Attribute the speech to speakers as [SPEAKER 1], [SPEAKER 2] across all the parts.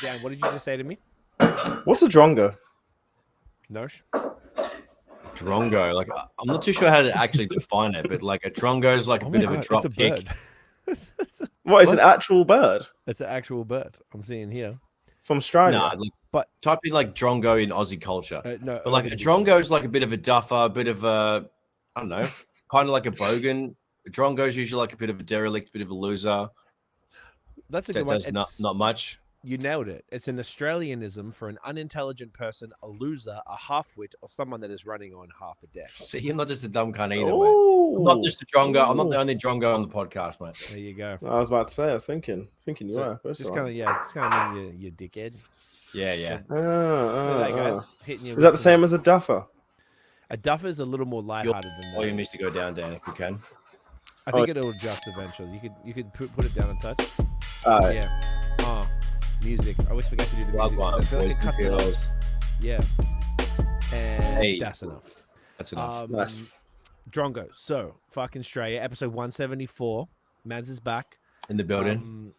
[SPEAKER 1] Dan, what did you just say to me?
[SPEAKER 2] What's a drongo?
[SPEAKER 1] Nosh?
[SPEAKER 3] Drongo, like I'm not too sure how to actually define it, but like a drongo is like a bit of a drop
[SPEAKER 1] it's a
[SPEAKER 3] kick.
[SPEAKER 1] bird.
[SPEAKER 2] What is an actual bird
[SPEAKER 1] It's an actual bird. I'm seeing here.
[SPEAKER 2] from Australia?
[SPEAKER 3] Nah, like,
[SPEAKER 1] But
[SPEAKER 3] type in like drongo in Aussie culture.
[SPEAKER 1] no,
[SPEAKER 3] But like a drongo is like a bit of a duffer, a bit of a, I don't know, kind of like a bogan. A drongo is usually like a bit of a derelict, bit of a loser.
[SPEAKER 1] that's a
[SPEAKER 3] That
[SPEAKER 1] good one.
[SPEAKER 3] does not much.
[SPEAKER 1] You nailed it. It's an Australianism for an unintelligent person, a loser, a half-wit, or someone that is running on half a deck.
[SPEAKER 3] See, you're not just a dumb cunt either, mate. I'm not just a drongo. I'm not the only drongo on the podcast, mate.
[SPEAKER 1] There you go.
[SPEAKER 2] I was about to say. I was thinking you
[SPEAKER 1] So,
[SPEAKER 2] were.
[SPEAKER 1] just kind of, just kind of mean you dickhead.
[SPEAKER 3] Yeah.
[SPEAKER 1] Look at that, guys. Hitting you
[SPEAKER 2] Is
[SPEAKER 1] with
[SPEAKER 2] that the
[SPEAKER 1] some-
[SPEAKER 2] same as a duffer?
[SPEAKER 1] A duffer is a little more lighthearted than
[SPEAKER 3] Volume
[SPEAKER 1] that.
[SPEAKER 3] needs to go down, Dan, if you can.
[SPEAKER 1] I think it'll adjust eventually. You could put it down a touch.
[SPEAKER 2] Alright.
[SPEAKER 1] Yeah. Music. I always forget to do the
[SPEAKER 3] Love
[SPEAKER 1] music.
[SPEAKER 3] one.
[SPEAKER 1] I feel like
[SPEAKER 3] Boys
[SPEAKER 1] it
[SPEAKER 3] and
[SPEAKER 1] cuts it
[SPEAKER 3] girls.
[SPEAKER 1] off. Yeah. And
[SPEAKER 3] Hey.
[SPEAKER 1] that's enough.
[SPEAKER 3] That's enough.
[SPEAKER 2] Nice.
[SPEAKER 1] Drongo. So, fucking Australia, episode 174. Mads is back.
[SPEAKER 3] In the building.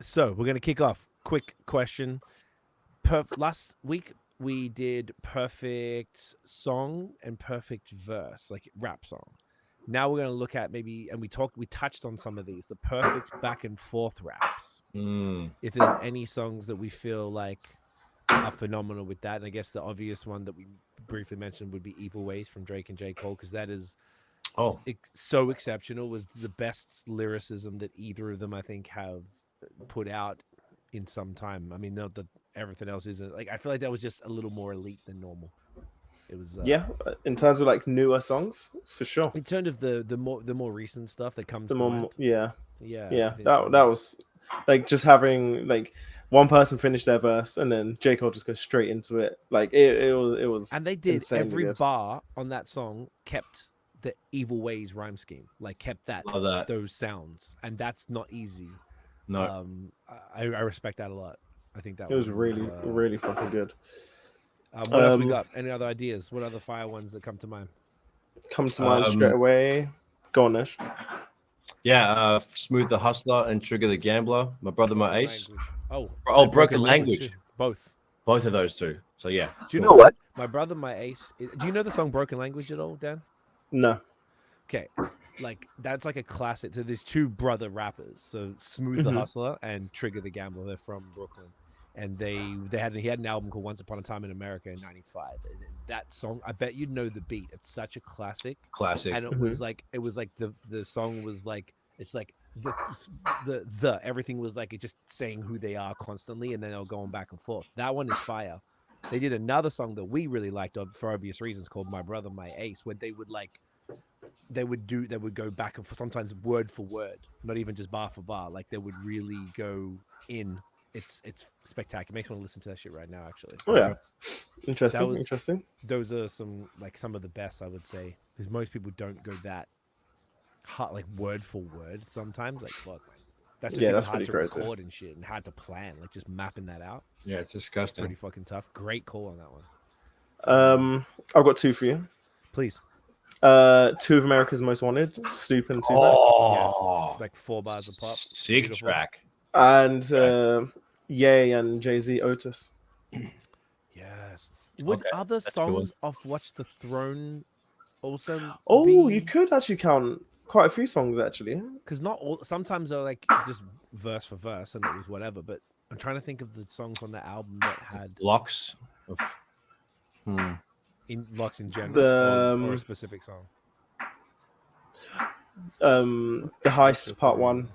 [SPEAKER 1] So, we're going to kick off. Quick question. Last week, we did perfect song and perfect verse, like rap song. Now we're going to look at maybe, and we touched on some of these, the perfect back and forth raps. If there's any songs that we feel like are phenomenal with that, and I guess the obvious one that we briefly mentioned would be Evil Ways from Drake and J. Cole, because that is so exceptional. Was the best lyricism that either of them, I think, have put out in some time. I mean, not that everything else isn't. Like, I feel like that was just a little more elite than normal. It was
[SPEAKER 2] in terms of like newer songs, for sure.
[SPEAKER 1] in terms of the more recent stuff that comes
[SPEAKER 2] The
[SPEAKER 1] to
[SPEAKER 2] more,
[SPEAKER 1] mind.
[SPEAKER 2] yeah.
[SPEAKER 1] I think
[SPEAKER 2] That was like just having like one person finish their verse and then J. Cole just goes straight into it. Like it was,
[SPEAKER 1] and they did
[SPEAKER 2] insanely
[SPEAKER 1] every
[SPEAKER 2] good.
[SPEAKER 1] bar on that song kept the Evil Ways rhyme scheme, like kept
[SPEAKER 3] Love that.
[SPEAKER 1] those sounds, and that's not easy.
[SPEAKER 3] No.
[SPEAKER 1] I respect that a lot. I think that
[SPEAKER 2] It was really, really fucking good.
[SPEAKER 1] What else we got? Any other ideas? What other fire ones that come to mind?
[SPEAKER 2] Come to mind straight away. Go on, Nish.
[SPEAKER 3] Yeah, Smooth the Hustler and Trigger the Gambler. My Brother, My Ace.
[SPEAKER 1] Language.
[SPEAKER 3] Broken Language.
[SPEAKER 1] Too. Both
[SPEAKER 3] of those two. So yeah.
[SPEAKER 1] Do you know what? My Brother, My Ace. Do you know the song Broken Language at all, Dan?
[SPEAKER 2] No.
[SPEAKER 1] Okay. Like, that's like a classic. So there's two brother rappers. So Smooth the Hustler and Trigger the Gambler. They're from Brooklyn. And he had an album called Once Upon a Time in America in '95. And that song, I bet you'd know the beat. It's such a classic. And it was like the song was like, it's like the everything was like it just saying who they are constantly, and then they're going back and forth. That one is fire. They did another song that we really liked for obvious reasons called My Brother, My Ace, where they would go back and forth, sometimes word for word, not even just bar for bar. Like they would really go in. It's spectacular. It makes me want to listen to that shit right now, actually.
[SPEAKER 2] Oh yeah, interesting.
[SPEAKER 1] Those are some of the best, I would say, because most people don't go that hard, like word for word. Sometimes, like fuck, that's just
[SPEAKER 2] that's
[SPEAKER 1] hard
[SPEAKER 2] pretty
[SPEAKER 1] to
[SPEAKER 2] crazy.
[SPEAKER 1] record and shit, and hard to plan. Like just mapping that out.
[SPEAKER 3] Yeah, it's disgusting.
[SPEAKER 1] Pretty fucking tough. Great call on that one.
[SPEAKER 2] I've got two for you.
[SPEAKER 1] Please.
[SPEAKER 2] Two of America's Most Wanted, Snoop and Tupac.
[SPEAKER 1] Yes. Like 4 bars a pop.
[SPEAKER 3] Sick
[SPEAKER 1] Beautiful.
[SPEAKER 3] track.
[SPEAKER 2] And Ye and Jay-Z Otis.
[SPEAKER 1] Yes. Would other songs of Watch the Throne also
[SPEAKER 2] you could actually count quite a few songs actually.
[SPEAKER 1] Because not all, sometimes they're like just verse for verse and it was whatever, but I'm trying to think of the songs on the album that had
[SPEAKER 3] Locks.
[SPEAKER 1] in locks in general or a specific song.
[SPEAKER 2] The Heist Part 1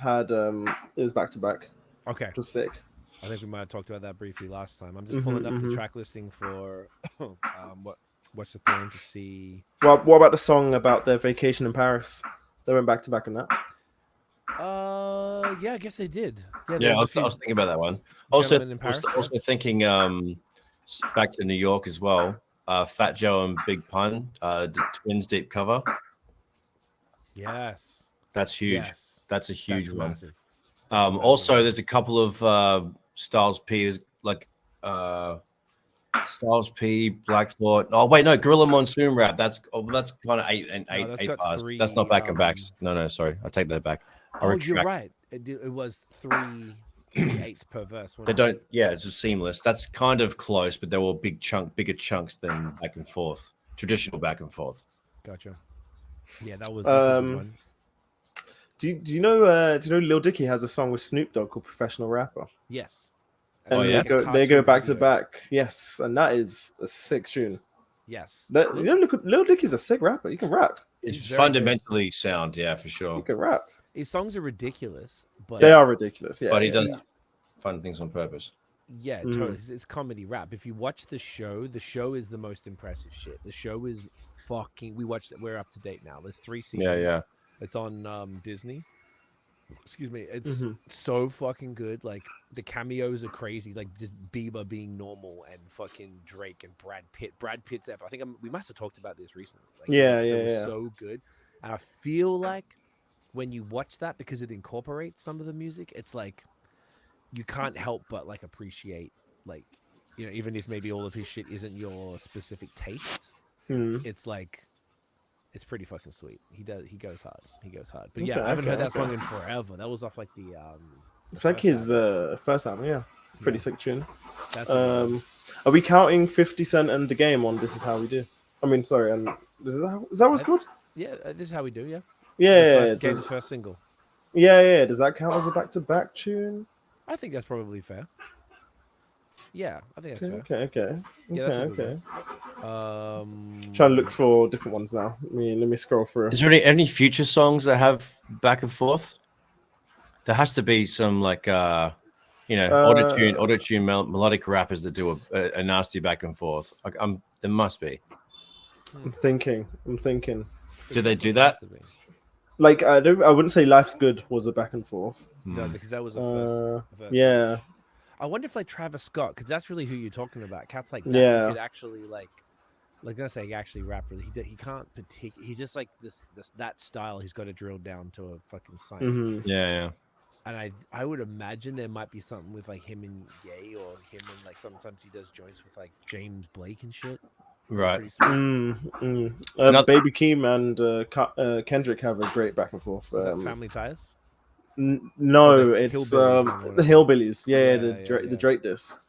[SPEAKER 2] had it was back to back.
[SPEAKER 1] Okay.
[SPEAKER 2] It was sick.
[SPEAKER 1] I think we might have talked about that briefly last time. I'm just pulling up the track listing for Watch the Throne to see.
[SPEAKER 2] What about the song about their vacation in Paris? They went back to back on that.
[SPEAKER 1] Yeah, I guess they did.
[SPEAKER 3] Yeah, I was thinking about that one. Also thinking back to New York as well. Fat Joe and Big Pun, the Twins Deep cover.
[SPEAKER 1] Yes.
[SPEAKER 3] That's huge.
[SPEAKER 1] Yes.
[SPEAKER 3] That's a huge one.
[SPEAKER 1] Massive.
[SPEAKER 3] Also, there's a couple of Styles P, like Styles P, Black Thought. Oh wait, no, Gorilla Monsoon rap. That's kind of eight bars. That's not back and backs. No, sorry, I take that back.
[SPEAKER 1] Oh, you're right. It was 3 eights per verse.
[SPEAKER 3] They don't. Yeah, it's just seamless. That's kind of close, but they were bigger chunks than back and forth. Traditional back and forth.
[SPEAKER 1] Gotcha. Yeah, that's a good one.
[SPEAKER 2] Do you know Lil Dicky has a song with Snoop Dogg called "Professional Rapper"?
[SPEAKER 1] Yes.
[SPEAKER 2] And they go back to back. Yes, and that is a sick tune.
[SPEAKER 1] Yes.
[SPEAKER 2] Lil Dicky's a sick rapper. He can rap.
[SPEAKER 3] It's fundamentally sound, yeah, for sure.
[SPEAKER 2] He can rap.
[SPEAKER 1] His songs are ridiculous, but
[SPEAKER 2] they are ridiculous. Yeah,
[SPEAKER 3] but he does fun things on purpose.
[SPEAKER 1] Yeah, totally. It's comedy rap. If you watch the show is the most impressive shit. The show is fucking. We watched it. We're up to date now. There's 3 seasons.
[SPEAKER 3] Yeah.
[SPEAKER 1] It's on Disney. Excuse me. It's so fucking good. Like the cameos are crazy. Like just Bieber being normal and fucking Drake and Brad Pitt. Brad Pitt's I think we must have talked about this recently. Like,
[SPEAKER 2] yeah.
[SPEAKER 1] So good. And I feel like when you watch that, because it incorporates some of the music, it's like you can't help but like appreciate, like, you know, even if maybe all of his shit isn't your specific tastes, it's like it's pretty fucking sweet. He goes hard. But yeah, I haven't heard that song in forever. That was off like the
[SPEAKER 2] it's like his first album. Yeah, pretty sick tune.
[SPEAKER 1] That's
[SPEAKER 2] are we counting 50 Cent and The Game on This Is How We Do? I mean, sorry, and is that what it's called?
[SPEAKER 1] Yeah, this is how we do.
[SPEAKER 2] Yeah.
[SPEAKER 1] Game's first single.
[SPEAKER 2] Yeah. Does that count as a back-to-back tune?
[SPEAKER 1] I think that's probably fair. Yeah, I think that's
[SPEAKER 2] fair. Okay.
[SPEAKER 1] Yeah,
[SPEAKER 2] okay. Trying to look for different ones now. Let me scroll through.
[SPEAKER 3] Is there any future songs that have back and forth? There has to be some like auto-tune melodic rappers that do a nasty back and forth. There must be.
[SPEAKER 2] I'm thinking.
[SPEAKER 3] Do they do that?
[SPEAKER 2] Like I wouldn't say "Life's Good" was a back and forth.
[SPEAKER 1] No, because that was a first.
[SPEAKER 2] Yeah.
[SPEAKER 1] I wonder if like Travis Scott, because that's really who you're talking about. Cats like that could actually like I say, actually rap really. He can't he's just like that style. He's got to drill down to a fucking science.
[SPEAKER 3] Yeah.
[SPEAKER 1] And I would imagine there might be something with like him and Ye, or him and like sometimes he does joints with like James Blake and shit.
[SPEAKER 3] Right.
[SPEAKER 2] Baby Keem and Kendrick have a great back and forth.
[SPEAKER 1] Is that Family Ties?
[SPEAKER 2] No, it's the Hillbillies. The Drake diss.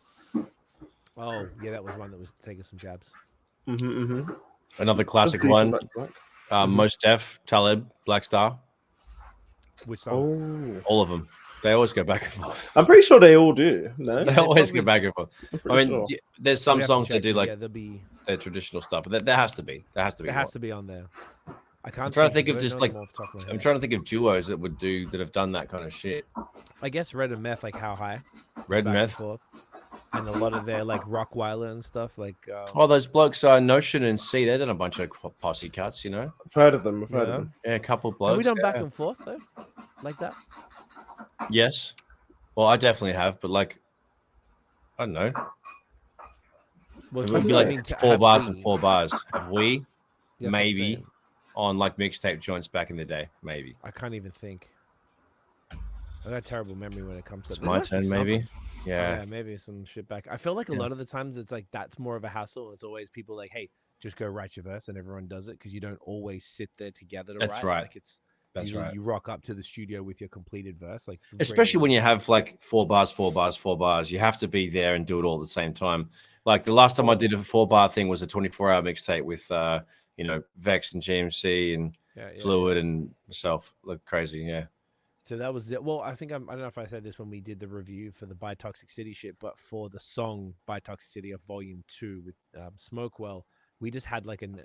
[SPEAKER 1] Oh, yeah, that was one that was taking some jabs.
[SPEAKER 3] Another classic one. Mos Def, Talib, Black Star.
[SPEAKER 1] Which song?
[SPEAKER 3] All of them. They always go back and forth.
[SPEAKER 2] I'm pretty sure they all do. No?
[SPEAKER 3] They always go back and forth. I mean,
[SPEAKER 2] sure.
[SPEAKER 3] there's some songs that do like
[SPEAKER 1] be
[SPEAKER 3] their traditional stuff, but there has to be. There has to be on there.
[SPEAKER 1] I can't.
[SPEAKER 3] I'm trying to think of just like I'm trying to think of duos that have done that kind of shit.
[SPEAKER 1] I guess Red and Meth, like How High.
[SPEAKER 3] Red and Meth.
[SPEAKER 1] And a lot of their like Rockweiler and stuff like.
[SPEAKER 3] Those blokes Notion and C. They've done a bunch of posse cuts, you know.
[SPEAKER 2] I've heard of them.
[SPEAKER 3] Yeah, a couple blokes.
[SPEAKER 1] Have we done back and forth though, like that?
[SPEAKER 3] Yes. Well, I definitely have, but like, I don't know. Well, it would be like 4 bars and 4 bars. Have we? Yes, maybe on like mixtape joints back in the day. Maybe.
[SPEAKER 1] I can't even think. I got a terrible memory when it comes to.
[SPEAKER 3] It's my turn, maybe. Yeah,
[SPEAKER 1] maybe some shit back. I feel like a lot of the times it's like that's more of a hassle. It's always people like, hey, just go write your verse, and everyone does it because you don't always sit there together to write.
[SPEAKER 3] That's right.
[SPEAKER 1] Like you rock up to the studio with your completed verse, like
[SPEAKER 3] especially when you have like 4 bars, 4 bars, 4 bars. You have to be there and do it all at the same time. Like the last time I did a 4-bar thing was a 24-hour mixtape with Vex and GMC and Fluid and myself. Look crazy, yeah.
[SPEAKER 1] So that was well. I think I don't know if I said this when we did the review for the By Toxic City shit, but for the song By Toxic City of Volume 2 with Smokewell, we just had like an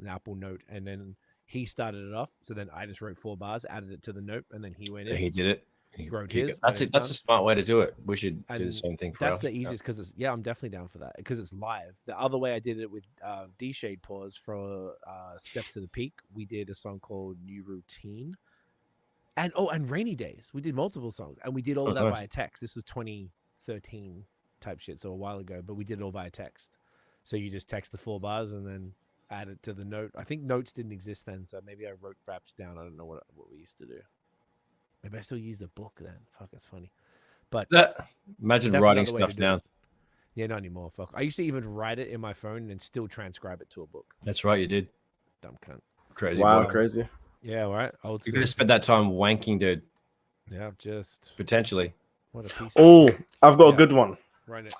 [SPEAKER 1] Apple note, and then he started it off. So then I just wrote 4 bars, added it to the note, and then he went in.
[SPEAKER 3] He did it.
[SPEAKER 1] He wrote his.
[SPEAKER 3] That's it. That's a smart way to do it. We should do the same thing for us.
[SPEAKER 1] That's the easiest because it's I'm definitely down for that because it's live. The other way I did it with D Shade Pause for Steps to the Peak. We did a song called New Routine. And Rainy Days. We did multiple songs, and we did all of that via text. This was 2013 type shit, so a while ago, but we did it all via text. So you just text the 4 bars and then add it to the note. I think notes didn't exist then, so maybe I wrote raps down. I don't know what we used to do. Maybe I still use the book then. Fuck, it's funny. But
[SPEAKER 3] imagine writing stuff down.
[SPEAKER 1] Yeah, not anymore. Fuck. I used to even write it in my phone and still transcribe it to a book.
[SPEAKER 3] That's right, you did.
[SPEAKER 1] Dumb cunt.
[SPEAKER 3] Crazy.
[SPEAKER 2] Wow,
[SPEAKER 3] boy.
[SPEAKER 2] crazy.
[SPEAKER 1] Yeah, right.
[SPEAKER 3] You could have spent that time wanking, dude.
[SPEAKER 1] Yeah, just
[SPEAKER 3] potentially.
[SPEAKER 1] What a piece.
[SPEAKER 2] Oh, I've got a
[SPEAKER 1] Yeah.
[SPEAKER 2] good one.
[SPEAKER 1] Run it.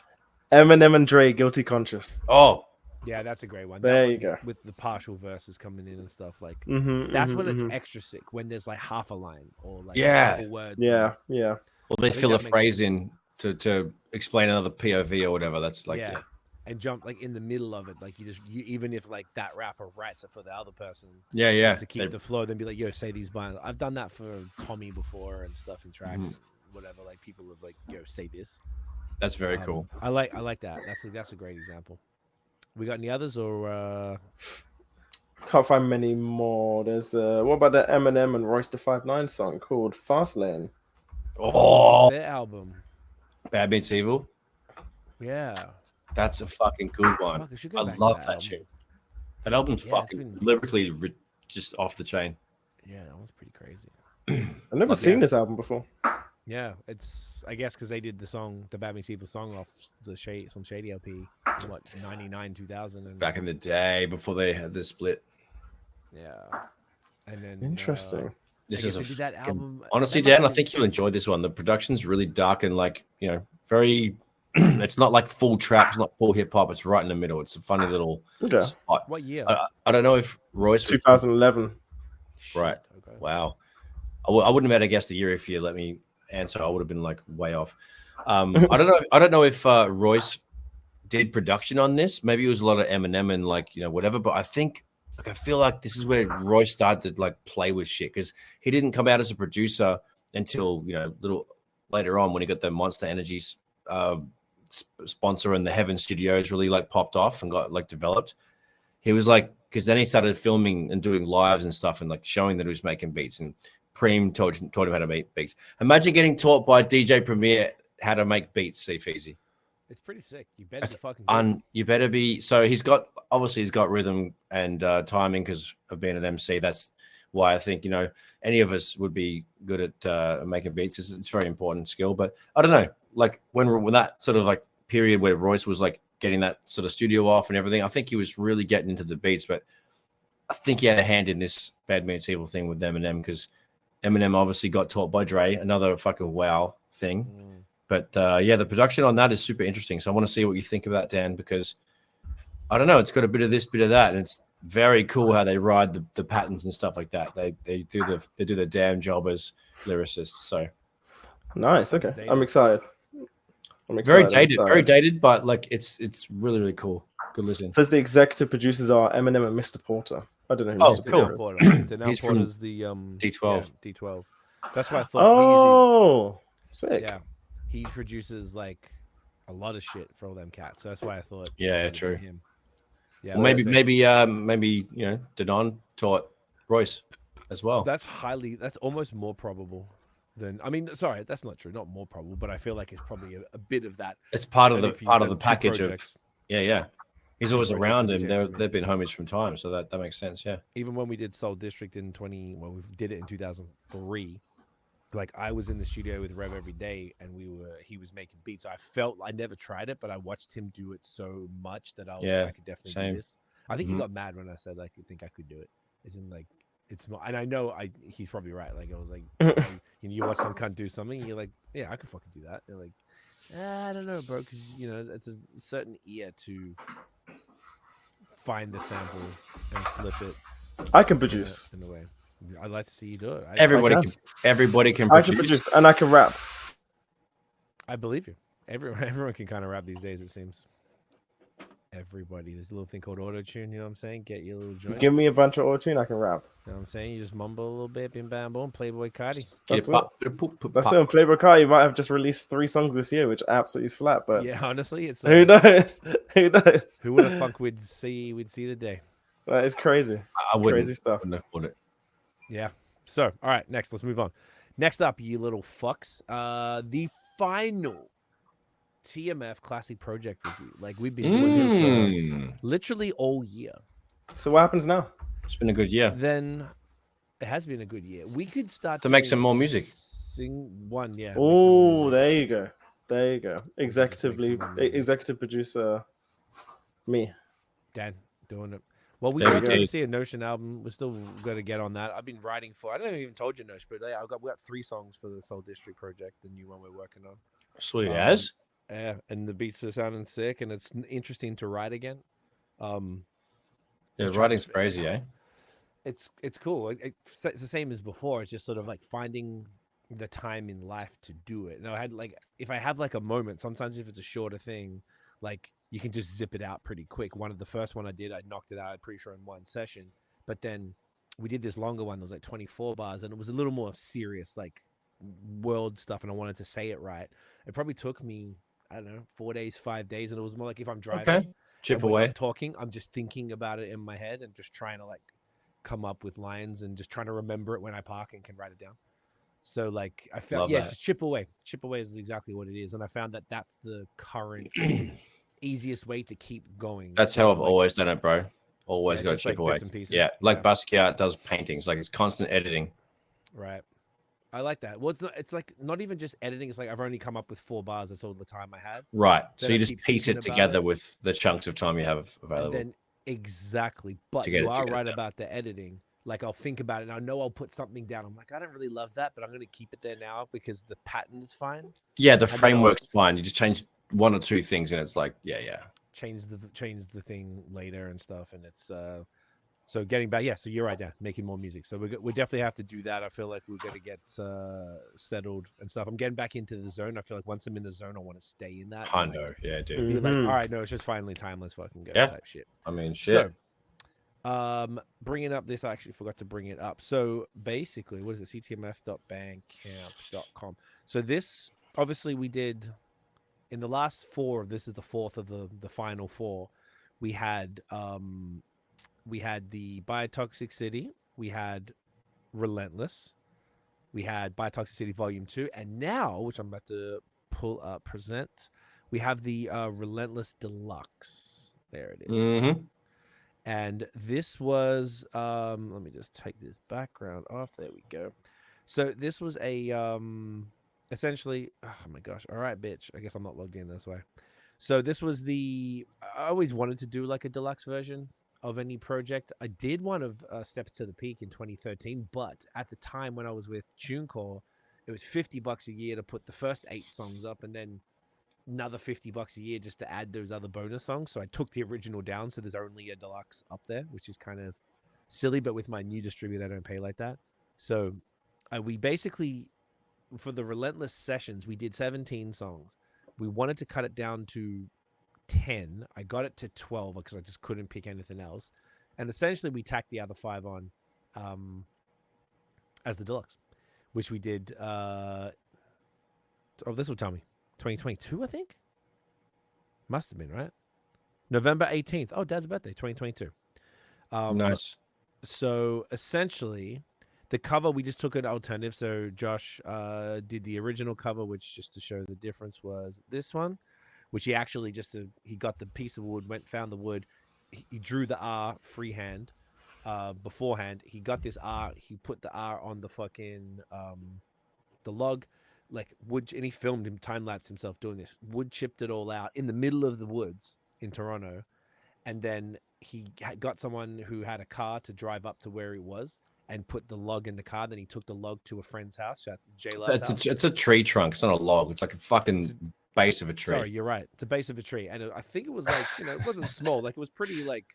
[SPEAKER 2] Eminem and Dre, Guilty Conscious.
[SPEAKER 3] Oh,
[SPEAKER 1] Yeah, that's a great one.
[SPEAKER 2] There
[SPEAKER 1] That
[SPEAKER 2] you
[SPEAKER 1] one
[SPEAKER 2] go.
[SPEAKER 1] with the partial verses coming in and stuff like
[SPEAKER 2] Mm-hmm,
[SPEAKER 1] that's when it's extra sick when there's like half a line or like
[SPEAKER 3] Yeah.
[SPEAKER 1] a couple words.
[SPEAKER 2] Yeah, yeah.
[SPEAKER 3] Well, they
[SPEAKER 1] I think
[SPEAKER 3] fill a
[SPEAKER 1] that makes
[SPEAKER 3] phrase
[SPEAKER 1] sense.
[SPEAKER 3] in to explain another POV or whatever. That's like, yeah.
[SPEAKER 1] And jump like in the middle of it, like you even if like that rapper writes it for the other person,
[SPEAKER 3] Yeah, yeah.
[SPEAKER 1] just to keep the flow, then be like, yo, say these lines. I've done that for Tommy before and stuff in tracks and whatever. Like people have like, yo, say this.
[SPEAKER 3] That's very cool.
[SPEAKER 1] I like that. That's a great example. We got any others or?
[SPEAKER 2] Can't find many more. There's what about the Eminem and Royce the 5'9" song called Fastlane?
[SPEAKER 3] Oh,
[SPEAKER 1] Their album.
[SPEAKER 3] Bad Meets Evil.
[SPEAKER 1] Yeah.
[SPEAKER 3] That's a fucking good one.
[SPEAKER 1] Fuck, I should go
[SPEAKER 3] I
[SPEAKER 1] back to
[SPEAKER 3] love
[SPEAKER 1] that
[SPEAKER 3] that
[SPEAKER 1] album.
[SPEAKER 3] shit. That album's
[SPEAKER 1] Yeah,
[SPEAKER 3] fucking lyrically just off the chain.
[SPEAKER 1] Yeah, that one's pretty crazy.
[SPEAKER 2] I've never seen this album before.
[SPEAKER 1] Yeah, it's I guess because they did the Bad Meets Evil song off the some Shady LP, what 99, 2000, and
[SPEAKER 3] Back in the day before they had this split.
[SPEAKER 1] yeah, and then
[SPEAKER 2] Interesting.
[SPEAKER 3] This
[SPEAKER 1] I
[SPEAKER 3] is
[SPEAKER 1] guess they did that album.
[SPEAKER 3] honestly,
[SPEAKER 1] that must
[SPEAKER 3] Dan, I
[SPEAKER 1] have
[SPEAKER 3] think you'll enjoy this one. The production's really dark and like, you know, very. It's not like full trap. It's not full hip hop. It's right in the middle. It's a funny little spot.
[SPEAKER 1] What year?
[SPEAKER 3] I don't know if Royce was
[SPEAKER 2] 2011.
[SPEAKER 3] right.
[SPEAKER 1] Okay.
[SPEAKER 3] Wow. I wouldn't have had to guess the year if you let me answer. I would have been like way off. I don't know. I don't know if Royce did production on this. Maybe it was a lot of Eminem and like, you know, whatever. But I think like I feel like this is where Royce started to like play with shit because he didn't come out as a producer until, you know, a little later on when he got the Monster Energy sponsor and the Heaven Studios really like popped off and got like developed. He was like, because then he started filming and doing lives and stuff and like showing that he was making beats, and Preem taught him how to make beats. Imagine getting taught by DJ Premier how to make beats, see Fousey.
[SPEAKER 1] It's pretty sick. You better be fucking good.
[SPEAKER 3] You better be. So he's got rhythm and timing because of being an MC. That's why I think, you know, any of us would be good at making beats. It's a very important skill. But I don't know, like when that sort of like period where Royce was like getting that sort of studio off and everything, I think he was really getting into the beats. But I think he had a hand in this Bad Meets Evil thing with Eminem because Eminem obviously got taught by Dre, another fucking wow thing. But yeah, the production on that is super interesting. So I want to see what you think of that, Dan, because I don't know, it's got a bit of this, bit of that, and it's very cool how they ride the patterns and stuff like that. They do the damn job as lyricists. So
[SPEAKER 2] nice. Okay, I'm excited. Very
[SPEAKER 3] dated, but like it's really, really cool. Good listening.
[SPEAKER 2] It says the executive producers are Eminem and Mr. Porter. I don't know who Mr.
[SPEAKER 3] cool.
[SPEAKER 2] Porter is.
[SPEAKER 1] He's from the
[SPEAKER 3] D12.
[SPEAKER 1] Yeah, D12. That's why I thought.
[SPEAKER 2] Oh, sick.
[SPEAKER 1] Yeah, he produces like a lot of shit for all them cats. So that's why I thought.
[SPEAKER 3] Yeah, true.
[SPEAKER 1] Him. Yeah,
[SPEAKER 3] well, maybe you know, Dahn taught Royce as well.
[SPEAKER 1] That's almost more probable than. I mean, sorry, that's not true. Not more probable, but I feel like it's probably a bit of that.
[SPEAKER 3] It's part of the package of. Yeah. He's always around him. They've been homies from time, so that makes sense. Yeah.
[SPEAKER 1] Even when we did Soul District we did it in 2003. Like I was in the studio with Rev every day, and he was making beats. I never tried it, but I watched him do it so much that I was like, I could definitely do this. I think he got mad when I said I think I could do it. Isn't like it's not, and I know he's probably right. Like I was like, you watch some cunt do something, and you're like, yeah, I could fucking do that. They're like, I don't know, bro, because you know it's a certain ear to find the sample and flip it.
[SPEAKER 2] I can produce
[SPEAKER 1] in a way. I'd like to see you do it.
[SPEAKER 3] Everybody can produce.
[SPEAKER 2] I can produce and I can rap.
[SPEAKER 1] I believe you. Everyone can kind of rap these days, it seems. Everybody. There's a little thing called auto-tune, you know what I'm saying? Get your little joint.
[SPEAKER 2] Give me a bunch of auto-tune, I can rap.
[SPEAKER 1] You know what I'm saying? You just mumble a little bit, bim bam boom, Playboy Cardi.
[SPEAKER 2] That's it on Playboy Cardi. You might have just released 3 songs this year, which absolutely slap. But
[SPEAKER 1] yeah, honestly, it's
[SPEAKER 2] who knows? Who knows?
[SPEAKER 1] Who would have thought we'd see the day?
[SPEAKER 2] That is crazy. Crazy stuff.
[SPEAKER 1] Yeah. So, all right, next, let's move on. Next up, you little fucks. The final TMF Classic Project review. Like we've been doing this for literally all year.
[SPEAKER 2] So what happens now?
[SPEAKER 3] It's been a good year.
[SPEAKER 1] Then it has been a good year. We could start
[SPEAKER 3] to make some more music.
[SPEAKER 1] Sing one, yeah.
[SPEAKER 2] Oh, there you go. There you go. Executive producer, me.
[SPEAKER 1] Dan doing it. Well, we
[SPEAKER 3] Yeah,
[SPEAKER 1] still
[SPEAKER 3] we
[SPEAKER 1] got to
[SPEAKER 3] did.
[SPEAKER 1] see a Notion album. We're still going to get on that. I've been writing for. I don't even told you Notion, but we got 3 songs for the Soul District project, the new one we're working on.
[SPEAKER 3] Sweet as.
[SPEAKER 1] Yeah, and the beats are sounding sick, and it's interesting to write again.
[SPEAKER 3] Yeah,
[SPEAKER 1] just trying to
[SPEAKER 3] writing's crazy, eh?
[SPEAKER 1] It's cool. It's the same as before. It's just sort of like finding the time in life to do it. And I had like, if I have like a moment, sometimes if it's a shorter thing, like you can just zip it out pretty quick. The first one I did, I knocked it out, I'm pretty sure in one session. But then we did this longer one that was like 24 bars, and it was a little more serious, like world stuff, and I wanted to say it right. It probably took me, I don't know, 4 days, 5 days, and it was more like if I'm driving
[SPEAKER 3] Okay. Chip
[SPEAKER 1] and we're
[SPEAKER 3] away.
[SPEAKER 1] not talking, I'm just thinking about it in my head and just trying to like come up with lines and just trying to remember it when I park and can write it down. So like I found,
[SPEAKER 3] Love that.
[SPEAKER 1] just chip away. Chip away is exactly what it is, and I found that that's the current easiest way to keep going.
[SPEAKER 3] That's how I've always done it, bro. Always got to
[SPEAKER 1] just
[SPEAKER 3] chip
[SPEAKER 1] like
[SPEAKER 3] away.
[SPEAKER 1] bits and pieces.
[SPEAKER 3] Yeah, like Basquiat does paintings. Like it's constant editing.
[SPEAKER 1] Right. I like that. Well, it's like not even just editing. It's like I've only come up with 4 bars. That's all the time I had.
[SPEAKER 3] Right.
[SPEAKER 1] Then
[SPEAKER 3] So you
[SPEAKER 1] I
[SPEAKER 3] just
[SPEAKER 1] keep
[SPEAKER 3] piece
[SPEAKER 1] thinking
[SPEAKER 3] it
[SPEAKER 1] about
[SPEAKER 3] together
[SPEAKER 1] it.
[SPEAKER 3] with the chunks of time you have available.
[SPEAKER 1] And then exactly. But
[SPEAKER 3] To get
[SPEAKER 1] you
[SPEAKER 3] it
[SPEAKER 1] are
[SPEAKER 3] together.
[SPEAKER 1] right about the editing. Like I'll think about it, and I know I'll put something down. I'm like, I don't really love that, but I'm going to keep it there now because the pattern is fine.
[SPEAKER 3] Yeah, the
[SPEAKER 1] And then
[SPEAKER 3] framework's fine. You just change 1 or 2 things, and it's like, yeah.
[SPEAKER 1] change the thing later and stuff, and it's so getting back. Yeah, so you're right. Yeah, making more music. So we definitely have to do that. I feel like we're gonna get settled and stuff. I'm getting back into the zone. I feel like once I'm in the zone, I want to stay in that. and,
[SPEAKER 3] Hundo.
[SPEAKER 1] like,
[SPEAKER 3] Yeah, dude.
[SPEAKER 1] be like, all right, no, it's just finally time. Let's fucking go.
[SPEAKER 3] Yeah.
[SPEAKER 1] Type shit.
[SPEAKER 3] I mean, shit.
[SPEAKER 1] So, bringing up this, I actually forgot to bring it up. So basically, what is it? ctmf.bandcamp.com. So this, obviously, we did in the last 4. This is the 4th of the final 4. We had the Biotoxic City, we had Relentless, we had Biotoxic City Volume 2, and now, which I'm about to present, we have the Relentless Deluxe. There it is.
[SPEAKER 3] Mm-hmm.
[SPEAKER 1] And this was, let me just take this background off. There we go. So this was a, essentially, oh my gosh. All right, bitch. I guess I'm not logged in this way. So this was I always wanted to do like a deluxe version of any project. I did one of Steps to the Peak in 2013, but at the time when I was with TuneCore, it was $50 a year to put the first 8 songs up, and then another $50 a year just to add those other bonus songs. So I took the original down, so there's only a deluxe up there, which is kind of silly. But with my new distributor, I don't pay like that. So we basically, for the Relentless sessions, we did 17 songs. We wanted to cut it down to 10. I got it to 12 because I just couldn't pick anything else. And essentially we tacked the other 5 on as the deluxe, which we did. This will tell me 2022, I think. Must have been, right? November 18th. Oh, Dad's birthday, 2022.
[SPEAKER 3] Nice.
[SPEAKER 1] So essentially, the cover, we just took an alternative. So Josh did the original cover, which, just to show the difference, was this one, which he actually he got the piece of wood, found the wood. He drew the R freehand beforehand. He got this R. He put the R on the fucking the log, like wood, and he filmed him time-lapse himself doing this. Wood chipped it all out in the middle of the woods in Toronto. And then he got someone who had a car to drive up to where he was and put the log in the car. Then he took the log to a friend's house, at J-Love's house.
[SPEAKER 3] It's a tree trunk. It's not a log. It's like a fucking base of a tree.
[SPEAKER 1] Sorry, you're right. It's a base of a tree. And I think it was like, it wasn't small. Like, it was pretty, like,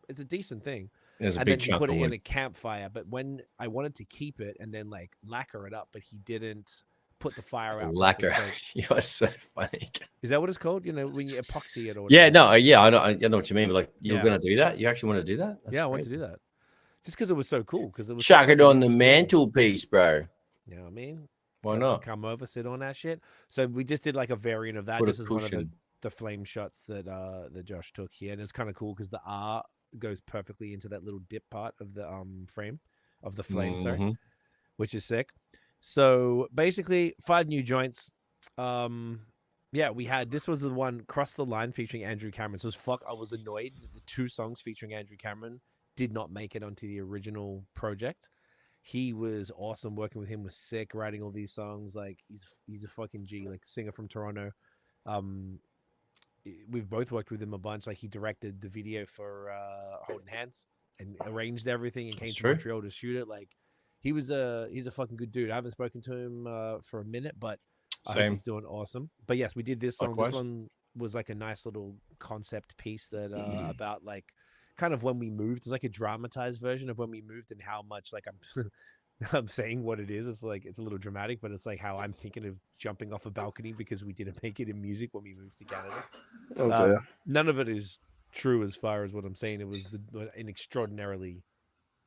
[SPEAKER 1] it's a decent thing.
[SPEAKER 3] There's a
[SPEAKER 1] and
[SPEAKER 3] big
[SPEAKER 1] then he
[SPEAKER 3] chunk
[SPEAKER 1] put
[SPEAKER 3] of
[SPEAKER 1] it
[SPEAKER 3] wood.
[SPEAKER 1] in a campfire. But when I wanted to keep it and then, like, lacquer it up, but he didn't put the fire out.
[SPEAKER 3] Lacquer.
[SPEAKER 1] So,
[SPEAKER 3] You're so funny.
[SPEAKER 1] Is that what it's called? When you epoxy it or whatever?
[SPEAKER 3] Yeah, no, yeah, I know what you mean. But like, you're gonna do that? You actually want to do that?
[SPEAKER 1] That's I want to do that. Just because it was so cool. Because it was
[SPEAKER 3] chuck it on the mantelpiece, bro.
[SPEAKER 1] You know what I mean?
[SPEAKER 3] Why not?
[SPEAKER 1] Come over, sit on that shit. So we just did like a variant of that. This is one of the flame shots that Josh took here, and it's kind of cool because the R goes perfectly into that little dip part of the frame of the flame, sorry, which is sick. So basically, 5 new joints. Yeah, we had, this was the one, Cross the Line, featuring Andrew Cameron. So I was annoyed that the 2 songs featuring Andrew Cameron did not make it onto the original project. He was awesome. Working with him was sick. Writing all these songs, like he's a fucking G, like singer from Toronto. We've both worked with him a bunch. Like he directed the video for Holding Hands, and arranged everything and came
[SPEAKER 3] That's
[SPEAKER 1] to
[SPEAKER 3] true.
[SPEAKER 1] Montreal to shoot it. Like, he's a fucking good dude. I haven't spoken to him for a minute, but I hope
[SPEAKER 3] Same.
[SPEAKER 1] he's doing awesome. But yes, we did this song.
[SPEAKER 3] Likewise.
[SPEAKER 1] This one was like a nice little concept piece that about like kind of when we moved. It's like a dramatized version of when we moved and how much like I'm I'm saying what it is. It's like it's a little dramatic, but it's like how I'm thinking of jumping off a balcony because we didn't make it in music when we moved to Canada.
[SPEAKER 2] Oh dear.
[SPEAKER 1] None of it is true as far as what I'm saying. It was an extraordinarily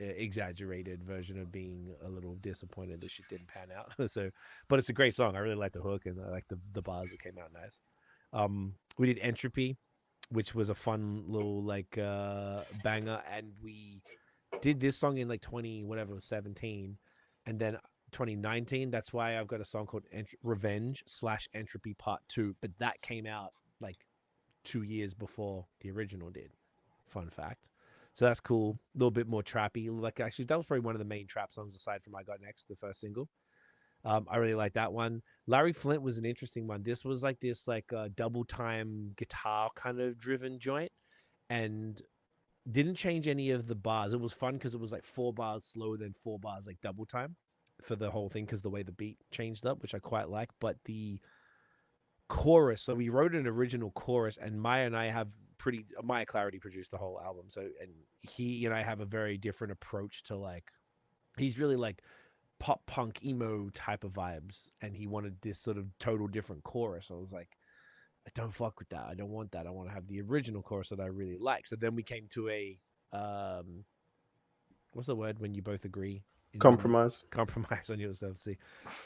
[SPEAKER 1] exaggerated version of being a little disappointed that shit didn't pan out. So, but it's a great song. I really like the hook and I like the bars that came out nice. We did Entropy, which was a fun little like banger, and we did this song in like 17, and then 2019. That's why I've got a song called Revenge / Entropy Part 2, but that came out like 2 years before the original did. Fun fact. So that's cool. A little bit more trappy. Like actually, that was probably one of the main trap songs aside from I Got Next, the first single. I really like that one. Larry Flint was an interesting one. This was like this double time guitar kind of driven joint, and didn't change any of the bars. It was fun because it was like 4 bars slower than 4 bars like double time for the whole thing because the way the beat changed up, which I quite like. But the chorus, so we wrote an original chorus, and Maya and I have Maya Clarity produced the whole album, so and he and I have a very different approach to like, he's really like pop punk emo type of vibes, and he wanted this sort of total different chorus. I was like, I don't fuck with that. I don't want that. I want to have the original chorus that I really like. So then we came to a what's the word when you both agree?
[SPEAKER 2] Compromise.
[SPEAKER 1] Compromise on yourself. See,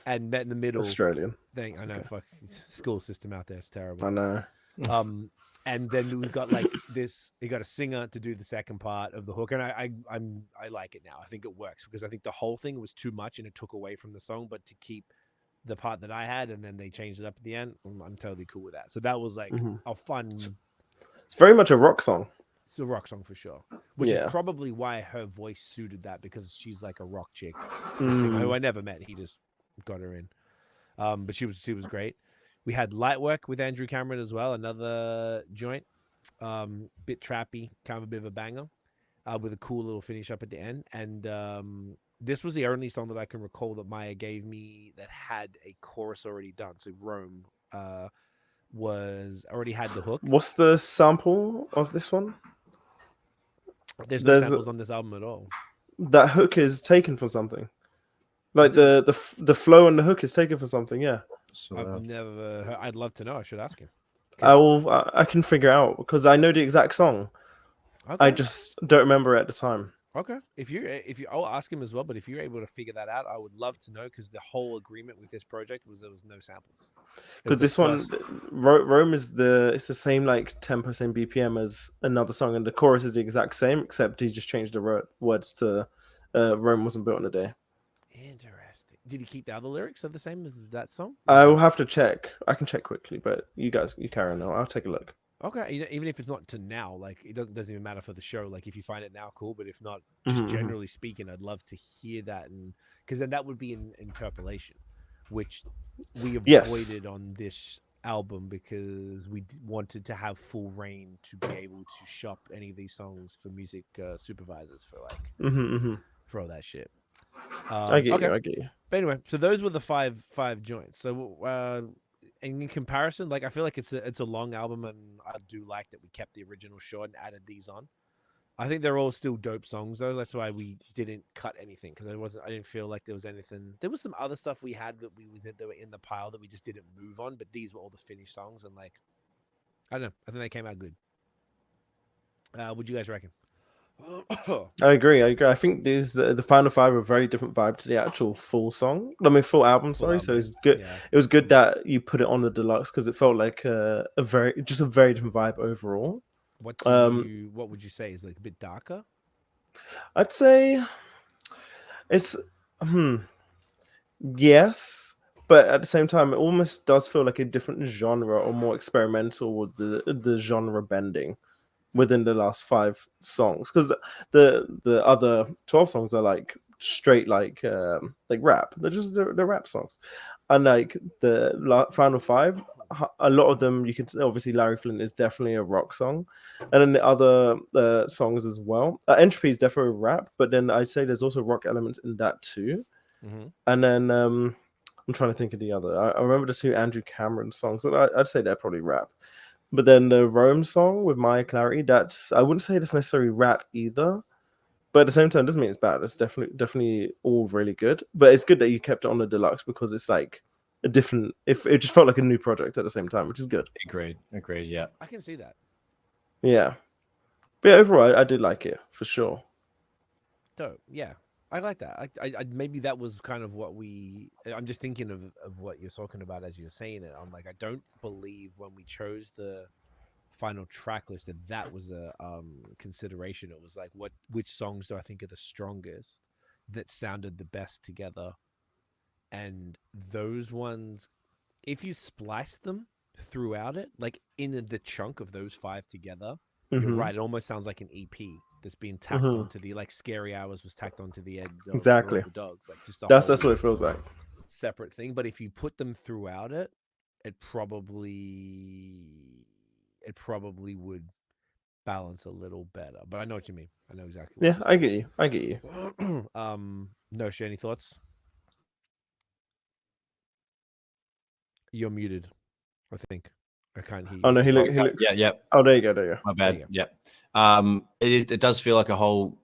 [SPEAKER 1] and met in the middle.
[SPEAKER 2] Australian.
[SPEAKER 1] Thing. I know. Okay. Fuck, school system out there is terrible.
[SPEAKER 2] I know.
[SPEAKER 1] And then we got like this. He got a singer to do the second part of the hook, and I like it now. I think it works because I think the whole thing was too much and it took away from the song. But to keep the part that I had, and then they changed it up at the end, I'm totally cool with that. So that was like a fun.
[SPEAKER 2] It's very much a rock song.
[SPEAKER 1] It's a rock song for sure, which is probably why her voice suited that, because she's like a rock chick, who I never met. He just got her in, but she was great. We had Light Work with Andrew Cameron as well, another joint, bit trappy, kind of a bit of a banger, with a cool little finish up at the end. And this was the only song that I can recall that Maya gave me that had a chorus already done. So Rome was already had the hook.
[SPEAKER 2] What's the sample of this one?
[SPEAKER 1] There's no samples on this album at all.
[SPEAKER 2] That hook is taken from something. Like the flow and the hook is taken from something. Yeah.
[SPEAKER 1] So, I've never heard. I'd love to know. I should ask him.
[SPEAKER 2] I can figure out because I know the exact song. Okay. I just don't remember it at the time.
[SPEAKER 1] Okay. If you, I'll ask him as well. But if you're able to figure that out, I would love to know, because the whole agreement with this project was there was no samples.
[SPEAKER 2] Because this one, Rome is it's the same like tempo, same BPM as another song, and the chorus is the exact same, except he just changed the words to Rome wasn't built in a day.
[SPEAKER 1] Interesting. Did he keep the other lyrics are the same as that song?
[SPEAKER 2] I will have to check. I can check quickly, but you carry on now. I'll take a look.
[SPEAKER 1] Okay, even if it's not to now, like it doesn't even matter for the show. Like if you find it now, cool. But if not, just generally speaking, I'd love to hear that, and because then that would be an interpolation, which we avoided on this album because we wanted to have full reign to be able to shop any of these songs for music supervisors for like for all that shit.
[SPEAKER 2] I get you.
[SPEAKER 1] But anyway, so those were the five joints. So in comparison, like I feel like it's a long album, and I do like that we kept the original short and added these on. I think they're all still dope songs though. That's why we didn't cut anything, because I didn't feel like there was anything. There was some other stuff we had that that were in the pile that we just didn't move on, but these were all the finished songs, and like I don't know, I think they came out good. What you guys reckon?
[SPEAKER 2] I agree. I think these the final 5 are a very different vibe to the actual full album. Sorry, so it's good. Yeah. It was good that you put it on the deluxe because it felt like a very different vibe overall.
[SPEAKER 1] What would you say is like a bit darker?
[SPEAKER 2] I'd say it's yes, but at the same time, it almost does feel like a different genre or more experimental with the genre bending within the last 5 songs, because the other 12 songs are like straight like rap. They're rap songs, and like the final 5 a lot of them, you can obviously Larry Flint is definitely a rock song, and then the other songs as well. Entropy is definitely rap, but then I'd say there's also rock elements in that too. And then I'm trying to think of the other. I remember the two Andrew Cameron songs. I'd say they're probably rap. But then the Rome song with Maya Clarity, I wouldn't say that's necessarily rap either. But at the same time, it doesn't mean it's bad. It's definitely all really good. But it's good that you kept it on the deluxe because it's like a different. If it just felt like a new project at the same time, which is good.
[SPEAKER 3] Agreed. Yeah,
[SPEAKER 1] I can see that.
[SPEAKER 2] Yeah, but yeah, overall, I did like it for sure.
[SPEAKER 1] Dope. Yeah, I like that. I maybe that was kind of what I'm just thinking of what you're talking about as you're saying it. I'm like, I don't believe when we chose the final track list that was a consideration. It was like, which songs do I think are the strongest that sounded the best together, and those ones, if you splice them throughout it, like in the chunk of those 5 together, you're right, it almost sounds like an EP that's being tacked onto the, like Scary Hours was tacked onto the end of
[SPEAKER 2] exactly
[SPEAKER 1] the Dogs, like just
[SPEAKER 2] that's what it feels like,
[SPEAKER 1] separate thing. But if you put them throughout it, it probably would balance a little better. But I know what you mean. I know exactly what
[SPEAKER 2] I get you.
[SPEAKER 1] No, any thoughts? You're muted, I think. I can't hear you.
[SPEAKER 2] Oh no, he looks.
[SPEAKER 3] Yeah.
[SPEAKER 2] Oh, there you go.
[SPEAKER 3] My bad. Yeah. It does feel like a whole,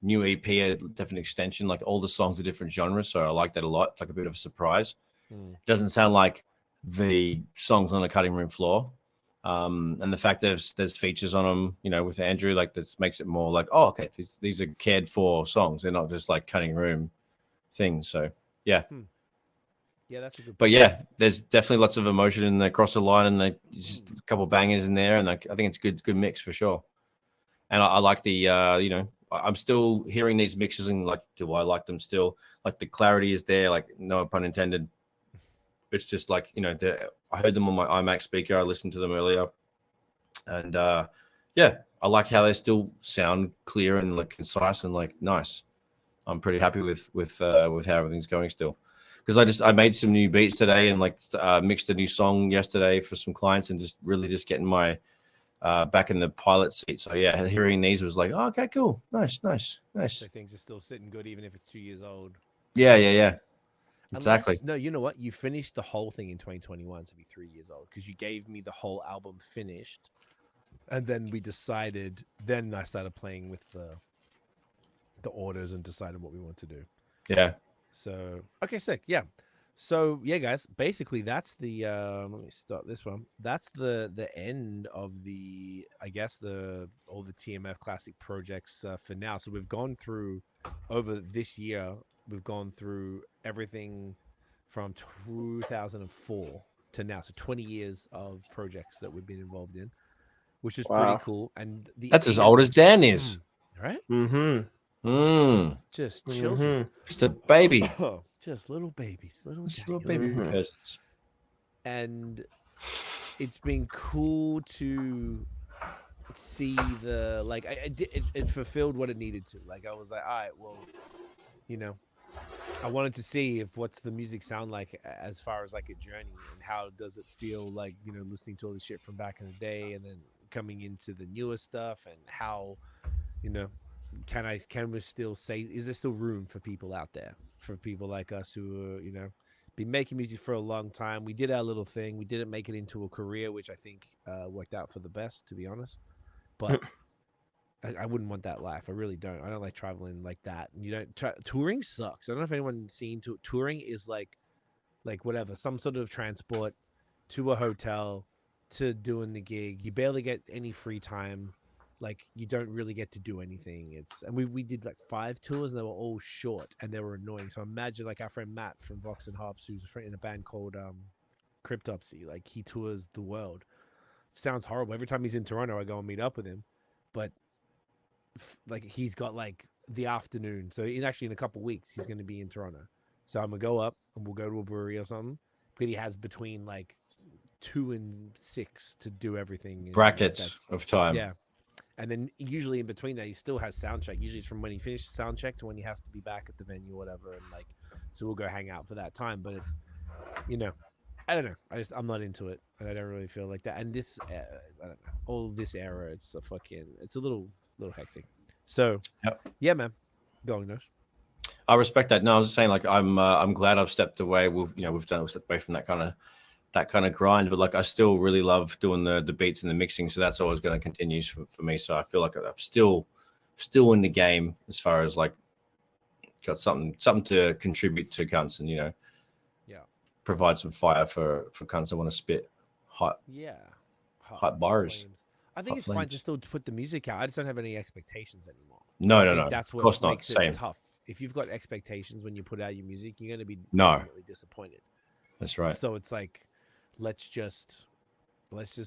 [SPEAKER 3] new EP, a definite extension. Like all the songs are different genres, so I like that a lot. It's like a bit of a surprise. It doesn't sound like the songs on the cutting room floor. And the fact that there's features on them, with Andrew, like this makes it more like, oh, okay, these are cared for songs. They're not just like cutting room things. So yeah.
[SPEAKER 1] Yeah, that's a good point.
[SPEAKER 3] But yeah, there's definitely lots of emotion in the Across the Line, and just a couple of bangers in there, and I think it's a good mix for sure. And I like the I'm still hearing these mixes, and like, do I like them still? Like the clarity is there, like no pun intended. It's just like, I heard them on my iMac speaker. I listened to them earlier, and yeah, I like how they still sound clear and like concise and like nice. I'm pretty happy with how everything's going still. Because I made some new beats today and like mixed a new song yesterday for some clients, and just getting my back in the pilot seat. So yeah, hearing these was like, oh, okay, cool, nice.
[SPEAKER 1] So things are still sitting good even if it's 2 years old.
[SPEAKER 3] Yeah. Exactly.
[SPEAKER 1] No, you know what? You finished the whole thing in 2021 to be 3 years old, because you gave me the whole album finished, and then we decided. Then I started playing with the orders and decided what we want to do.
[SPEAKER 3] Yeah.
[SPEAKER 1] So, okay, sick. Yeah. So, yeah, guys, basically that's the let me start this one. That's the end of all the TMF classic projects for now. So we've gone through, over this year, we've gone through everything from 2004 to now. So 20 years of projects that we've been involved in, which is pretty cool. And
[SPEAKER 3] that's as old as Dan is.
[SPEAKER 1] Right? Just children.
[SPEAKER 3] Just a baby.
[SPEAKER 1] Just little babies.
[SPEAKER 3] Little baby persons.
[SPEAKER 1] And it's been cool to see the, like, it fulfilled what it needed to. Like, I was like, all right, well, I wanted to see what's the music sound like as far as like a journey, and how does it feel like, listening to all the shit from back in the day and then coming into the newer stuff, and how, can we still say, is there still room for people out there, for people like us who are, been making music for a long time? We did our little thing. We didn't make it into a career, which I think worked out for the best, to be honest. But I wouldn't want that life. I really don't. I don't like traveling like that. And touring sucks. I don't know if anyone's seen touring is like whatever, some sort of transport to a hotel to doing the gig. You barely get any free time. Like, you don't really get to do anything. And we did like 5 tours, and they were all short and they were annoying. So imagine like our friend Matt from Vox and Hops, who's in a band called Cryptopsy. Like, he tours the world. Sounds horrible. Every time he's in Toronto, I go and meet up with him, but like, he's got like the afternoon. So in a couple of weeks, he's going to be in Toronto. So I'm gonna go up and we'll go to a brewery or something. But he has between like 2 and 6 to do everything.
[SPEAKER 3] Brackets of time.
[SPEAKER 1] Yeah. And then usually in between that, he still has sound check. Usually it's from when he finishes sound check to when he has to be back at the venue or whatever. And like, so we'll go hang out for that time. But I don't know. I'm not into it, and I don't really feel like that. And this, I don't know, all this era, it's a little hectic. So, yeah, man, going those.
[SPEAKER 3] I respect that. No, I was just saying, like, I'm glad I've stepped away. We've stepped away from that kind of grind, but like, I still really love doing the beats and the mixing. So that's always going to continue for me. So I feel like I'm still in the game as far as like got something to contribute to cunts and provide some fire for cunts that want to spit hot bars.
[SPEAKER 1] Flames. I think it's fine to still put the music out. I just don't have any expectations anymore.
[SPEAKER 3] No.
[SPEAKER 1] That's what
[SPEAKER 3] of course
[SPEAKER 1] makes
[SPEAKER 3] not.
[SPEAKER 1] it tough. If you've got expectations when you put out your music, you're going to be really disappointed.
[SPEAKER 3] That's right.
[SPEAKER 1] So it's like, let's just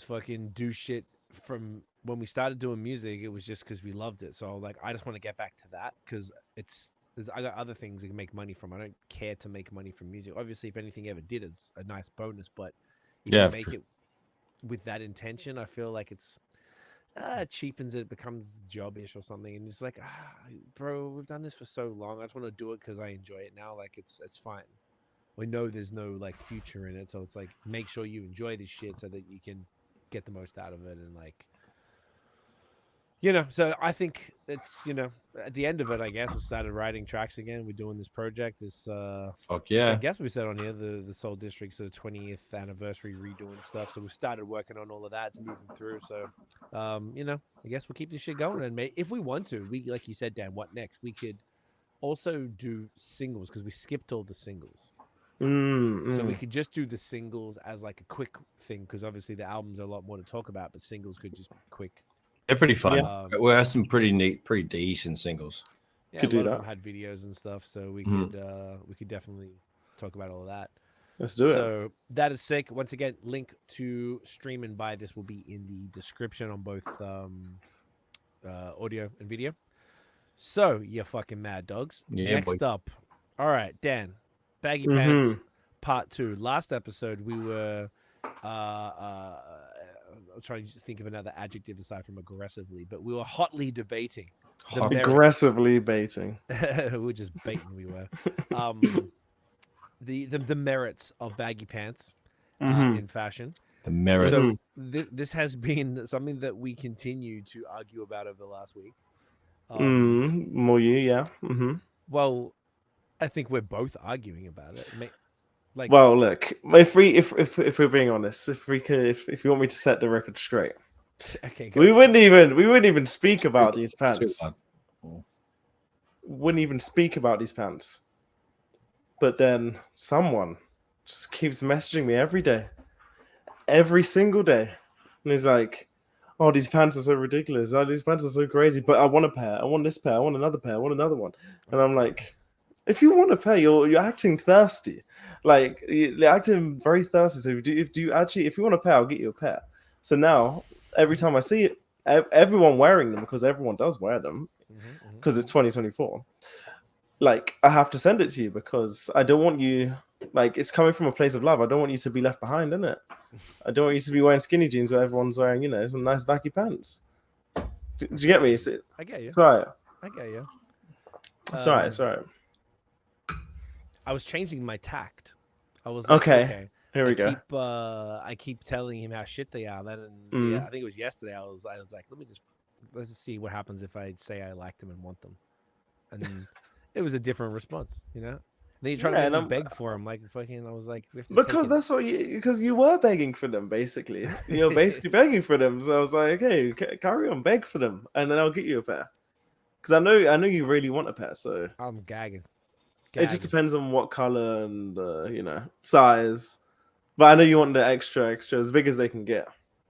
[SPEAKER 1] fucking do shit. From when we started doing music, it was just because we loved it. So like, I just want to get back to that because I got other things I can make money from. I don't care to make money from music. Obviously, if anything ever did, it's a nice bonus. But if you make it with that intention, I feel like it's cheapens it, becomes job-ish or something. And it's like, bro, we've done this for so long. I just want to do it because I enjoy it now. Like it's fine. We know there's no like future in it, so it's like make sure you enjoy this shit so that you can get the most out of it and like. So I think it's, at the end of it, I guess we started writing tracks again. We're doing this project. This,
[SPEAKER 3] fuck yeah.
[SPEAKER 1] I guess we said on here, the Soul District's 20th anniversary redoing stuff. So we started working on all of that. It's moving through. So, I guess we'll keep this shit going. And if we want to, like you said, Dan, what next? We could also do singles because we skipped all the singles. So we could just do the singles as like a quick thing because obviously the albums are a lot more to talk about, but singles could just be quick.
[SPEAKER 3] They're pretty fun. We have some pretty neat, pretty decent singles.
[SPEAKER 1] Yeah, could a lot of them had videos and stuff, so we could definitely talk about all of that.
[SPEAKER 2] Let's do it.
[SPEAKER 1] So that is sick. Once again, link to stream and buy this will be in the description on both audio and video. So you fucking mad dogs.
[SPEAKER 3] Yeah,
[SPEAKER 1] Next up, all right, Dan, Baggy Pants Part 2. Last episode we were I'm trying to think of another adjective aside from aggressively, but we were hotly debating.
[SPEAKER 2] Aggressively baiting.
[SPEAKER 1] We were just baiting. We were the merits of baggy pants in fashion.
[SPEAKER 3] The merits.
[SPEAKER 1] So this has been something that we continue to argue about over the last week.
[SPEAKER 2] More you, yeah.
[SPEAKER 1] Well, I think we're both arguing about it. Like,
[SPEAKER 2] well, look, if we're being honest, if you want me to set the record straight,
[SPEAKER 1] okay,
[SPEAKER 2] we wouldn't even speak about these pants. Wouldn't even speak about these pants. But then someone just keeps messaging me every single day, and he's like, "Oh, these pants are so ridiculous. Oh, these pants are so crazy. But I want a pair. I want this pair. I want another pair. I want another one." And I'm like, if you want a pair, you're acting thirsty. Like you're acting very thirsty. So if you want a pair, I'll get you a pair. So now every time I see it, everyone wearing them because everyone does wear them because it's 2024. Like I have to send it to you because I don't want you. Like it's coming from a place of love. I don't want you to be left behind, innit? I don't want you to be wearing skinny jeans where everyone's wearing, some nice baggy pants. Do you get me?
[SPEAKER 1] I get you.
[SPEAKER 2] Sorry.
[SPEAKER 1] I get you.
[SPEAKER 2] Sorry.
[SPEAKER 1] I was changing my tact. I was
[SPEAKER 2] like, okay. Here we go.
[SPEAKER 1] I keep telling him how shit they are. Then I think it was yesterday. I was like, let's just see what happens if I say I like them and want them. And it was a different response, Then you try to make me beg for them, like fucking. I was like,
[SPEAKER 2] because that's what because you were begging for them, basically. You're basically begging for them. So I was like, okay, carry on, beg for them, and then I'll get you a pair. Because I know you really want a pair. So
[SPEAKER 1] I'm gagging.
[SPEAKER 2] It just depends on what color and size. But I know you want the extra as big as they can get.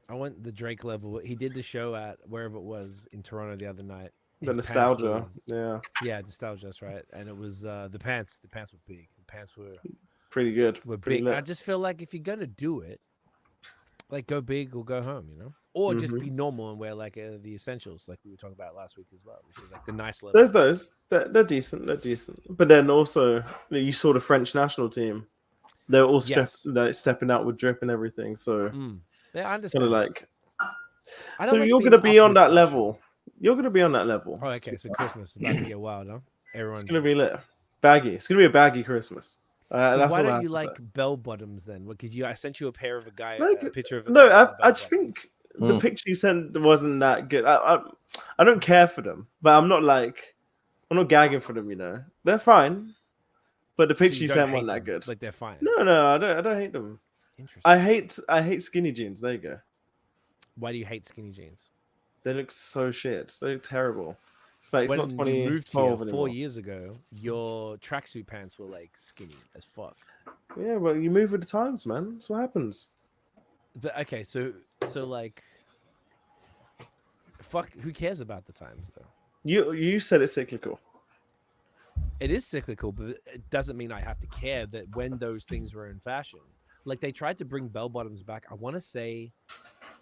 [SPEAKER 1] I want the Drake level. He did the show at wherever it was in Toronto the other night.
[SPEAKER 2] The nostalgia,
[SPEAKER 1] yeah, nostalgia. That's right. And it was the pants. The pants were big. The pants were
[SPEAKER 2] pretty good.
[SPEAKER 1] Were big. I just feel like if you're gonna do it, like go big or go home, or just be normal and wear like the essentials, like we were talking about last week as well, which is like the nice level.
[SPEAKER 2] There's those. They're decent. They're decent. But then also, you saw the French national team. They're all stepping out with drip and everything. So
[SPEAKER 1] yeah, I understand.
[SPEAKER 2] Kind of like. So you're gonna be on that level. You're gonna be on that level.
[SPEAKER 1] Oh, okay. So Christmas is about to get wild, huh?
[SPEAKER 2] It's gonna be lit. Baggy. It's gonna be a baggy Christmas.
[SPEAKER 1] So
[SPEAKER 2] That's
[SPEAKER 1] why
[SPEAKER 2] all I
[SPEAKER 1] don't
[SPEAKER 2] have
[SPEAKER 1] you
[SPEAKER 2] to
[SPEAKER 1] like
[SPEAKER 2] say.
[SPEAKER 1] bell bottoms then? Because I sent you a pair of a picture of a
[SPEAKER 2] No,
[SPEAKER 1] guy with
[SPEAKER 2] I
[SPEAKER 1] bell
[SPEAKER 2] just
[SPEAKER 1] bottoms.
[SPEAKER 2] think the picture you sent wasn't that good. I don't care for them, but I'm not gagging for them. They're fine, but the
[SPEAKER 1] So
[SPEAKER 2] picture
[SPEAKER 1] you
[SPEAKER 2] you
[SPEAKER 1] don't
[SPEAKER 2] sent
[SPEAKER 1] hate
[SPEAKER 2] wasn't that
[SPEAKER 1] them.
[SPEAKER 2] good.
[SPEAKER 1] Like they're fine.
[SPEAKER 2] No, I don't hate them.
[SPEAKER 1] Interesting.
[SPEAKER 2] I hate skinny jeans. There you go.
[SPEAKER 1] Why do you hate skinny jeans?
[SPEAKER 2] They look so shit. They look terrible. It's like it's
[SPEAKER 1] When
[SPEAKER 2] not
[SPEAKER 1] you moved here
[SPEAKER 2] 2012
[SPEAKER 1] 4
[SPEAKER 2] anymore.
[SPEAKER 1] years ago, your tracksuit pants were like skinny as fuck.
[SPEAKER 2] Yeah, well, you move with the times, man. That's what happens.
[SPEAKER 1] But okay, so like, fuck. Who cares about the times though?
[SPEAKER 2] You said it's cyclical.
[SPEAKER 1] It is cyclical, but it doesn't mean I have to care that when those things were in fashion. Like they tried to bring bell bottoms back. I want to say,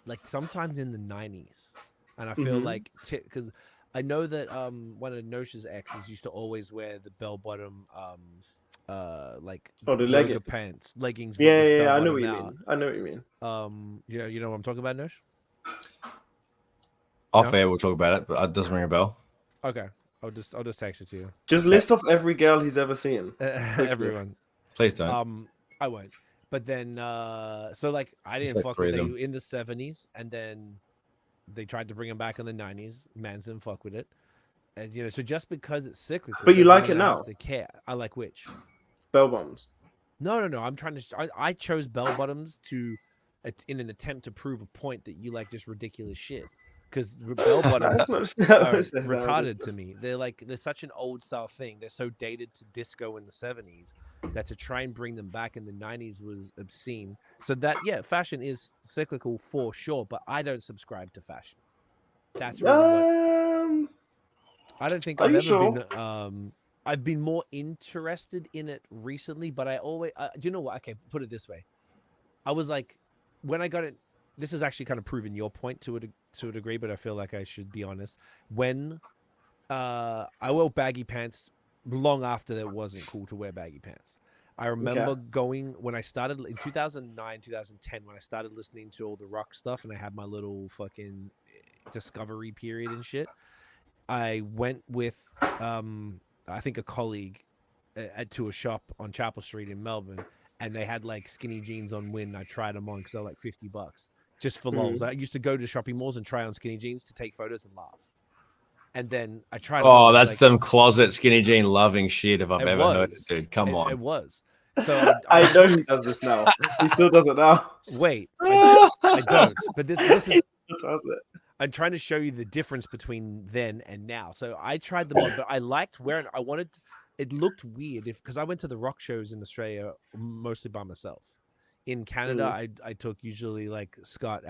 [SPEAKER 1] like sometimes in the 90s, and I feel like because I know that one of Nosh's exes used to always wear the bell bottom like
[SPEAKER 2] the
[SPEAKER 1] yoga
[SPEAKER 2] leggings.
[SPEAKER 1] pants, leggings.
[SPEAKER 2] Yeah,
[SPEAKER 1] with the
[SPEAKER 2] yeah,
[SPEAKER 1] bell
[SPEAKER 2] I know
[SPEAKER 1] bottom
[SPEAKER 2] what you
[SPEAKER 1] out.
[SPEAKER 2] mean. I know what you mean.
[SPEAKER 1] You know what I'm talking about, Nosh?
[SPEAKER 3] Off air, we'll talk about it, but it doesn't ring a bell.
[SPEAKER 1] Okay, I'll just text it to you.
[SPEAKER 2] Just list off every girl he's ever seen.
[SPEAKER 1] Everyone.
[SPEAKER 3] Please don't.
[SPEAKER 1] I won't. But then, so like I didn't
[SPEAKER 3] like
[SPEAKER 1] fuck
[SPEAKER 3] three
[SPEAKER 1] with
[SPEAKER 3] of
[SPEAKER 1] they
[SPEAKER 3] them.
[SPEAKER 1] in the 70s, and then they tried to bring them back in the 90s. Mans didn't fuck with it, and so just because it's cyclical,
[SPEAKER 2] But you
[SPEAKER 1] doesn't
[SPEAKER 2] like
[SPEAKER 1] mean
[SPEAKER 2] it
[SPEAKER 1] I
[SPEAKER 2] now?
[SPEAKER 1] have to care. I like which?
[SPEAKER 2] Bell bottoms.
[SPEAKER 1] No. I'm trying to. I chose bell bottoms in an attempt to prove a point that you like just ridiculous shit. Because bell bottoms are retarded to me. They're such an old style thing. They're so dated to disco in the 70s that to try and bring them back in the 90s was obscene. So fashion is cyclical for sure, but I don't subscribe to fashion. That's really what I don't think I've ever been. I've been more interested in it recently, but I always. Do you know what? Okay, put it this way. I was like, when I got it. This is actually kind of proving your point to a degree, but I feel like I should be honest. When I wore baggy pants long after it wasn't cool to wear baggy pants. I remember going when I started in 2009, 2010, when I started listening to all the rock stuff and I had my little fucking discovery period and shit. I went with, I think a colleague to a shop on Chapel Street in Melbourne, and they had like skinny jeans on Win. I tried them on because they're like $50 just for lols. I used to go to shopping malls and try on skinny jeans to take photos and laugh. And then I tried.
[SPEAKER 3] Oh, that's some closet skinny jean loving shit if I've ever heard it, dude. Come on.
[SPEAKER 1] It was. So
[SPEAKER 2] I know he does this now. He still does it now.
[SPEAKER 1] Wait, I don't. But this is.
[SPEAKER 2] He does it.
[SPEAKER 1] I'm trying to show you the difference between then and now. So I tried them on, but I liked wearing. I wanted. It looked weird because I went to the rock shows in Australia mostly by myself. In Canada, I took usually like Scott,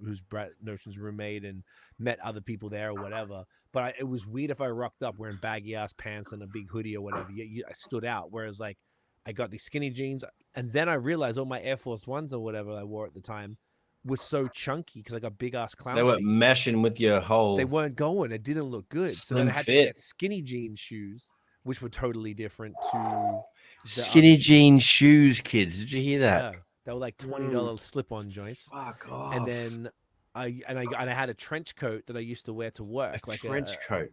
[SPEAKER 1] who's Brett Notion's roommate, and met other people there or whatever. But it was weird if I rocked up wearing baggy ass pants and a big hoodie or whatever. I stood out. Whereas like I got these skinny jeans, and then I realized all my Air Force Ones or whatever I wore at the time were so chunky because I got big ass clown.
[SPEAKER 3] They weren't meshing with your whole.
[SPEAKER 1] They weren't going. It didn't look good. So then I had to get skinny jean shoes, which were totally different to
[SPEAKER 3] skinny jean shoes, kids. Did you hear that?
[SPEAKER 1] Yeah, they were like $20 slip-on joints.
[SPEAKER 3] Fuck off.
[SPEAKER 1] And then I had a trench coat that I used to wear to work,
[SPEAKER 3] a trench coat.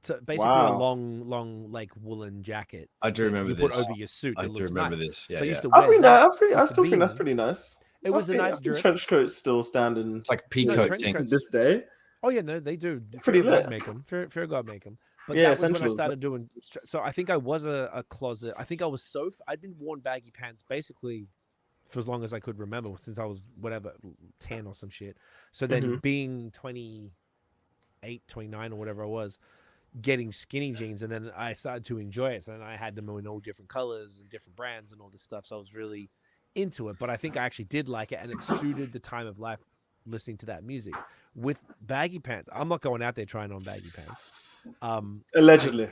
[SPEAKER 1] So basically a long like woolen jacket.
[SPEAKER 3] I do remember
[SPEAKER 1] this.
[SPEAKER 3] Put
[SPEAKER 1] over your suit.
[SPEAKER 3] I do remember this. Yeah,
[SPEAKER 1] so I used to
[SPEAKER 2] I
[SPEAKER 1] wear
[SPEAKER 2] still think that's pretty nice.
[SPEAKER 1] It was a nice dress.
[SPEAKER 2] Trench coats still standing.
[SPEAKER 3] It's like peacoat thing.
[SPEAKER 2] This day.
[SPEAKER 1] Oh yeah, no, they do.
[SPEAKER 2] Pretty
[SPEAKER 1] lit. Make them. Fair God make them. But
[SPEAKER 2] yeah,
[SPEAKER 1] that was when I started doing. So I think I was a closet. I think I was I'd been worn baggy pants basically for as long as I could remember, since I was 10 or some shit. So then being 28, 29 or whatever I was, getting skinny jeans, and then I started to enjoy it. So then I had them in all different colors and different brands and all this stuff. So I was really into it. But I think I actually did like it, and it suited the time of life listening to that music. With baggy pants, I'm not going out there trying on baggy pants.
[SPEAKER 2] Allegedly.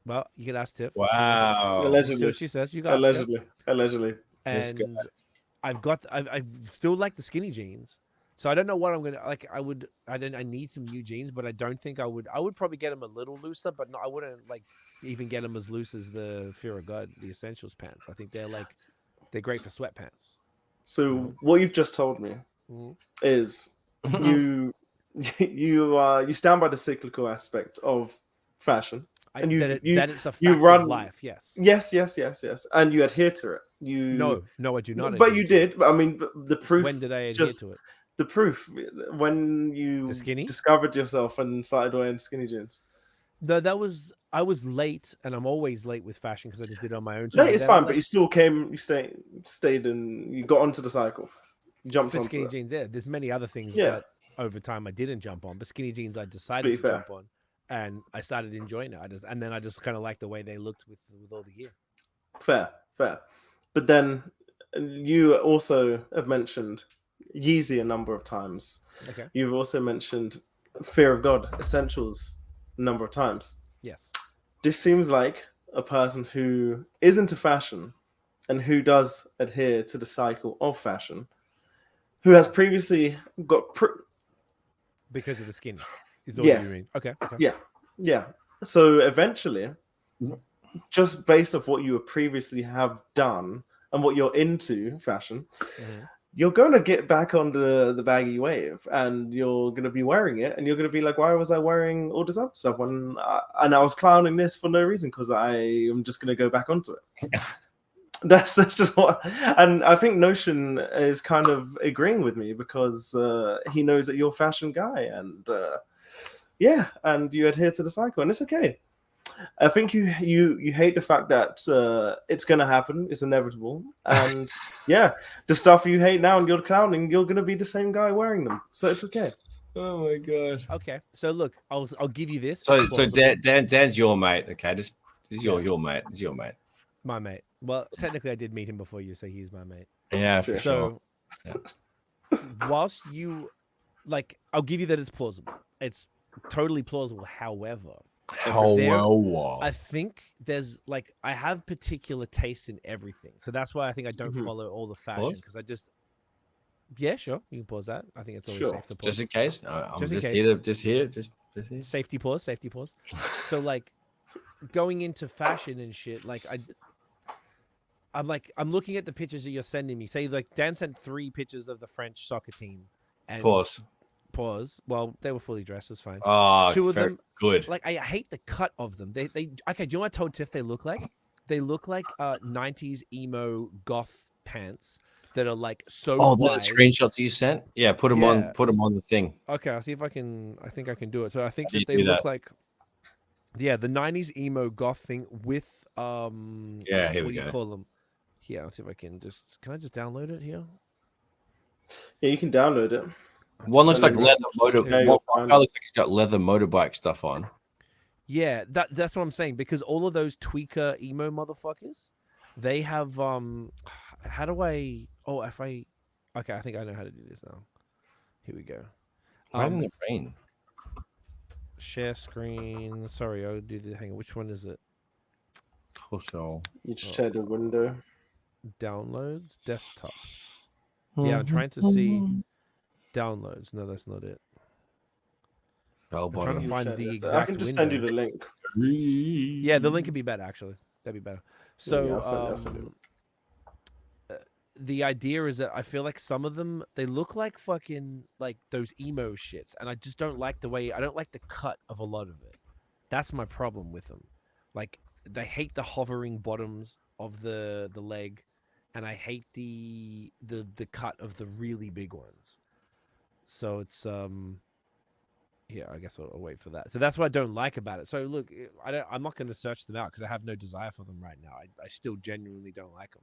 [SPEAKER 1] Well, you can ask Tiff.
[SPEAKER 2] Wow. Allegedly.
[SPEAKER 1] See what she says. You got
[SPEAKER 2] allegedly.
[SPEAKER 1] And I still like the skinny jeans. So I don't know what I'm gonna like. I need some new jeans, but I don't think I would probably get them a little looser, but no, I wouldn't like even get them as loose as the Fear of God, the Essentials pants. I think they're great for sweatpants.
[SPEAKER 2] So what you've just told me is you stand by the cyclical aspect of fashion. And
[SPEAKER 1] that it's a fact
[SPEAKER 2] you run
[SPEAKER 1] of life. Yes.
[SPEAKER 2] Yes, and you adhere to it.
[SPEAKER 1] No, I do not.
[SPEAKER 2] But you did. I mean, the proof.
[SPEAKER 1] When did I adhere to it?
[SPEAKER 2] The proof when you
[SPEAKER 1] The skinny?
[SPEAKER 2] discovered yourself and started wearing skinny jeans.
[SPEAKER 1] No, I was late, and I'm always late with fashion because I just did it on my own.
[SPEAKER 2] No, it's fine, but you still came. You stayed, and you got onto the cycle. You jumped onto
[SPEAKER 1] skinny
[SPEAKER 2] it.
[SPEAKER 1] jeans. Yeah, there's many other things that over time I didn't jump on, but skinny jeans I decided to jump on, and I started enjoying it. And then I just kind of liked the way they looked with all the gear.
[SPEAKER 2] Fair. But then you also have mentioned Yeezy a number of times.
[SPEAKER 1] Okay.
[SPEAKER 2] You've also mentioned Fear of God Essentials a number of times.
[SPEAKER 1] Yes.
[SPEAKER 2] This seems like a person who is into fashion and who does adhere to the cycle of fashion, who has previously got
[SPEAKER 1] because of the skin. Is all you mean? Okay.
[SPEAKER 2] Yeah. So eventually, just based off what you previously have done and what you're into fashion, you're going to get back on the baggy wave, and you're going to be wearing it, and you're going to be like, why was I wearing all this other stuff when I was clowning this for no reason, because I am just going to go back onto it. That's just what, and I think Notion is kind of agreeing with me because he knows that you're a fashion guy, and and you adhere to the cycle, and it's okay. I think you hate the fact that it's gonna happen, it's inevitable, and the stuff you hate now and you're clowning, you're gonna be the same guy wearing them, so it's okay.
[SPEAKER 3] Oh my god.
[SPEAKER 1] Okay, so look, I'll give you this.
[SPEAKER 3] So Dan's your mate. Okay, this is your mate. This is your mate.
[SPEAKER 1] My mate. Well, technically, I did meet him before you, so he's my mate.
[SPEAKER 3] Yeah, for
[SPEAKER 1] sure.
[SPEAKER 3] Yeah.
[SPEAKER 1] Whilst you, I'll give you that it's plausible. It's totally plausible. However, I think there's I have particular taste in everything, so that's why I think I don't follow all the fashion because I just. Yeah, sure. You can pause that. I think it's always safe to pause.
[SPEAKER 3] Just in case. I'm just here. Just here.
[SPEAKER 1] Safety pause. So going into fashion and shit, I'm looking at the pictures that you're sending me. Say Dan sent 3 pictures of the French soccer team. And pause. Well, they were fully dressed. It's fine. 2 of them
[SPEAKER 3] good.
[SPEAKER 1] I hate the cut of them. They okay. Do you know what I told Tiff they look like? They look like 90s emo goth pants that are so.
[SPEAKER 3] Oh, the screenshots you sent. Yeah, put them on. Put them on the thing.
[SPEAKER 1] Okay, I'll see if I can. I think I can do it. So I think that they look like. Yeah, the 90s emo goth thing with
[SPEAKER 3] here
[SPEAKER 1] what
[SPEAKER 3] we
[SPEAKER 1] do you
[SPEAKER 3] go.
[SPEAKER 1] call them? Here, let's see if I can just. Can I just download it here?
[SPEAKER 2] Yeah, you can download it.
[SPEAKER 3] One looks like leather motorbike. One guy looks like he's got leather motorbike stuff on.
[SPEAKER 1] Yeah, that's what I'm saying, because all of those tweaker emo motherfuckers, they have how do I okay, I think I know how to do this now. Here we go.
[SPEAKER 3] I'm in the rain.
[SPEAKER 1] Share screen. Sorry, I'll do the hang on. Which one is it?
[SPEAKER 3] Also,
[SPEAKER 2] you just share the window.
[SPEAKER 1] Downloads, desktop. Yeah, I'm trying to see downloads. No, that's not it. I'm trying to find the exact.
[SPEAKER 2] I can just send you the link.
[SPEAKER 1] Yeah, the link would be better actually. That'd be better. So
[SPEAKER 2] I'll send you.
[SPEAKER 1] The idea is that I feel like some of them, they look like fucking those emo shits, and I just don't like I don't like the cut of a lot of it. That's my problem with them. They hate the hovering bottoms of the leg, and I hate the cut of the really big ones. So it's yeah, I guess I'll wait for that. So that's what I don't like about it. So look, I'm not going to search them out because I have no desire for them right now. I still genuinely don't like them.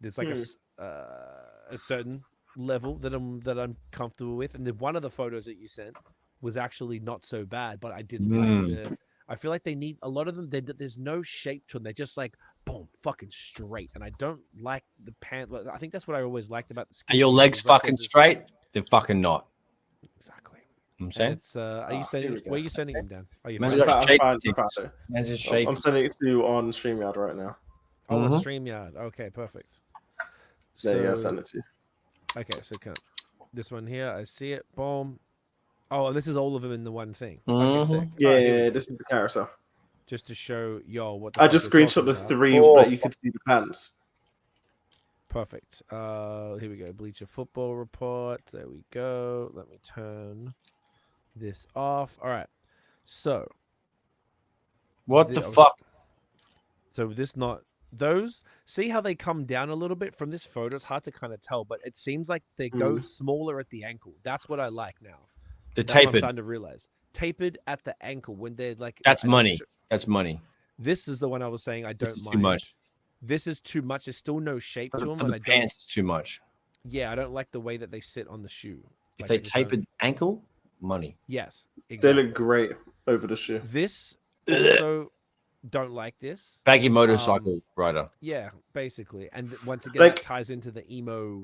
[SPEAKER 1] There's a certain level that I'm comfortable with, and one of the photos that you sent was actually not so bad, but I didn't like I feel like they need a lot of them. There's no shape to them. They're just boom, fucking straight, and I don't like the pant. I think that's what I always liked about the skin.
[SPEAKER 3] Are your legs fucking straight? They're fucking not.
[SPEAKER 1] Exactly.
[SPEAKER 3] I'm saying.
[SPEAKER 1] It's are you sending? Where are you sending him, Dan? Oh,
[SPEAKER 2] I'm sending it to you on StreamYard right now.
[SPEAKER 1] Oh, on StreamYard. Okay, perfect.
[SPEAKER 2] There you go. Send it to you.
[SPEAKER 1] Okay, so this one here, I see it. Boom. Oh, and this is all of them in the one thing. Okay, sick.
[SPEAKER 2] Yeah, this is the carousel.
[SPEAKER 1] Just to show y'all what.
[SPEAKER 2] I just screenshot the 3 that you could see the pants.
[SPEAKER 1] Perfect. Here we go. Bleacher Football Report. There we go. Let me turn this off. All right. So
[SPEAKER 3] What the fuck?
[SPEAKER 1] So this not those. See how they come down a little bit from this photo? It's hard to kind of tell, but it seems like they go smaller at the ankle. That's what I like now.
[SPEAKER 3] The
[SPEAKER 1] That's what I'm
[SPEAKER 3] tapered.
[SPEAKER 1] starting to realize. Tapered at the ankle when they're like.
[SPEAKER 3] That's money. That's money.
[SPEAKER 1] This is the one I was saying I don't mind.
[SPEAKER 3] Too much.
[SPEAKER 1] This is too much. There's still no shape to them.
[SPEAKER 3] For the pants, it's too much.
[SPEAKER 1] Yeah, I don't like the way that they sit on the shoe.
[SPEAKER 3] If they tapered ankle, money.
[SPEAKER 1] Yes, exactly.
[SPEAKER 2] They look great over the shoe.
[SPEAKER 1] This also don't like this.
[SPEAKER 3] Baggy motorcycle rider.
[SPEAKER 1] Yeah, basically. And once again,
[SPEAKER 2] Like,
[SPEAKER 1] that ties into the emo.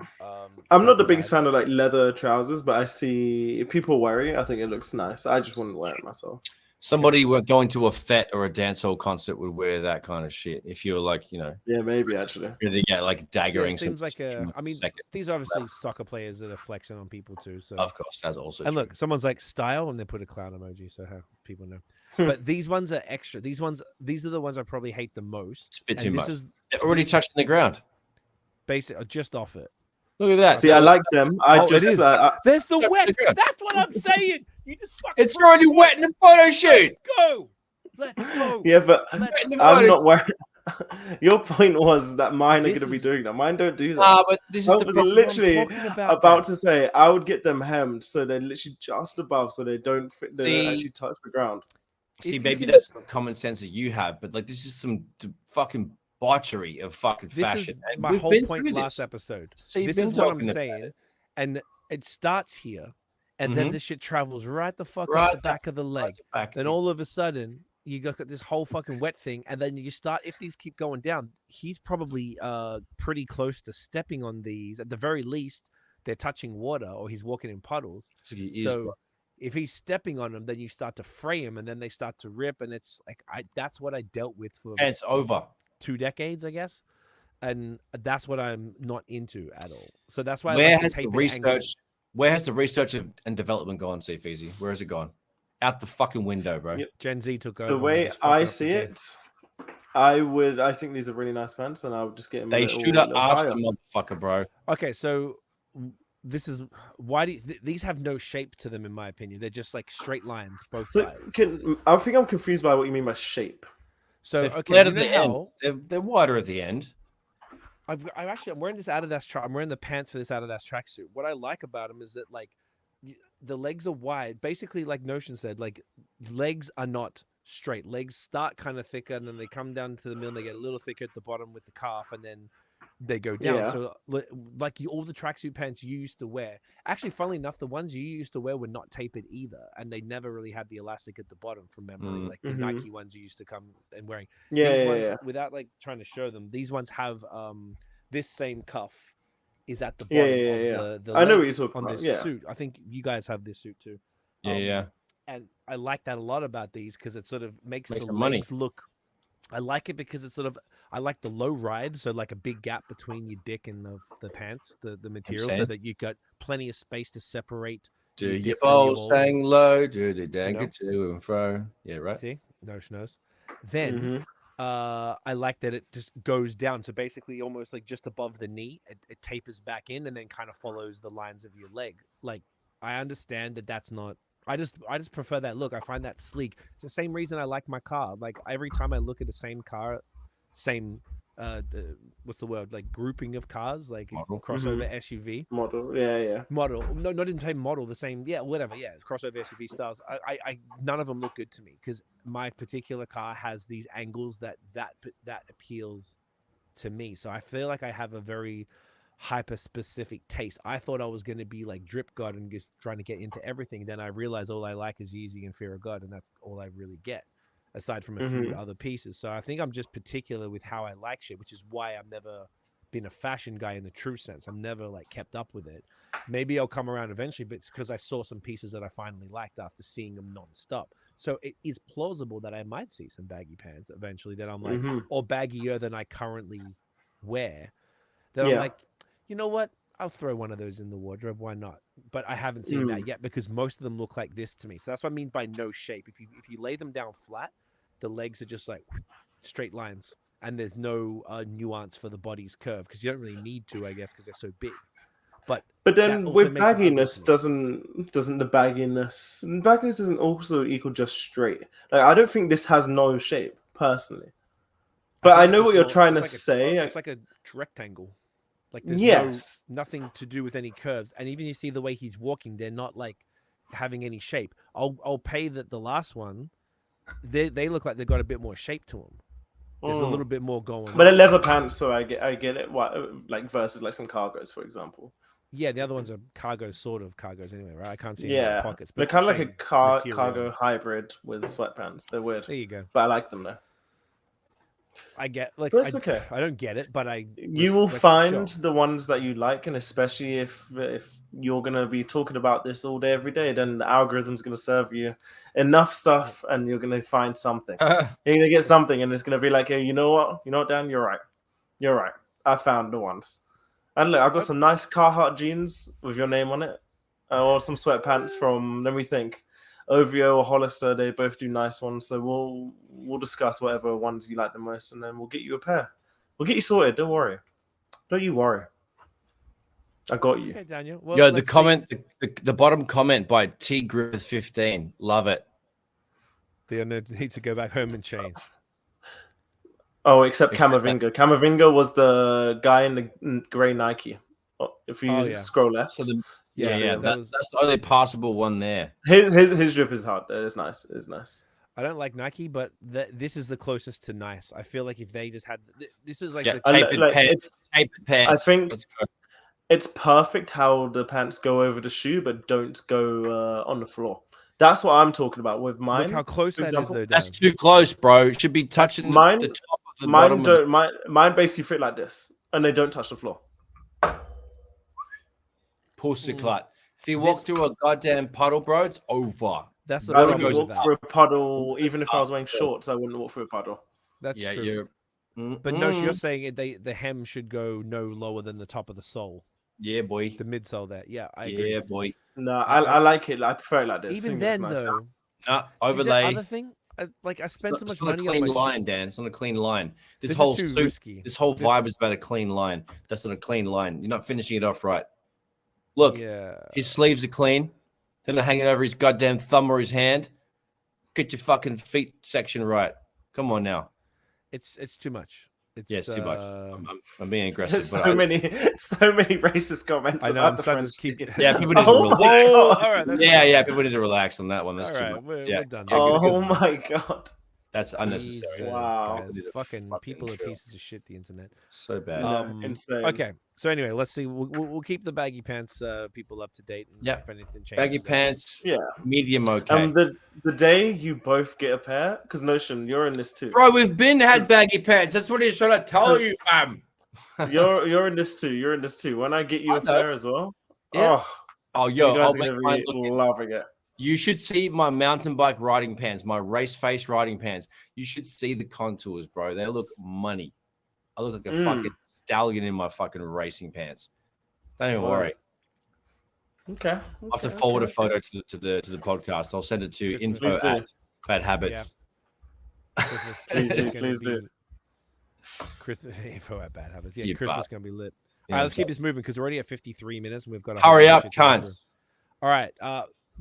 [SPEAKER 2] I'm not the biggest fan of like leather trousers, but I see people wearing it. I think it looks nice. I just wouldn't wear it myself.
[SPEAKER 3] Somebody going to a fete or a dancehall concert would wear that kind of shit. If you're like, you know,
[SPEAKER 2] yeah, maybe actually.
[SPEAKER 3] Really get like daggering.
[SPEAKER 1] Yeah, it seems like I mean, these are obviously soccer players that are flexing on people too. So
[SPEAKER 3] of course, that's also.
[SPEAKER 1] And
[SPEAKER 3] true.
[SPEAKER 1] Look, someone's like style, and they put a clown emoji, so how people know. But these ones are extra. These are the ones I probably hate the most.
[SPEAKER 3] It's a bit too much. They're already touching the ground.
[SPEAKER 1] Basically, just off it.
[SPEAKER 3] Look at that.
[SPEAKER 2] See, I like them.
[SPEAKER 1] There's the wet. That's what I'm saying. You just fucking.
[SPEAKER 3] It's already wet in the photo shoot.
[SPEAKER 1] Let's go.
[SPEAKER 2] Yeah, but I'm not wearing. Your point was that mine are going to be doing that. Mine don't do that.
[SPEAKER 3] But this is
[SPEAKER 2] I was literally about to say I would get them hemmed so they're literally just above, so they don't fit. They don't actually touch the ground.
[SPEAKER 3] See, maybe that's some common sense that you have, but like this is some fucking botchery of fucking fashion.
[SPEAKER 1] Is my whole point last episode.
[SPEAKER 3] See,
[SPEAKER 1] this is what I'm saying, and it starts here, and then the shit travels right the fuck up the back of the leg. Then all of a sudden, you got this whole fucking wet thing, and then you start. If these keep going down, he's probably pretty close to stepping on these. At the very least, they're touching water, or he's walking in puddles. So if he's stepping on them, then you start to fray him, and then they start to rip, and it's like that's what I dealt with for
[SPEAKER 3] it's over
[SPEAKER 1] 2 decades, I guess, and that's what I'm not into at all. So that's why.
[SPEAKER 3] Where has the research and development gone, Fousey? Where has it gone? Out the fucking window, bro.
[SPEAKER 2] Yep.
[SPEAKER 1] Gen Z took over.
[SPEAKER 2] The way I see it, I think these are really nice pants, and I would just get them.
[SPEAKER 3] They shoot up after motherfucker, bro.
[SPEAKER 1] Okay, so this is why these have no shape to them, in my opinion. They're just like straight lines, both sides.
[SPEAKER 2] I think I'm confused by what you mean by shape.
[SPEAKER 1] So
[SPEAKER 3] they're flat at the end. They're wider at the end.
[SPEAKER 1] I'm wearing this Adidas track. I'm wearing the pants for this Adidas tracksuit. What I like about them is that like the legs are wide. Basically, like Notion said, like legs are not straight. Legs start kind of thicker, and then they come down to the middle, and they get a little thicker at the bottom with the calf, and then they go down. Yeah. So like all the tracksuit pants you used to wear, actually, funnily enough, the ones you used to wear were not tapered either, and they never really had the elastic at the bottom from memory, like the Nike ones you used to come and wearing. These ones, without like trying to show them, these ones have this same cuff is at the bottom of the
[SPEAKER 2] I know what you're talking
[SPEAKER 1] on
[SPEAKER 2] about.
[SPEAKER 1] This suit. I think you guys have this suit too.
[SPEAKER 3] Yeah.
[SPEAKER 1] And I like that a lot about these because it sort of makes the
[SPEAKER 3] money
[SPEAKER 1] legs look. I like it because it's sort of. I like the low ride, so like a big gap between your dick and the pants, the material, so that you got plenty of space to separate.
[SPEAKER 3] Do your balls hang low? Do they dangle to and fro? Yeah, right.
[SPEAKER 1] See, knows. Then I like that it just goes down, so basically almost like just above the knee, it tapers back in and then kind of follows the lines of your leg. Like I understand that that's not. I just prefer that look. I find that sleek. It's the same reason I like my car. Like every time I look at the same car, same what's the word? Like grouping of cars, like crossover SUV
[SPEAKER 2] model.
[SPEAKER 1] Model. No, not even same model. The same. Yeah, whatever. Yeah, crossover SUV styles. I none of them look good to me because my particular car has these angles that appeals to me. So I feel like I have a very hyper specific taste. I thought I was going to be like drip god and just trying to get into everything. Then I realized all I like is Yeezy and Fear of God, and that's all I really get, aside from a few other pieces. So I think I'm just particular with how I like shit, which is why I've never been a fashion guy in the true sense. I'm never like kept up with it. Maybe I'll come around eventually, but it's because I saw some pieces that I finally liked after seeing them nonstop. So it is plausible that I might see some baggy pants eventually that I'm like, or baggier than I currently wear. That I'm like, you know what? I'll throw one of those in the wardrobe. Why not? But I haven't seen that yet because most of them look like this to me. So that's what I mean by no shape. If you lay them down flat, the legs are just like straight lines, and there's no nuance for the body's curve because you don't really need to, I guess, because they're so big. But
[SPEAKER 2] then
[SPEAKER 1] also
[SPEAKER 2] with
[SPEAKER 1] makes it ugly
[SPEAKER 2] bagginess,
[SPEAKER 1] to me.
[SPEAKER 2] doesn't the bagginess doesn't also equal just straight. Like I don't think this has no shape personally. But I
[SPEAKER 1] think it's
[SPEAKER 2] know
[SPEAKER 1] just
[SPEAKER 2] what you're
[SPEAKER 1] more-
[SPEAKER 2] trying to
[SPEAKER 1] it's like
[SPEAKER 2] say.
[SPEAKER 1] It's like a rectangle. Like there's
[SPEAKER 2] Yes.
[SPEAKER 1] nothing to do with any curves, and even you see the way he's walking, they're not like having any shape. I'll pay that the last one, they look like they've got a bit more shape to them. There's a little bit more going
[SPEAKER 2] But
[SPEAKER 1] on.
[SPEAKER 2] a leather pants, so I get it. What like versus like some cargos, for example.
[SPEAKER 1] Yeah, the other ones are cargos, sort of cargos anyway, right? I can't see any
[SPEAKER 2] Yeah,
[SPEAKER 1] pockets,
[SPEAKER 2] they're
[SPEAKER 1] but
[SPEAKER 2] kind of like a
[SPEAKER 1] same material.
[SPEAKER 2] cargo hybrid with sweatpants. They're weird,
[SPEAKER 1] There you go.
[SPEAKER 2] but I like them though.
[SPEAKER 1] I get like
[SPEAKER 2] But it's okay.
[SPEAKER 1] I don't get it, but
[SPEAKER 2] You will
[SPEAKER 1] like,
[SPEAKER 2] find
[SPEAKER 1] sure.
[SPEAKER 2] the ones that you like, and especially if you're gonna be talking about this all day every day, then the algorithm's gonna serve you enough stuff, and you're gonna find something. You're gonna get something, and it's gonna be like, hey, you know what, Dan, you're right. I found the ones. And look, I've got some nice Carhartt jeans with your name on it, or some sweatpants from. Let me think. OVO or Hollister, they both do nice ones. So we'll discuss whatever ones you like the most, and then we'll get you a pair. We'll get you sorted. Don't worry. Don't you worry. I got you.
[SPEAKER 1] Okay, Daniel. Well,
[SPEAKER 3] Yo, the comment, the bottom comment by T Griffith 15. Love it.
[SPEAKER 1] They need to go back home and change.
[SPEAKER 2] Oh, except Camavinga. Camavinga was the guy in the grey Nike. If you scroll left.
[SPEAKER 3] So that's the only possible one there.
[SPEAKER 2] His drip is hard. It's nice. It's nice.
[SPEAKER 1] I don't like Nike, but this is the closest to nice. I feel like if they just had this is like
[SPEAKER 3] the
[SPEAKER 1] tapered
[SPEAKER 3] pants. Tapered pants.
[SPEAKER 2] I think it's perfect how the pants go over the shoe, but don't go on the floor. That's what I'm talking about with mine.
[SPEAKER 1] Look how close that is, though.
[SPEAKER 3] That's too close, bro. It should be touching
[SPEAKER 2] mine.
[SPEAKER 3] The top of the
[SPEAKER 2] mine
[SPEAKER 3] bottom.
[SPEAKER 2] don't. Mine basically fit like this, and they don't touch the floor.
[SPEAKER 3] Pussy clut. If you walk through a goddamn puddle, bro, it's over.
[SPEAKER 1] That's the
[SPEAKER 2] I
[SPEAKER 1] problem.
[SPEAKER 2] wouldn't walk through a puddle, even if I was wearing shorts. I wouldn't walk through a puddle.
[SPEAKER 1] That's true. But no, you're saying the hem should go no lower than the top of the sole.
[SPEAKER 3] Yeah, boy.
[SPEAKER 1] The midsole there. Yeah, I agree.
[SPEAKER 3] Yeah, boy.
[SPEAKER 2] No, I like it. I prefer it like this.
[SPEAKER 1] Even then, though.
[SPEAKER 3] Overlay.
[SPEAKER 1] Other thing, I spent so much money
[SPEAKER 3] on a clean
[SPEAKER 1] on my
[SPEAKER 3] line, Dan. It's on a clean line. This
[SPEAKER 1] whole
[SPEAKER 3] suit,
[SPEAKER 1] risky.
[SPEAKER 3] This whole vibe is about a clean line. That's on a clean line. You're not finishing it off right. Look, his sleeves are clean. They're not hanging over his goddamn thumb or his hand. Get your fucking feet section right. Come on now.
[SPEAKER 1] It's too much.
[SPEAKER 3] It's too much. I'm being aggressive.
[SPEAKER 2] There's so many racist comments.
[SPEAKER 1] I know.
[SPEAKER 2] About the
[SPEAKER 1] French.
[SPEAKER 3] Yeah, people need to relax.
[SPEAKER 1] All right.
[SPEAKER 3] Yeah, people need to relax on that one. That's
[SPEAKER 1] all right. We're done.
[SPEAKER 2] Oh my god.
[SPEAKER 3] That's unnecessary.
[SPEAKER 2] Wow.
[SPEAKER 1] Fucking people are pieces of shit. The internet.
[SPEAKER 3] So bad.
[SPEAKER 2] Insane.
[SPEAKER 1] Okay. So anyway, let's see. We'll keep the baggy pants people up to date. And if anything changes.
[SPEAKER 3] Baggy pants.
[SPEAKER 2] Yeah.
[SPEAKER 3] Medium okay.
[SPEAKER 2] The day you both get a pair, because Notion, you're in this too.
[SPEAKER 3] Bro, we've had baggy pants. That's what he's trying to tell you, fam.
[SPEAKER 2] You're in this too. You're in this too. When I get you a pair as well.
[SPEAKER 3] Yeah. Oh, yo,
[SPEAKER 2] you guys are gonna be loving it.
[SPEAKER 3] You should see my mountain bike riding pants, my race face riding pants. You should see the contours, bro. They look money. I look like a fucking stallion in my fucking racing pants. Don't even worry.
[SPEAKER 2] Okay.
[SPEAKER 3] I'll have to forward a photo to the podcast. I'll send it to info@bad habits.
[SPEAKER 2] Please do.
[SPEAKER 1] Info at Bad Habits. Yeah, Christmas is gonna be lit.
[SPEAKER 3] Yeah,
[SPEAKER 1] All right, let's keep this moving because we're already at 53 minutes and we've got to
[SPEAKER 3] hurry up, cunts.
[SPEAKER 1] All right,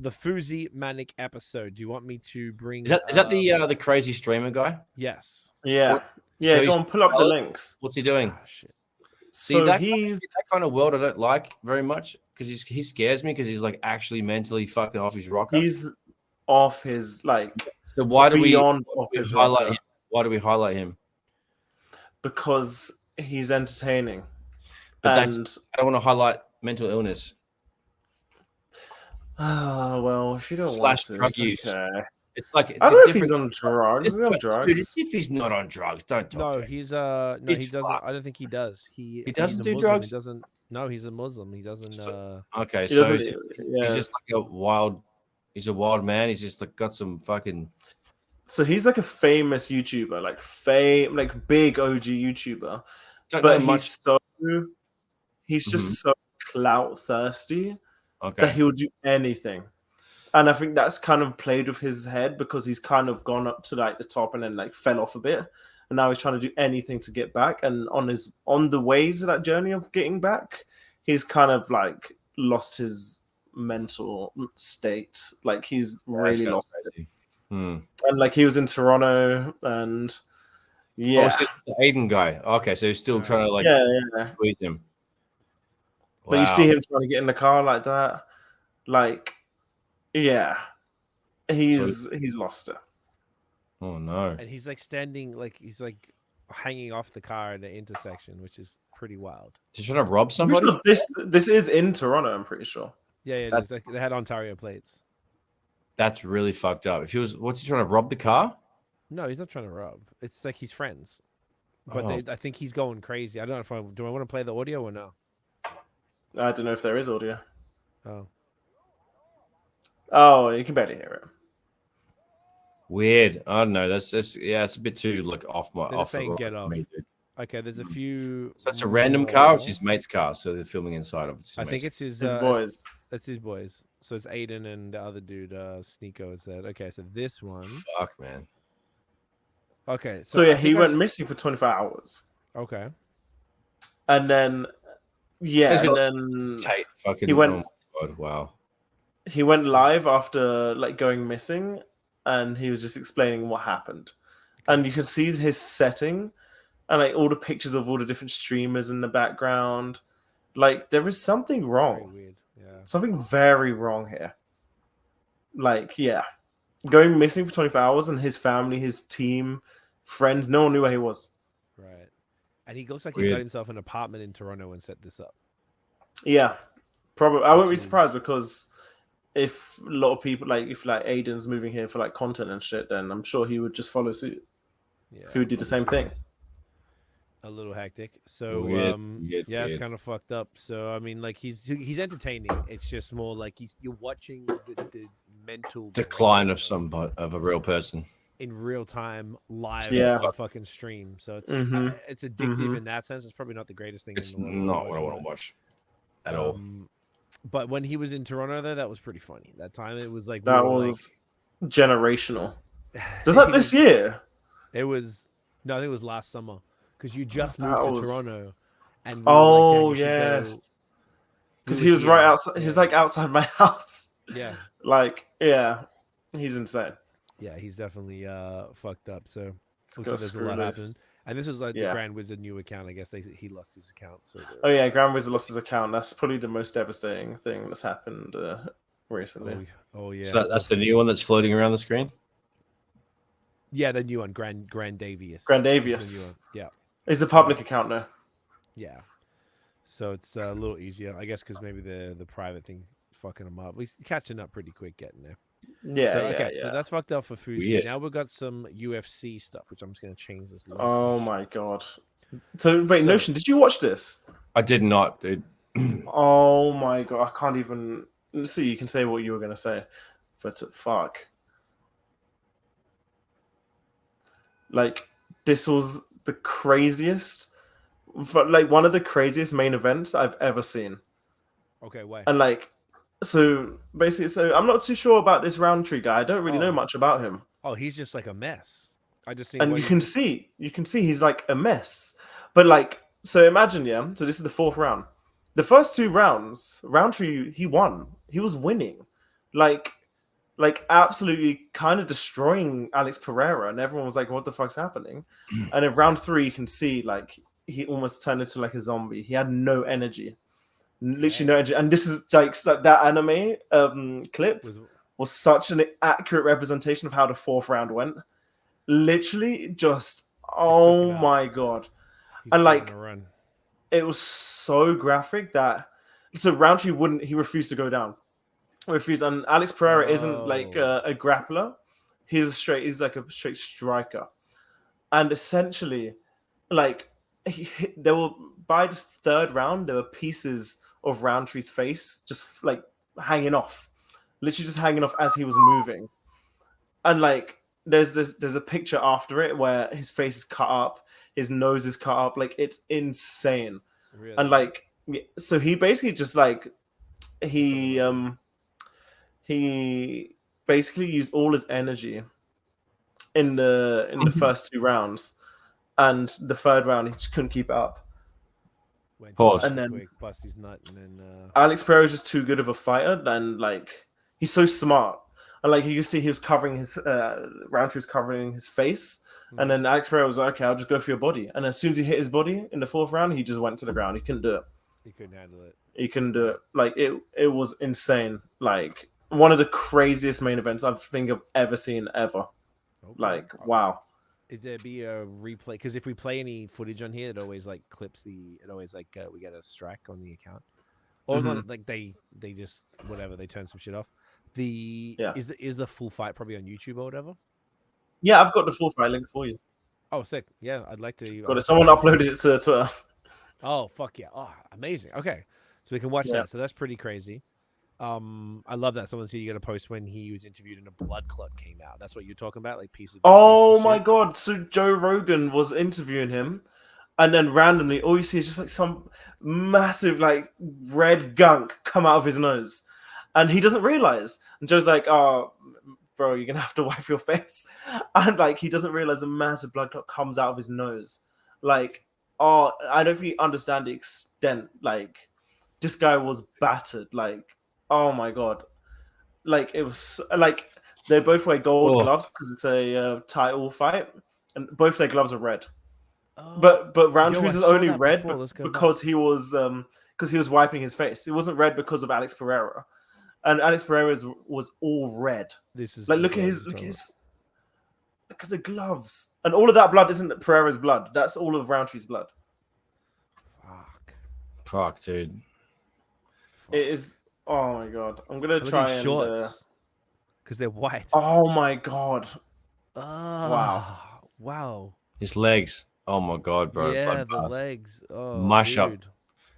[SPEAKER 1] the Fousey manic episode. Do you want me to bring?
[SPEAKER 3] Is that the crazy streamer guy?
[SPEAKER 1] Yes.
[SPEAKER 2] Yeah. Yeah. So go on, pull up the links.
[SPEAKER 3] What's he doing?
[SPEAKER 1] Oh, shit.
[SPEAKER 3] See,
[SPEAKER 2] so
[SPEAKER 3] that
[SPEAKER 2] kind
[SPEAKER 3] of world I don't like very much because he scares me because he's like actually mentally fucking off his rocker.
[SPEAKER 2] He's off his like.
[SPEAKER 3] So why do we
[SPEAKER 2] highlight
[SPEAKER 3] him? Why do we highlight him?
[SPEAKER 2] Because he's entertaining.
[SPEAKER 3] But I don't want to highlight mental illness.
[SPEAKER 2] Well, if you don't
[SPEAKER 3] want
[SPEAKER 2] to,
[SPEAKER 3] drug use.
[SPEAKER 2] Okay.
[SPEAKER 3] It's like
[SPEAKER 2] I don't know if he's on drugs. Is he on drugs?
[SPEAKER 3] Dude, if he's not on drugs, don't talk.
[SPEAKER 1] No, he's no, he doesn't.
[SPEAKER 3] Fucked.
[SPEAKER 1] I don't think he does. He
[SPEAKER 3] doesn't do
[SPEAKER 1] Muslim.
[SPEAKER 3] drugs.
[SPEAKER 1] He doesn't. No, he's a Muslim. He doesn't.
[SPEAKER 3] Okay,
[SPEAKER 2] he
[SPEAKER 3] so he's just like a wild. He's a wild man. He's just like got some fucking.
[SPEAKER 2] So he's like a famous YouTuber, like big OG YouTuber, he's just so clout thirsty that he'll do anything. And I think that's kind of played with his head because he's kind of gone up to like the top and then like fell off a bit. And now he's trying to do anything to get back. And on the way to that journey of getting back, he's kind of like lost his mental state. Like he's really lost it. And like he was in Toronto, and
[SPEAKER 3] it's just the Aiden guy. Okay, so he's still trying to like squeeze him.
[SPEAKER 2] Wow. But you see him trying to get in the car like that, like he's lost it.
[SPEAKER 3] Oh no!
[SPEAKER 1] And he's like standing, like he's like hanging off the car at the intersection, which is pretty wild.
[SPEAKER 3] He's trying to rob somebody.
[SPEAKER 2] Sure this is in Toronto. I'm pretty sure.
[SPEAKER 1] Yeah, like, they had Ontario plates.
[SPEAKER 3] That's really fucked up. If he was, what's he trying to rob the car?
[SPEAKER 1] No, he's not trying to rob. It's like he's friends, but I think he's going crazy. I don't know if I want to play the audio or no.
[SPEAKER 2] I don't know if there is audio.
[SPEAKER 1] Oh,
[SPEAKER 2] you can barely hear it.
[SPEAKER 3] Weird. I don't know. That's it's a bit too like off my
[SPEAKER 1] off. Saying get off. Okay, there's a few.
[SPEAKER 3] So it's a random car. It's his mate's car. So they're filming inside of it.
[SPEAKER 1] I think it's his
[SPEAKER 2] boys.
[SPEAKER 1] That's his boys. So it's Aiden and the other dude, Sneeko. Said, okay, so this one.
[SPEAKER 3] Fuck, man.
[SPEAKER 1] Okay,
[SPEAKER 2] so yeah, he went missing for 24 hours.
[SPEAKER 1] Okay.
[SPEAKER 2] And then, and then
[SPEAKER 3] fucking.
[SPEAKER 2] He went.
[SPEAKER 3] Oh my God, wow.
[SPEAKER 2] He went live after like going missing, and he was just explaining what happened, and you could see his setting, and like all the pictures of all the different streamers in the background. Like there is something wrong.
[SPEAKER 1] Very weird. Yeah.
[SPEAKER 2] Something very wrong here. Like going missing for 24 hours, and his family, his team, friends, no one knew where he was.
[SPEAKER 1] Right. And he looks like he got himself an apartment in Toronto and set this up.
[SPEAKER 2] Yeah, probably. I wouldn't be surprised because if a lot of people if Aiden's moving here for like content and shit, then I'm sure he would just follow suit.
[SPEAKER 1] Yeah,
[SPEAKER 2] he would do the same thing.
[SPEAKER 1] A little hectic. So
[SPEAKER 3] weird.
[SPEAKER 1] It's kind of fucked up. So I mean, like he's entertaining. It's just more like you're watching the mental
[SPEAKER 3] decline of a real person
[SPEAKER 1] in real time live on a fucking stream. So it's addictive in that sense. It's probably not the greatest thing.
[SPEAKER 3] It's
[SPEAKER 1] in the world
[SPEAKER 3] not what I want to watch at all.
[SPEAKER 1] But when he was in Toronto, though, that was pretty funny. That time it was like
[SPEAKER 2] generational. Was that this year?
[SPEAKER 1] It was I think it was last summer because you just moved to Toronto. And
[SPEAKER 2] yes, because he was right outside. Yeah. He was like outside my house.
[SPEAKER 1] Yeah,
[SPEAKER 2] he's insane.
[SPEAKER 1] Yeah, he's definitely fucked up. So there's a lot happening. And this was like the Grand Wizard new account. I guess he lost his account. So
[SPEAKER 2] Grand Wizard lost his account. That's probably the most devastating thing that's happened recently.
[SPEAKER 1] Oh yeah.
[SPEAKER 3] So that's the new one that's floating around the screen.
[SPEAKER 1] Yeah, the new one, Grandavius.
[SPEAKER 2] Grandavius.
[SPEAKER 1] Yeah.
[SPEAKER 2] It's a public account now.
[SPEAKER 1] Yeah. So it's a little easier, I guess, because maybe the private thing's fucking him up. He's catching up pretty quick getting there. So that's fucked up for Fousey. Now we've got some UFC stuff, which I'm just going to change this.
[SPEAKER 2] Oh my God. So wait, Notion, did you watch this?
[SPEAKER 3] I did not, dude.
[SPEAKER 2] Oh my God. I can't even see. You can say what you were going to say, but fuck. Like, this was the craziest, but like one of the craziest main events I've ever seen.
[SPEAKER 1] Okay, why?
[SPEAKER 2] And like, so basically, I'm not too sure about this Rountree guy. I don't really know much about him.
[SPEAKER 1] Oh, he's just like a mess. I just seen.
[SPEAKER 2] And you can see he's like a mess. But like, so imagine, so this is the 4th round. The first 2 rounds, Rountree, he won. He was winning, like absolutely kind of destroying Alex Pereira, and everyone was like, "What the fuck's happening?" And in round 3, you can see like he almost turned into like a zombie. He had no energy. Literally no energy. And this is like that anime clip was such an accurate representation of how the 4th round went. Literally just oh my God. And like it was so graphic that so Rountree refused to go down. And Alex Pereira isn't like a grappler. He's like a straight striker. And essentially like there were by the 3rd round there were pieces of Rountree's face just like hanging off, literally just hanging off as he was moving. And like there's a picture after it where his face is cut up, his nose is cut up, like it's insane.
[SPEAKER 1] Really?
[SPEAKER 2] And like so he basically just like he basically used all his energy in the first 2 rounds, and the 3rd round he just couldn't keep it up.
[SPEAKER 3] Pause.
[SPEAKER 2] And then
[SPEAKER 1] quick, bust his nut, and then
[SPEAKER 2] Alex Pereira is just too good of a fighter. And like he's so smart. And like you can see, he was covering his Rountree was covering his face, and then Alex Pereira was like, "Okay, I'll just go for your body." And as soon as he hit his body in the 4th round, he just went to the ground. He couldn't do it.
[SPEAKER 1] he couldn't handle it.
[SPEAKER 2] He couldn't do it. Like it was insane. Like one of the craziest main events I think I've ever seen ever.
[SPEAKER 1] Okay.
[SPEAKER 2] Like wow.
[SPEAKER 1] Is there be a replay? Because if we play any footage on here, it always like clips the. It always like we get a strike on the account, or not, like they just whatever they turn some shit off. Is the full fight probably on YouTube or whatever?
[SPEAKER 2] Yeah, I've got the full fight link for you.
[SPEAKER 1] Oh, sick! Yeah, I'd like to.
[SPEAKER 2] Got it. Someone uploaded it to Twitter.
[SPEAKER 1] Oh fuck yeah! Oh, amazing. Okay, so we can watch that. So that's pretty crazy. I love that someone said you got a post when he was interviewed and a blood clot came out. That's what you're talking about, like pieces.
[SPEAKER 2] Oh my god! So Joe Rogan was interviewing him, and then randomly, all you see is just like some massive like red gunk come out of his nose, and he doesn't realize. And Joe's like, "Oh, bro, you're gonna have to wipe your face," and like he doesn't realize a massive blood clot comes out of his nose. Like, oh, I don't really understand the extent. Like, this guy was battered. Like, oh my god. Like it was like they both wear gold gloves because it's a title fight, and both their gloves are red. Oh. But Rountree's is only red because he was wiping his face. It wasn't red because of Alex Pereira, and Alex Pereira's was all red.
[SPEAKER 1] This is
[SPEAKER 2] like look at the gloves, and all of that blood isn't Pereira's blood. That's all of Rountree's blood.
[SPEAKER 3] Fuck, dude.
[SPEAKER 2] It is. Oh my god! I'm gonna try and
[SPEAKER 1] shorts because they're white.
[SPEAKER 2] Oh my god!
[SPEAKER 1] Wow!
[SPEAKER 3] His legs. Oh my god, bro!
[SPEAKER 1] Yeah, the legs. Oh,
[SPEAKER 3] mush
[SPEAKER 1] dude.
[SPEAKER 3] up.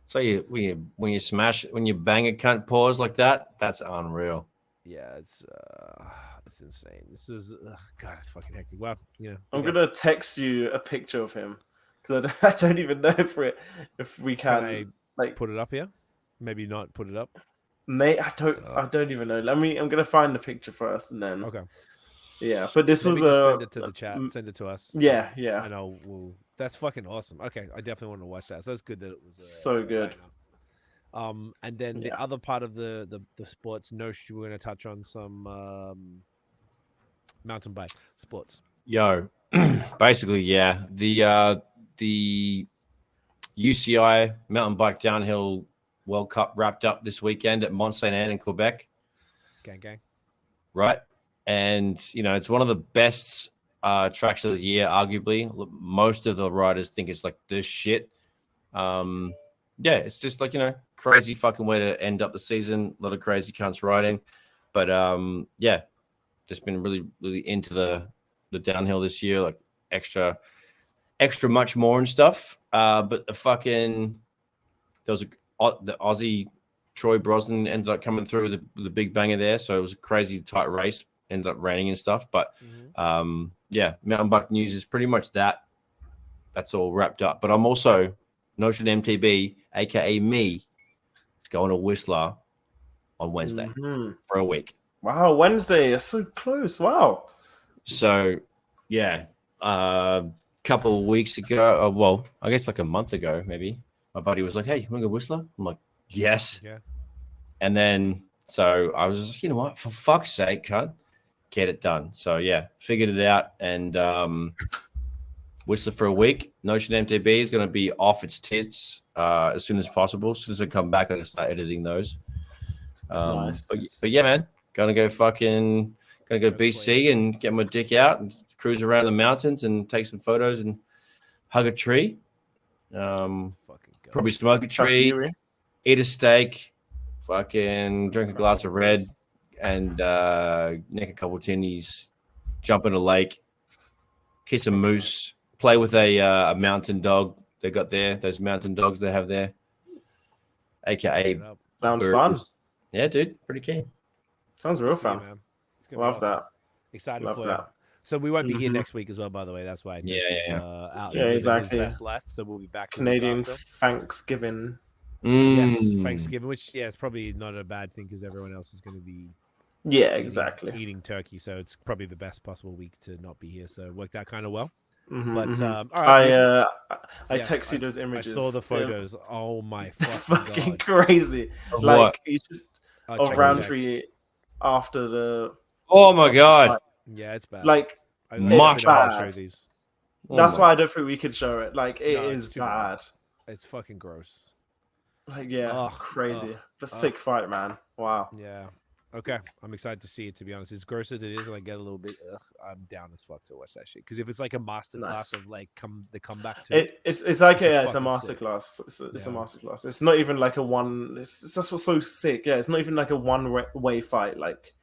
[SPEAKER 3] So when you bang a cunt pause like that, that's unreal.
[SPEAKER 1] Yeah, it's insane. This is God, it's fucking hectic. Wow,
[SPEAKER 2] I'm gonna text you a picture of him because I don't even know if we can like
[SPEAKER 1] put it up here. Maybe not put it up.
[SPEAKER 2] Mate, I don't even know. I'm gonna find the picture first and then.
[SPEAKER 1] Okay.
[SPEAKER 2] Yeah, but this was
[SPEAKER 1] send it to the chat. Send it to us.
[SPEAKER 2] Yeah.
[SPEAKER 1] And that's fucking awesome. Okay, I definitely want to watch that. So that's good that it was
[SPEAKER 2] so good.
[SPEAKER 1] And then the other part of the sports notion, we're going to touch on some mountain bike sports.
[SPEAKER 3] Yo, basically, yeah, the UCI mountain bike downhill World Cup wrapped up this weekend at Mont Saint Anne in Quebec.
[SPEAKER 1] Gang.
[SPEAKER 3] Right. And, it's one of the best tracks of the year, arguably. Most of the riders think it's like this shit. It's just like, crazy fucking way to end up the season. A lot of crazy cunts riding. But, just been really, really into the downhill this year, like extra much more and stuff. But there was the Aussie Troy Brosnan ended up coming through with the big banger there. So it was a crazy tight race, ended up raining and stuff. But mountain bike news is pretty much that. That's all wrapped up. But I'm also Notion MTB, aka me, is going to Whistler on Wednesday for a week.
[SPEAKER 2] Wow, Wednesday is so close. Wow.
[SPEAKER 3] So couple of weeks ago, I guess like a month ago, maybe. My buddy was like, "Hey, you want to go Whistler?" I'm like, "Yes."
[SPEAKER 1] Yeah.
[SPEAKER 3] And then, so I was just, you know what? For fuck's sake, cunt, get it done. So figured it out, and Whistler for a week. Notion MTB is going to be off its tits as soon as possible. As soon as I come back, I'm going to start editing those.
[SPEAKER 2] Nice.
[SPEAKER 3] But yeah, man, gonna go BC and get my dick out and cruise around the mountains and take some photos and hug a tree. Probably smoke a tree, eat a steak, fucking drink a glass of red, and nick a couple of tinnies, jump in a lake, kiss a moose, play with a mountain dog they got there. Those mountain dogs they have there, aka
[SPEAKER 2] sounds fun.
[SPEAKER 3] Yeah, dude, pretty keen.
[SPEAKER 2] Sounds real fun. Love that.
[SPEAKER 1] Excited for that. So we won't be here next week as well, by the way. That's why.
[SPEAKER 2] Out exactly.
[SPEAKER 1] Best left, so we'll be back.
[SPEAKER 2] Canadian Thanksgiving.
[SPEAKER 1] Yes, Thanksgiving, which it's probably not a bad thing because everyone else is going to be.
[SPEAKER 2] Yeah, exactly.
[SPEAKER 1] Eating turkey, so it's probably the best possible week to not be here. So it worked out kind of well. But all right,
[SPEAKER 2] I text you those images.
[SPEAKER 1] I saw the photos. Oh my
[SPEAKER 2] fucking
[SPEAKER 1] God.
[SPEAKER 2] crazy!
[SPEAKER 3] Of
[SPEAKER 2] like
[SPEAKER 3] what?
[SPEAKER 2] Of Rountree after the.
[SPEAKER 3] Oh my God!
[SPEAKER 1] Yeah, it's bad.
[SPEAKER 2] Like
[SPEAKER 3] it's
[SPEAKER 2] bad.
[SPEAKER 1] Show these.
[SPEAKER 2] That's why I don't think we could show it. Like it is bad.
[SPEAKER 1] It's fucking gross.
[SPEAKER 2] Like crazy. But sick fight, man. Wow.
[SPEAKER 1] Yeah. Okay, I'm excited to see it. To be honest, as gross as it is, and I get a little bit, I'm down as fuck to watch that shit. Because if it's like a masterclass of like the comeback to
[SPEAKER 2] it's like it's a masterclass. It's a masterclass. It's not even like a one. It's just what's so sick. Yeah, it's not even like a one-way fight. Like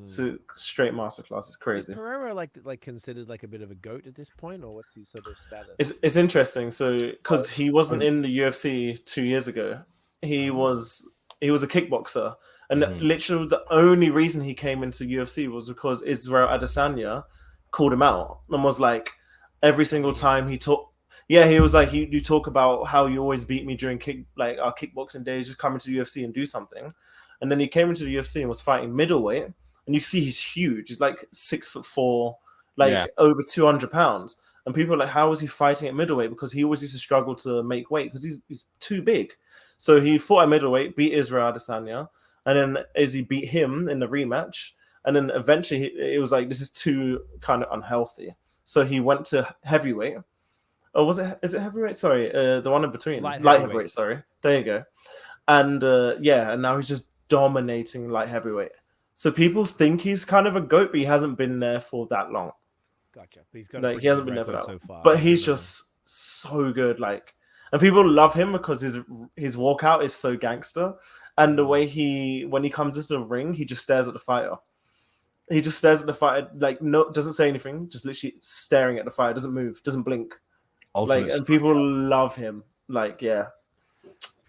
[SPEAKER 2] so straight masterclass. It's crazy.
[SPEAKER 1] Is Pereira like considered like a bit of a goat at this point, or what's his sort of status?
[SPEAKER 2] It's interesting. So because he wasn't in the UFC 2 years ago, he was a kickboxer. And literally the only reason he came into UFC was because Israel Adesanya called him out and was like, every single time he talked, he was like, you talk about how you always beat me during our kickboxing days, just come into the UFC and do something. And then he came into the UFC and was fighting middleweight, and you see he's huge. He's like 6'4", over 200 pounds. And people are like, how is he fighting at middleweight? Because he always used to struggle to make weight because he's too big. So he fought at middleweight, beat Israel Adesanya. And then Izzy beat him in the rematch. And then eventually it was like, this is too kind of unhealthy. So he went to heavyweight. Oh, is it heavyweight? Sorry, the one in between. Light heavyweight, sorry. There you go. And and now he's just dominating light heavyweight. So people think he's kind of a goat, but he hasn't been there for that long.
[SPEAKER 1] Gotcha. But he's got
[SPEAKER 2] he hasn't been there for that long. So far. But he's just so good. And people love him because his walkout is so gangster. And the way when he comes into the ring, he just stares at the fighter. He just stares at the fighter, doesn't say anything, just literally staring at the fighter, doesn't move, doesn't blink. And people love him.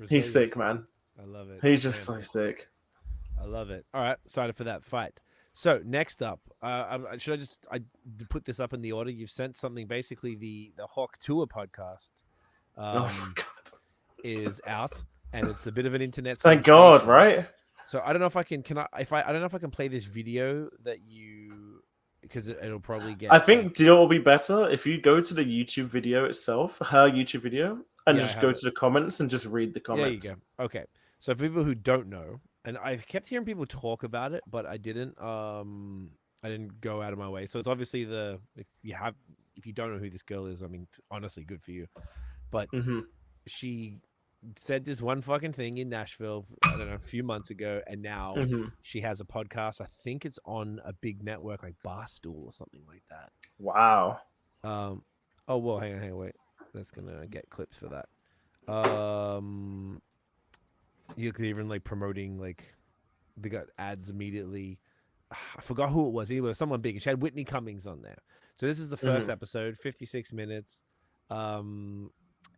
[SPEAKER 2] He's sick, man.
[SPEAKER 1] I love it.
[SPEAKER 2] He's just so sick.
[SPEAKER 1] I love it. All right, excited for that fight. So next up, should I put this up in the order? You've sent something, basically the Talk Tuah podcast.
[SPEAKER 2] Oh my God.
[SPEAKER 1] Is out. And it's a bit of an internet.
[SPEAKER 2] Thank God, right?
[SPEAKER 1] So I don't know if I can. I don't know if I can play this video that you, because it'll probably get.
[SPEAKER 2] I think do you know what will be better if you go to the YouTube video itself, her YouTube video, and just go to the comments and just read the comments.
[SPEAKER 1] There you go. Okay, so for people who don't know, and I've kept hearing people talk about it, but I didn't. I didn't go out of my way. So it's obviously if you don't know who this girl is, I mean, honestly, good for you. But she said this one fucking thing in Nashville, I don't know, a few months ago, and now she has a podcast. I think it's on a big network like Barstool or something like that.
[SPEAKER 2] Wow.
[SPEAKER 1] Oh well, hang on, wait. That's gonna get clips for that. You could even promoting they got ads immediately. I forgot who it was. It was someone big. She had Whitney Cummings on there. So this is the first episode, 56 minutes. And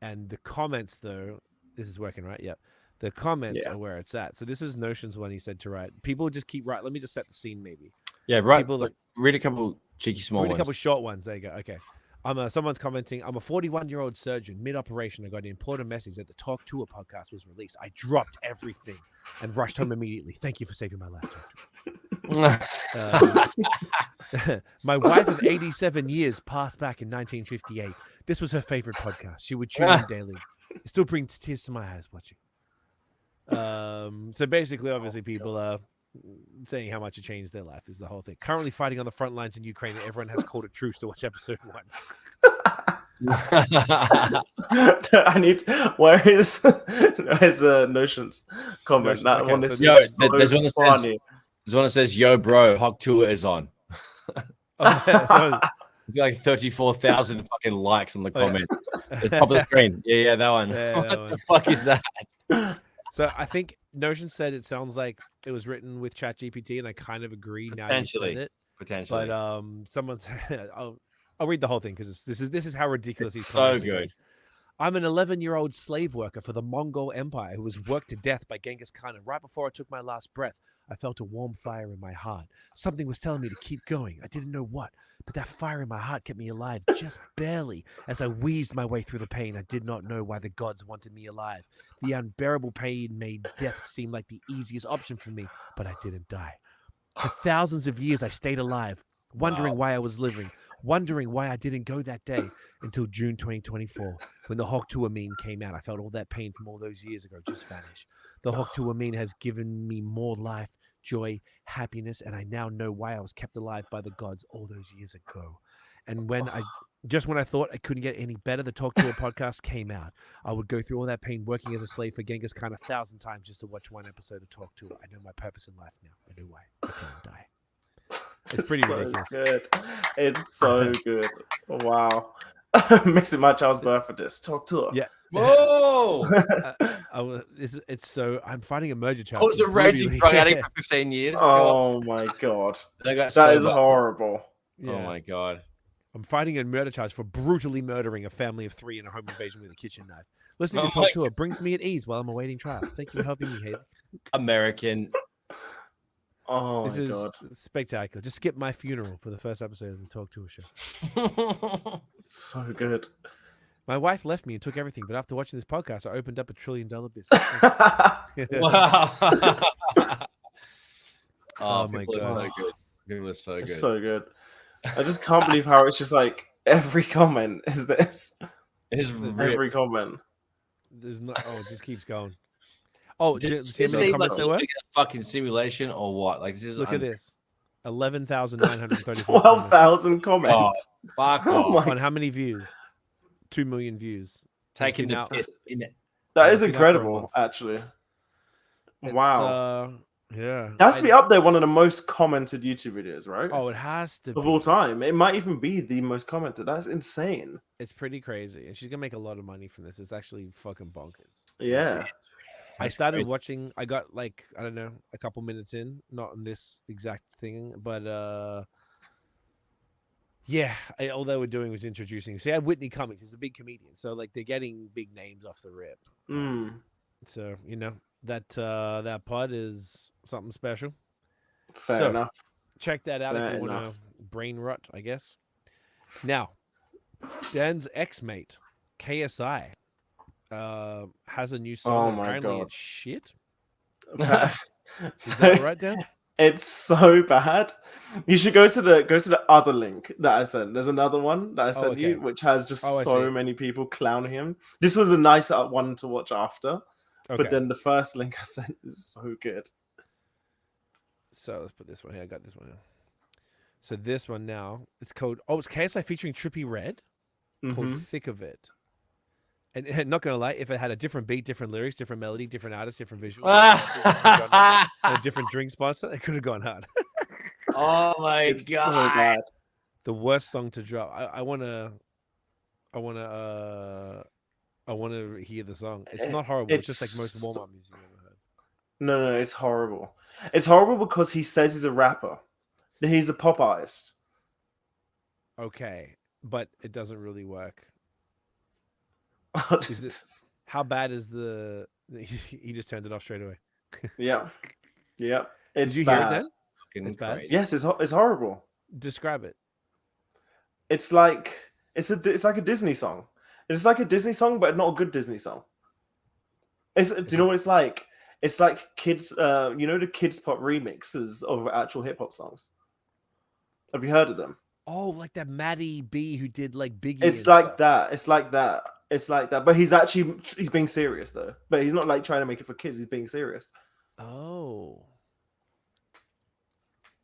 [SPEAKER 1] the comments though. This is working, right? Yep. The comments are where it's at. So this is Notion's one. He said to write. People just keep writing. Let me just set the scene, maybe.
[SPEAKER 3] Yeah, right. Read a couple cheeky small ones.
[SPEAKER 1] Read a couple short ones. There you go. Okay. Someone's commenting. I'm a 41-year-old surgeon. Mid-operation, I got an important message that the Talk Tuah podcast was released. I dropped everything and rushed home immediately. Thank you for saving my life, doctor. My wife of 87 years passed back in 1958. This was her favorite podcast. She would tune in daily. It still brings tears to my eyes watching. So basically, obviously, people are saying how much it changed their life is the whole thing. Currently fighting on the front lines in Ukraine, and everyone has called a truce to watch episode 1.
[SPEAKER 2] I need. Where is Notion's comment? That one is
[SPEAKER 3] there's one that says, "Yo, bro, Talk Tuah is on." Like 34,000 fucking likes on the comment. The top of the screen. Yeah, that one.
[SPEAKER 1] Yeah,
[SPEAKER 3] what the fuck is that?
[SPEAKER 1] So I think Notion said it sounds like it was written with ChatGPT, and I kind of agree. Now you said it.
[SPEAKER 3] Potentially.
[SPEAKER 1] But someone said, I'll read the whole thing because this is how ridiculous he's
[SPEAKER 3] so good.
[SPEAKER 1] I'm an 11-year-old slave worker for the Mongol Empire who was worked to death by Genghis Khan, and right before I took my last breath, I felt a warm fire in my heart. Something was telling me to keep going. I didn't know what, but that fire in my heart kept me alive, just barely. As I wheezed my way through the pain, I did not know why the gods wanted me alive. The unbearable pain made death seem like the easiest option for me, but I didn't die. For thousands of years, I stayed alive, wondering why I was living. wondering why I didn't go that day until June 2024 when the Talk Tuah meme came out. I felt all that pain from all those years ago just vanish. The Talk Tuah meme has given me more life, joy, happiness, and I now know why I was kept alive by the gods all those years ago. And when I thought I couldn't get any better, the Talk Tuah podcast came out. I would go through all that pain working as a slave for Genghis Khan 1,000 times just to watch one episode of Talk Tuah. I know my purpose in life now. I know why I can't die. It's pretty ridiculous.
[SPEAKER 2] Good. It's so good. Wow. Missing my child's birth for this. Talk Tuah.
[SPEAKER 1] Yeah.
[SPEAKER 3] Whoa!
[SPEAKER 1] It's so I'm fighting a merger child.
[SPEAKER 3] I was a raging drug addict for 15 years.
[SPEAKER 2] Oh my god.
[SPEAKER 3] That
[SPEAKER 2] is horrible.
[SPEAKER 1] Yeah.
[SPEAKER 3] Oh my god.
[SPEAKER 1] I'm fighting a murder charge for brutally murdering a family of 3 in a home invasion with a kitchen knife. Listening to Talk Tuah brings me at ease while I'm awaiting trial. Thank you for helping me, Haley.
[SPEAKER 3] American.
[SPEAKER 2] Oh
[SPEAKER 1] this
[SPEAKER 2] my
[SPEAKER 1] is
[SPEAKER 2] god.
[SPEAKER 1] spectacular. Just skip my funeral for the first episode of the Talk Tuah show.
[SPEAKER 2] So good.
[SPEAKER 1] My wife left me and took everything, but after watching this podcast, I opened up $1 trillion business.
[SPEAKER 3] Wow.
[SPEAKER 1] Oh my god.
[SPEAKER 3] So good. People are so good.
[SPEAKER 2] It's so good. I just can't believe how it's just like every comment is this. Every comment.
[SPEAKER 1] There's no. Oh, it just keeps going. Oh,
[SPEAKER 3] it seems like a fucking simulation or what? Like this is.
[SPEAKER 1] Look at this. 11,934.
[SPEAKER 2] 12,000 comments.
[SPEAKER 3] Oh, fuck off.
[SPEAKER 1] On how many views? 2 million views.
[SPEAKER 3] Taking the piss in it.
[SPEAKER 2] That is incredible, actually.
[SPEAKER 1] Wow. Yeah.
[SPEAKER 2] That has to be up there, one of the most commented YouTube videos, right?
[SPEAKER 1] Oh, it has to be.
[SPEAKER 2] Of all time. It might even be the most commented. That's insane.
[SPEAKER 1] It's pretty crazy. And she's going to make a lot of money from this. It's actually fucking bonkers.
[SPEAKER 2] Yeah.
[SPEAKER 1] I started watching, I got like, I don't know, a couple minutes in, not on this exact thing, but yeah, all they were doing was introducing. So you had Whitney Cummings, who's a big comedian. So like they're getting big names off the rip. So, you know, that pod is something special.
[SPEAKER 2] Fair enough.
[SPEAKER 1] Check that out if you want to brain rot, I guess. Now, Dan's ex-mate, KSI, has a new song. Apparently it's shit. Is that right, Dan?
[SPEAKER 2] It's so bad. You should go to the other link that I sent. There's another one that I sent you, which has just so many people clowning him. This was a nice one to watch after. But then the first link I sent is so good.
[SPEAKER 1] So let's put this one here. I got this one here. So this one now, it's called, it's KSI featuring Trippie Redd, called Thick of It. And not going to lie, if it had a different beat, different lyrics, different melody, different artist, different visuals, and a different drink sponsor, it could have gone hard.
[SPEAKER 3] Oh my god.
[SPEAKER 2] So
[SPEAKER 1] the worst song to drop. I want to hear the song. It's not horrible. It's just like most warm-up music I've ever heard.
[SPEAKER 2] No, it's horrible. It's horrible because he says he's a rapper. He's a pop artist.
[SPEAKER 1] Okay, but it doesn't really work. How bad is the? He just turned it off straight away.
[SPEAKER 2] Yeah. It's
[SPEAKER 1] Did you
[SPEAKER 2] bad.
[SPEAKER 1] hear it, Dan? It's bad.
[SPEAKER 2] Yes, it's horrible.
[SPEAKER 1] Describe it.
[SPEAKER 2] It's like it's like a Disney song. It's like a Disney song, but not a good Disney song. Do you know what it's like? It's like kids, you know, the kids pop remixes of actual hip hop songs. Have you heard of them?
[SPEAKER 1] Oh, like that Maddie B who did like Biggie.
[SPEAKER 2] It's like that. It's like that. It's like that. But he's being serious though. But he's not like trying to make it for kids. He's being serious.
[SPEAKER 1] Oh.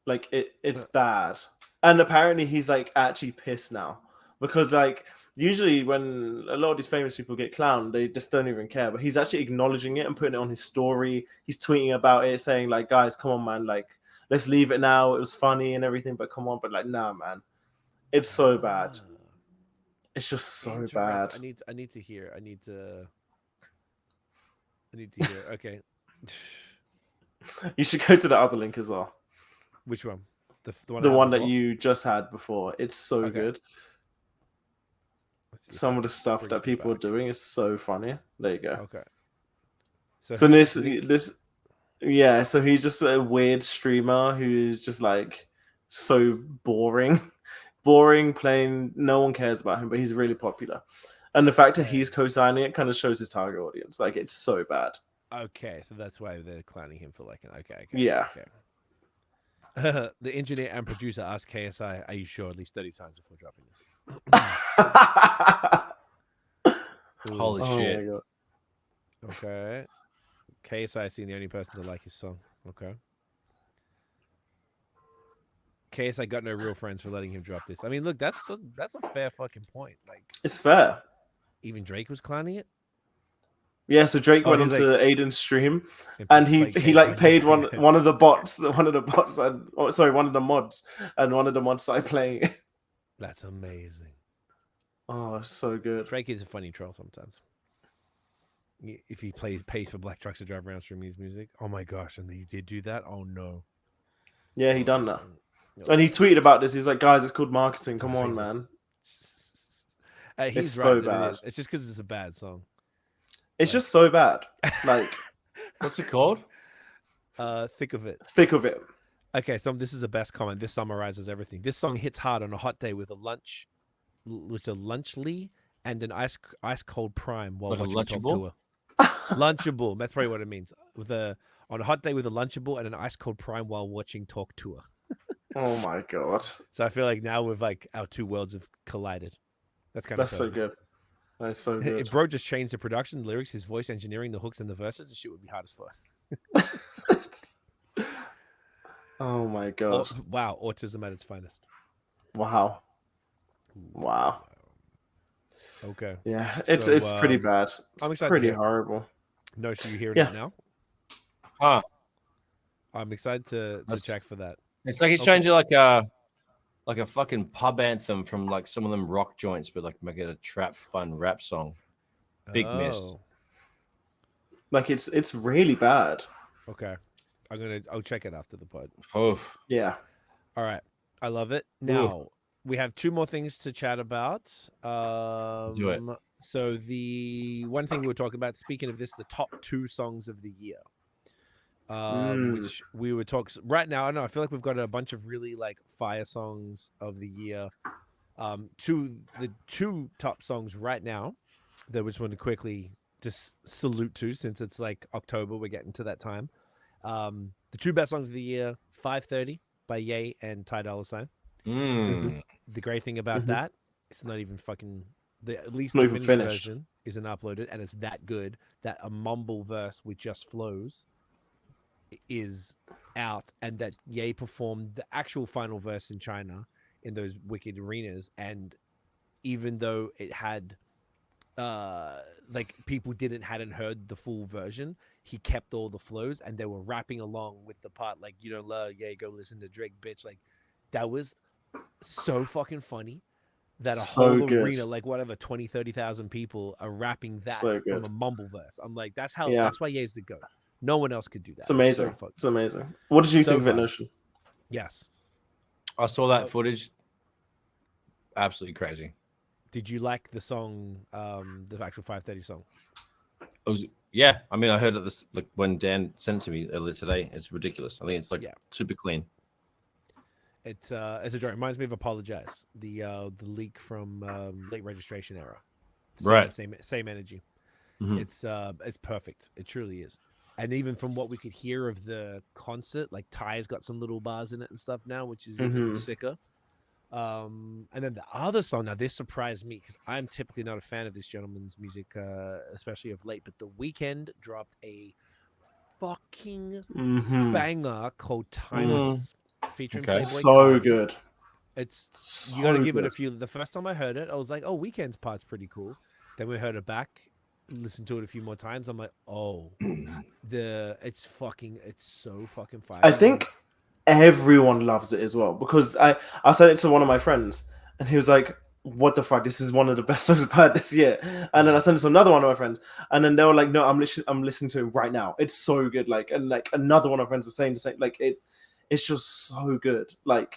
[SPEAKER 2] Like it's bad. And apparently he's like actually pissed now. Because like usually when a lot of these famous people get clowned, they just don't even care. But he's actually acknowledging it and putting it on his story. He's tweeting about it, saying like, guys, come on, man. Like, let's leave it now. It was funny and everything, but come on. But like, nah, man. It's so bad. It's just so bad.
[SPEAKER 1] I need to hear. I need to hear. Okay.
[SPEAKER 2] You should go to the other link as well.
[SPEAKER 1] Which one?
[SPEAKER 2] The one that you just had before. It's so good. Some of the stuff that people are doing is so funny. There you go.
[SPEAKER 1] Okay.
[SPEAKER 2] So this yeah, so he's just a weird streamer who's just like so boring, plain. No one cares about him, but he's really popular. And the fact that he's co-signing it kind of shows his target audience. Like, it's so bad.
[SPEAKER 1] Okay, so that's why they're clowning him for like an okay.
[SPEAKER 2] Yeah.
[SPEAKER 1] Okay. The engineer and producer asked KSI, "Are you sure?" At least 30 times before dropping this.
[SPEAKER 3] Holy shit!
[SPEAKER 2] My God.
[SPEAKER 1] Okay. KSI seeing the only person to like his song. Okay. KSI got no real friends for letting him drop this. I mean, look, that's a fair fucking point. Like,
[SPEAKER 2] It's fair.
[SPEAKER 1] even Drake was clowning it.
[SPEAKER 2] Yeah, so Drake went
[SPEAKER 1] he's
[SPEAKER 2] onto
[SPEAKER 1] like-
[SPEAKER 2] Aiden's stream
[SPEAKER 1] And
[SPEAKER 2] and he
[SPEAKER 1] played
[SPEAKER 2] like
[SPEAKER 1] KSI.
[SPEAKER 2] paid one of the bots, and one of the mods, and one of the mods started playing it.
[SPEAKER 1] That's amazing.
[SPEAKER 2] Oh, it's so good.
[SPEAKER 1] Drake is a funny troll sometimes. If he pays for black trucks to drive around streaming his music. Oh my gosh, and he did do that? Oh no.
[SPEAKER 2] Yeah, he done that.
[SPEAKER 1] No.
[SPEAKER 2] And he tweeted about this. He was like, guys, it's called marketing. Come on, man.
[SPEAKER 1] He's
[SPEAKER 2] It's
[SPEAKER 1] right.
[SPEAKER 2] so
[SPEAKER 1] That
[SPEAKER 2] bad.
[SPEAKER 1] it is. It's just because it's a bad song.
[SPEAKER 2] It's just so bad. Like,
[SPEAKER 3] What's it called?
[SPEAKER 1] Thick of it.
[SPEAKER 2] thick of it.
[SPEAKER 1] Okay, so this is the best comment. This summarizes everything. This song hits hard on a hot day with a lunchly and an ice cold prime while
[SPEAKER 3] Like a
[SPEAKER 1] watching Talk
[SPEAKER 3] Lunchable?
[SPEAKER 1] Tuah. Lunchable. That's probably what it means. On a hot day with a Lunchable and an ice cold prime while watching Talk Tuah.
[SPEAKER 2] Oh my God.
[SPEAKER 1] So I feel like now we've like our two worlds have collided. That's kind
[SPEAKER 2] That's
[SPEAKER 1] of
[SPEAKER 2] so good. That's so good.
[SPEAKER 1] If bro just changed the production, the lyrics, his voice engineering, the hooks and the verses, the shit would be hard as fuck.
[SPEAKER 2] Oh my God.
[SPEAKER 1] Wow, autism at its finest.
[SPEAKER 2] Wow. Wow.
[SPEAKER 1] Okay.
[SPEAKER 2] Yeah,
[SPEAKER 1] So,
[SPEAKER 2] it's pretty bad.
[SPEAKER 1] I'm
[SPEAKER 2] It's
[SPEAKER 1] excited to
[SPEAKER 2] pretty
[SPEAKER 1] hear it.
[SPEAKER 2] horrible.
[SPEAKER 1] No, so you hearing
[SPEAKER 2] Yeah.
[SPEAKER 1] it now?
[SPEAKER 3] Huh?
[SPEAKER 1] I'm excited to check for that.
[SPEAKER 3] It's like he's
[SPEAKER 1] Okay.
[SPEAKER 3] changing like a fucking pub anthem from like some of them rock joints, but like make it a trap fun rap song. Big miss.
[SPEAKER 1] Oh,
[SPEAKER 2] Like it's really bad.
[SPEAKER 1] okay. I'll check it after the pod.
[SPEAKER 3] Oh,
[SPEAKER 2] Yeah.
[SPEAKER 1] All right. I love it. Now we have two more things to chat about.
[SPEAKER 3] Do it.
[SPEAKER 1] So the one thing we were talking about, speaking of this, the top 2 songs of the year. Which we would talk right now. I know I feel like we've got a bunch of really like fire songs of the year. The two top songs right now that we just want to quickly just salute to, since it's like October, we're getting to that time. The 2 best songs of the year: 530 by Ye and Ty Dolla $ign. The great thing about that, it's not even fucking at least
[SPEAKER 2] Not
[SPEAKER 1] the
[SPEAKER 2] even
[SPEAKER 1] finished
[SPEAKER 2] finished.
[SPEAKER 1] version isn't uploaded, and it's that good that a mumble verse with just flows is out, and that Ye performed the actual final verse in China in those wicked arenas, and even though it had like people hadn't heard the full version, he kept all the flows and they were rapping along with the part like, you don't love Ye, go listen to Drake, bitch. Like that was so fucking funny that a
[SPEAKER 2] So
[SPEAKER 1] whole
[SPEAKER 2] good.
[SPEAKER 1] arena, like whatever 20,000-30,000 people are rapping that
[SPEAKER 2] So
[SPEAKER 1] from
[SPEAKER 2] good.
[SPEAKER 1] a mumble verse. I'm like, that's why Ye's the GOAT. No one else could do that.
[SPEAKER 2] It's amazing.
[SPEAKER 1] So
[SPEAKER 2] It's amazing. What did you
[SPEAKER 1] So
[SPEAKER 2] think of it,
[SPEAKER 1] fun.
[SPEAKER 2] Notion?
[SPEAKER 1] yes.
[SPEAKER 3] I saw that footage. Absolutely crazy.
[SPEAKER 1] Did you like the song, the actual 530 song?
[SPEAKER 3] Yeah, I mean, I heard of this like when Dan sent it to me earlier today. It's ridiculous. I think it's like super clean.
[SPEAKER 1] It's a joke. It reminds me of Apologize, the leak from late registration era.
[SPEAKER 3] Right.
[SPEAKER 1] Same energy.
[SPEAKER 3] Mhm.
[SPEAKER 1] It's perfect. It truly is. And even from what we could hear of the concert, like Ty's got some little bars in it and stuff now, which is even sicker. And then the other song, now this surprised me because I'm typically not a fan of this gentleman's music, especially of late. But The Weeknd dropped a fucking banger called Timeless, featuring
[SPEAKER 3] Okay.
[SPEAKER 1] Playboy
[SPEAKER 2] So
[SPEAKER 1] Cardi.
[SPEAKER 2] good.
[SPEAKER 1] It's
[SPEAKER 2] So
[SPEAKER 1] you got to give it a
[SPEAKER 2] good.
[SPEAKER 1] few. The first time I heard it, I was like, "Oh, Weeknd's part's pretty cool." Then we heard it back, listened to it a few more times. I'm like, "Oh, it's so fucking fire."
[SPEAKER 2] I think everyone loves it as well because I sent it to one of my friends and he was like, "What the fuck? This is one of the best songs I've heard this year." And then I sent it to another one of my friends, and then they were like, "No, I'm listening to it right now. It's so good." Like, and like another one of my friends was saying the same. Like it's just so good. Like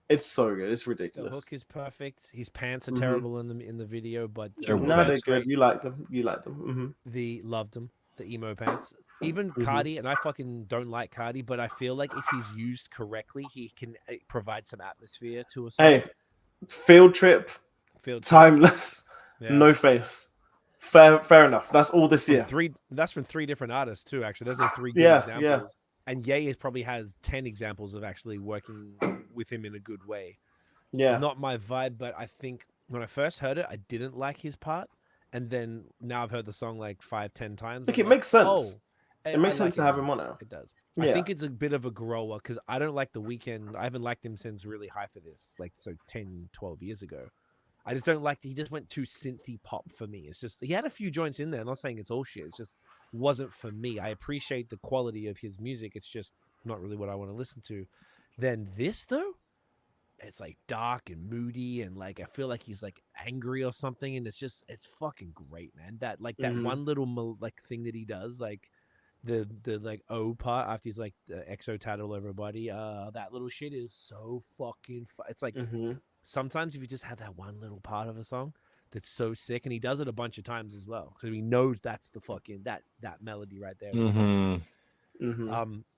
[SPEAKER 2] it's so good. It's
[SPEAKER 1] the
[SPEAKER 2] ridiculous.
[SPEAKER 1] hook is perfect. His pants are terrible in the video, but
[SPEAKER 3] Terrible
[SPEAKER 2] No,
[SPEAKER 3] pants.
[SPEAKER 2] they're good. You like them. You like them.
[SPEAKER 1] loved them. The emo pants. Even Cardi, and I fucking don't like Cardi, but I feel like if he's used correctly, he can provide some atmosphere to a song.
[SPEAKER 2] Hey, Field Trip,
[SPEAKER 1] Field
[SPEAKER 2] Timeless,
[SPEAKER 1] Yeah.
[SPEAKER 2] No Face. Fair enough. That's all this year.
[SPEAKER 1] That's from 3 different artists too. Actually, those are 3 good
[SPEAKER 2] Yeah,
[SPEAKER 1] examples. And Ye probably has 10 examples of actually working with him in a good way.
[SPEAKER 2] Yeah.
[SPEAKER 1] Not my vibe, but I think when I first heard it, I didn't like his part. And then now I've heard the song like 5-10 times.
[SPEAKER 2] Like,
[SPEAKER 1] I'm
[SPEAKER 2] it makes sense.
[SPEAKER 1] Oh,
[SPEAKER 2] It makes sense to have him on now.
[SPEAKER 1] It does.
[SPEAKER 2] Yeah.
[SPEAKER 1] I think it's a bit of a grower because I don't like The Weeknd. I haven't liked him since really High for This, like 10, 12 years ago. I just don't like he just went too synthy pop for me. It's just he had a few joints in there. I'm not saying it's all shit. It's just wasn't for me. I appreciate the quality of his music. It's just not really what I want to listen to. Then this though, it's like dark and moody and like I feel like he's like angry or something, and it's fucking great, man. That like that one little like thing that he does, like the like O part after he's like the exo tat all over her body. That little shit is so fucking. It's like sometimes if you just have that one little part of a song that's so sick, and he does it a bunch of times as well, so he knows that's the fucking that melody right there.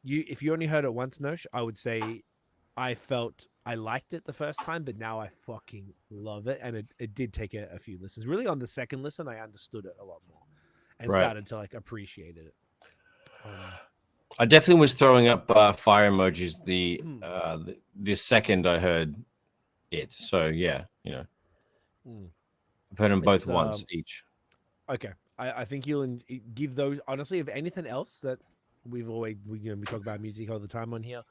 [SPEAKER 1] If you only heard it once, Nosh, I would say I felt I liked it the first time, but now I fucking love it. And it did take a few listens. Really, on the second listen, I understood it a lot more and started to like appreciate it.
[SPEAKER 3] I definitely was throwing up fire emojis the second I heard it. So yeah, you know, I've heard them both once each.
[SPEAKER 1] Okay, I think you'll give those. Honestly, if anything else that we talk about music all the time on here.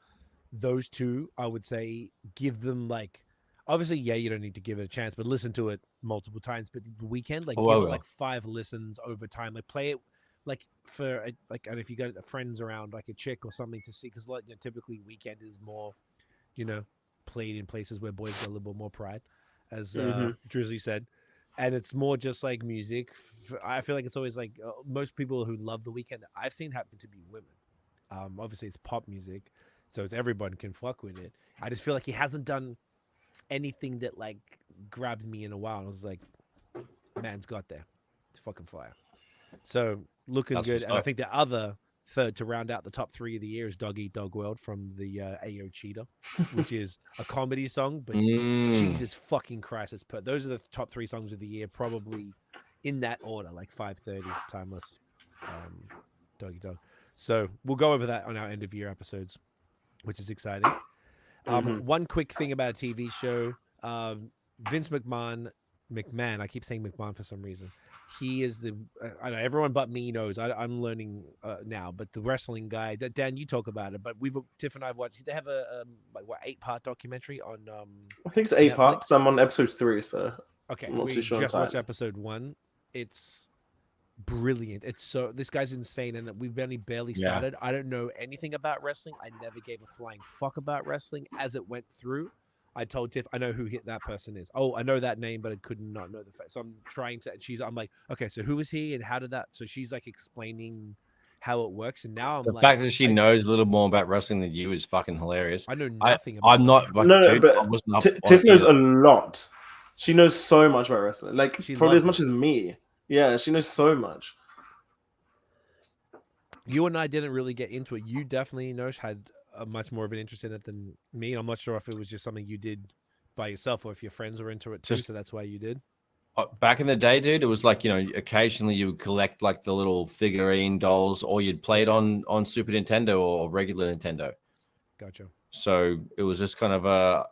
[SPEAKER 1] Those two, I would say, give them like, obviously, you don't need to give it a chance, but listen to it multiple times. But The Weeknd, like, give it like 5 listens over time. Like, play it like for like, and if you got friends around, like a chick or something to see, because like typically Weeknd is more, played in places where boys got a little bit more pride, as Drizzly said, and it's more just like music. I feel like it's always like most people who love The Weeknd that I've seen happen to be women. Obviously, it's pop music. So it's everyone can fuck with it. I just feel like he hasn't done anything that like grabbed me in a while. I was like, man's got there. It's fucking fire. So looking
[SPEAKER 3] That's
[SPEAKER 1] good. And I think the other third to round out the top 3 of the year is Dog Eat Dog World from the Ayo Cheetah, which is a comedy song. But Jesus fucking Christ, those are the top 3 songs of the year, probably in that order, like 5:30, Timeless, Dog Eat Dog. So we'll go over that on our end of year episodes, which is exciting. One quick thing about a TV show, Vince McMahon, I keep saying McMahon for some reason. He is I know everyone but me knows. I'm learning now, but the wrestling guy, Dan, you talk about it, but Tiff and I have watched, they have a 8-part documentary on
[SPEAKER 2] I think it's 8 parts. I'm on episode 3, so
[SPEAKER 1] okay, we just watched episode 1. It's brilliant. It's so this guy's insane, and we've only barely started. I don't know anything about wrestling. I never gave a flying fuck about wrestling as it went through. I told Tiff I know who that person is. Oh, I know that name, but I could not know the face. So I'm trying to. I'm like, okay, so who is he and how did that? So she's like explaining how it works, and now
[SPEAKER 3] the fact that she knows a little more about wrestling than you is fucking hilarious.
[SPEAKER 1] I know nothing.
[SPEAKER 3] I'm not. Like,
[SPEAKER 2] no, but Tiff knows a lot. She knows so much about wrestling, like probably as much as me. Yeah, she knows so much.
[SPEAKER 1] You and I didn't really get into it. You definitely, had much more of an interest in it than me. I'm not sure if it was just something you did by yourself or if your friends were into it too, so that's why you did.
[SPEAKER 3] Back in the day, dude, it was like, occasionally you would collect like the little figurine dolls, or you'd play it on Super Nintendo or regular Nintendo.
[SPEAKER 1] Gotcha.
[SPEAKER 3] So it was just kind of a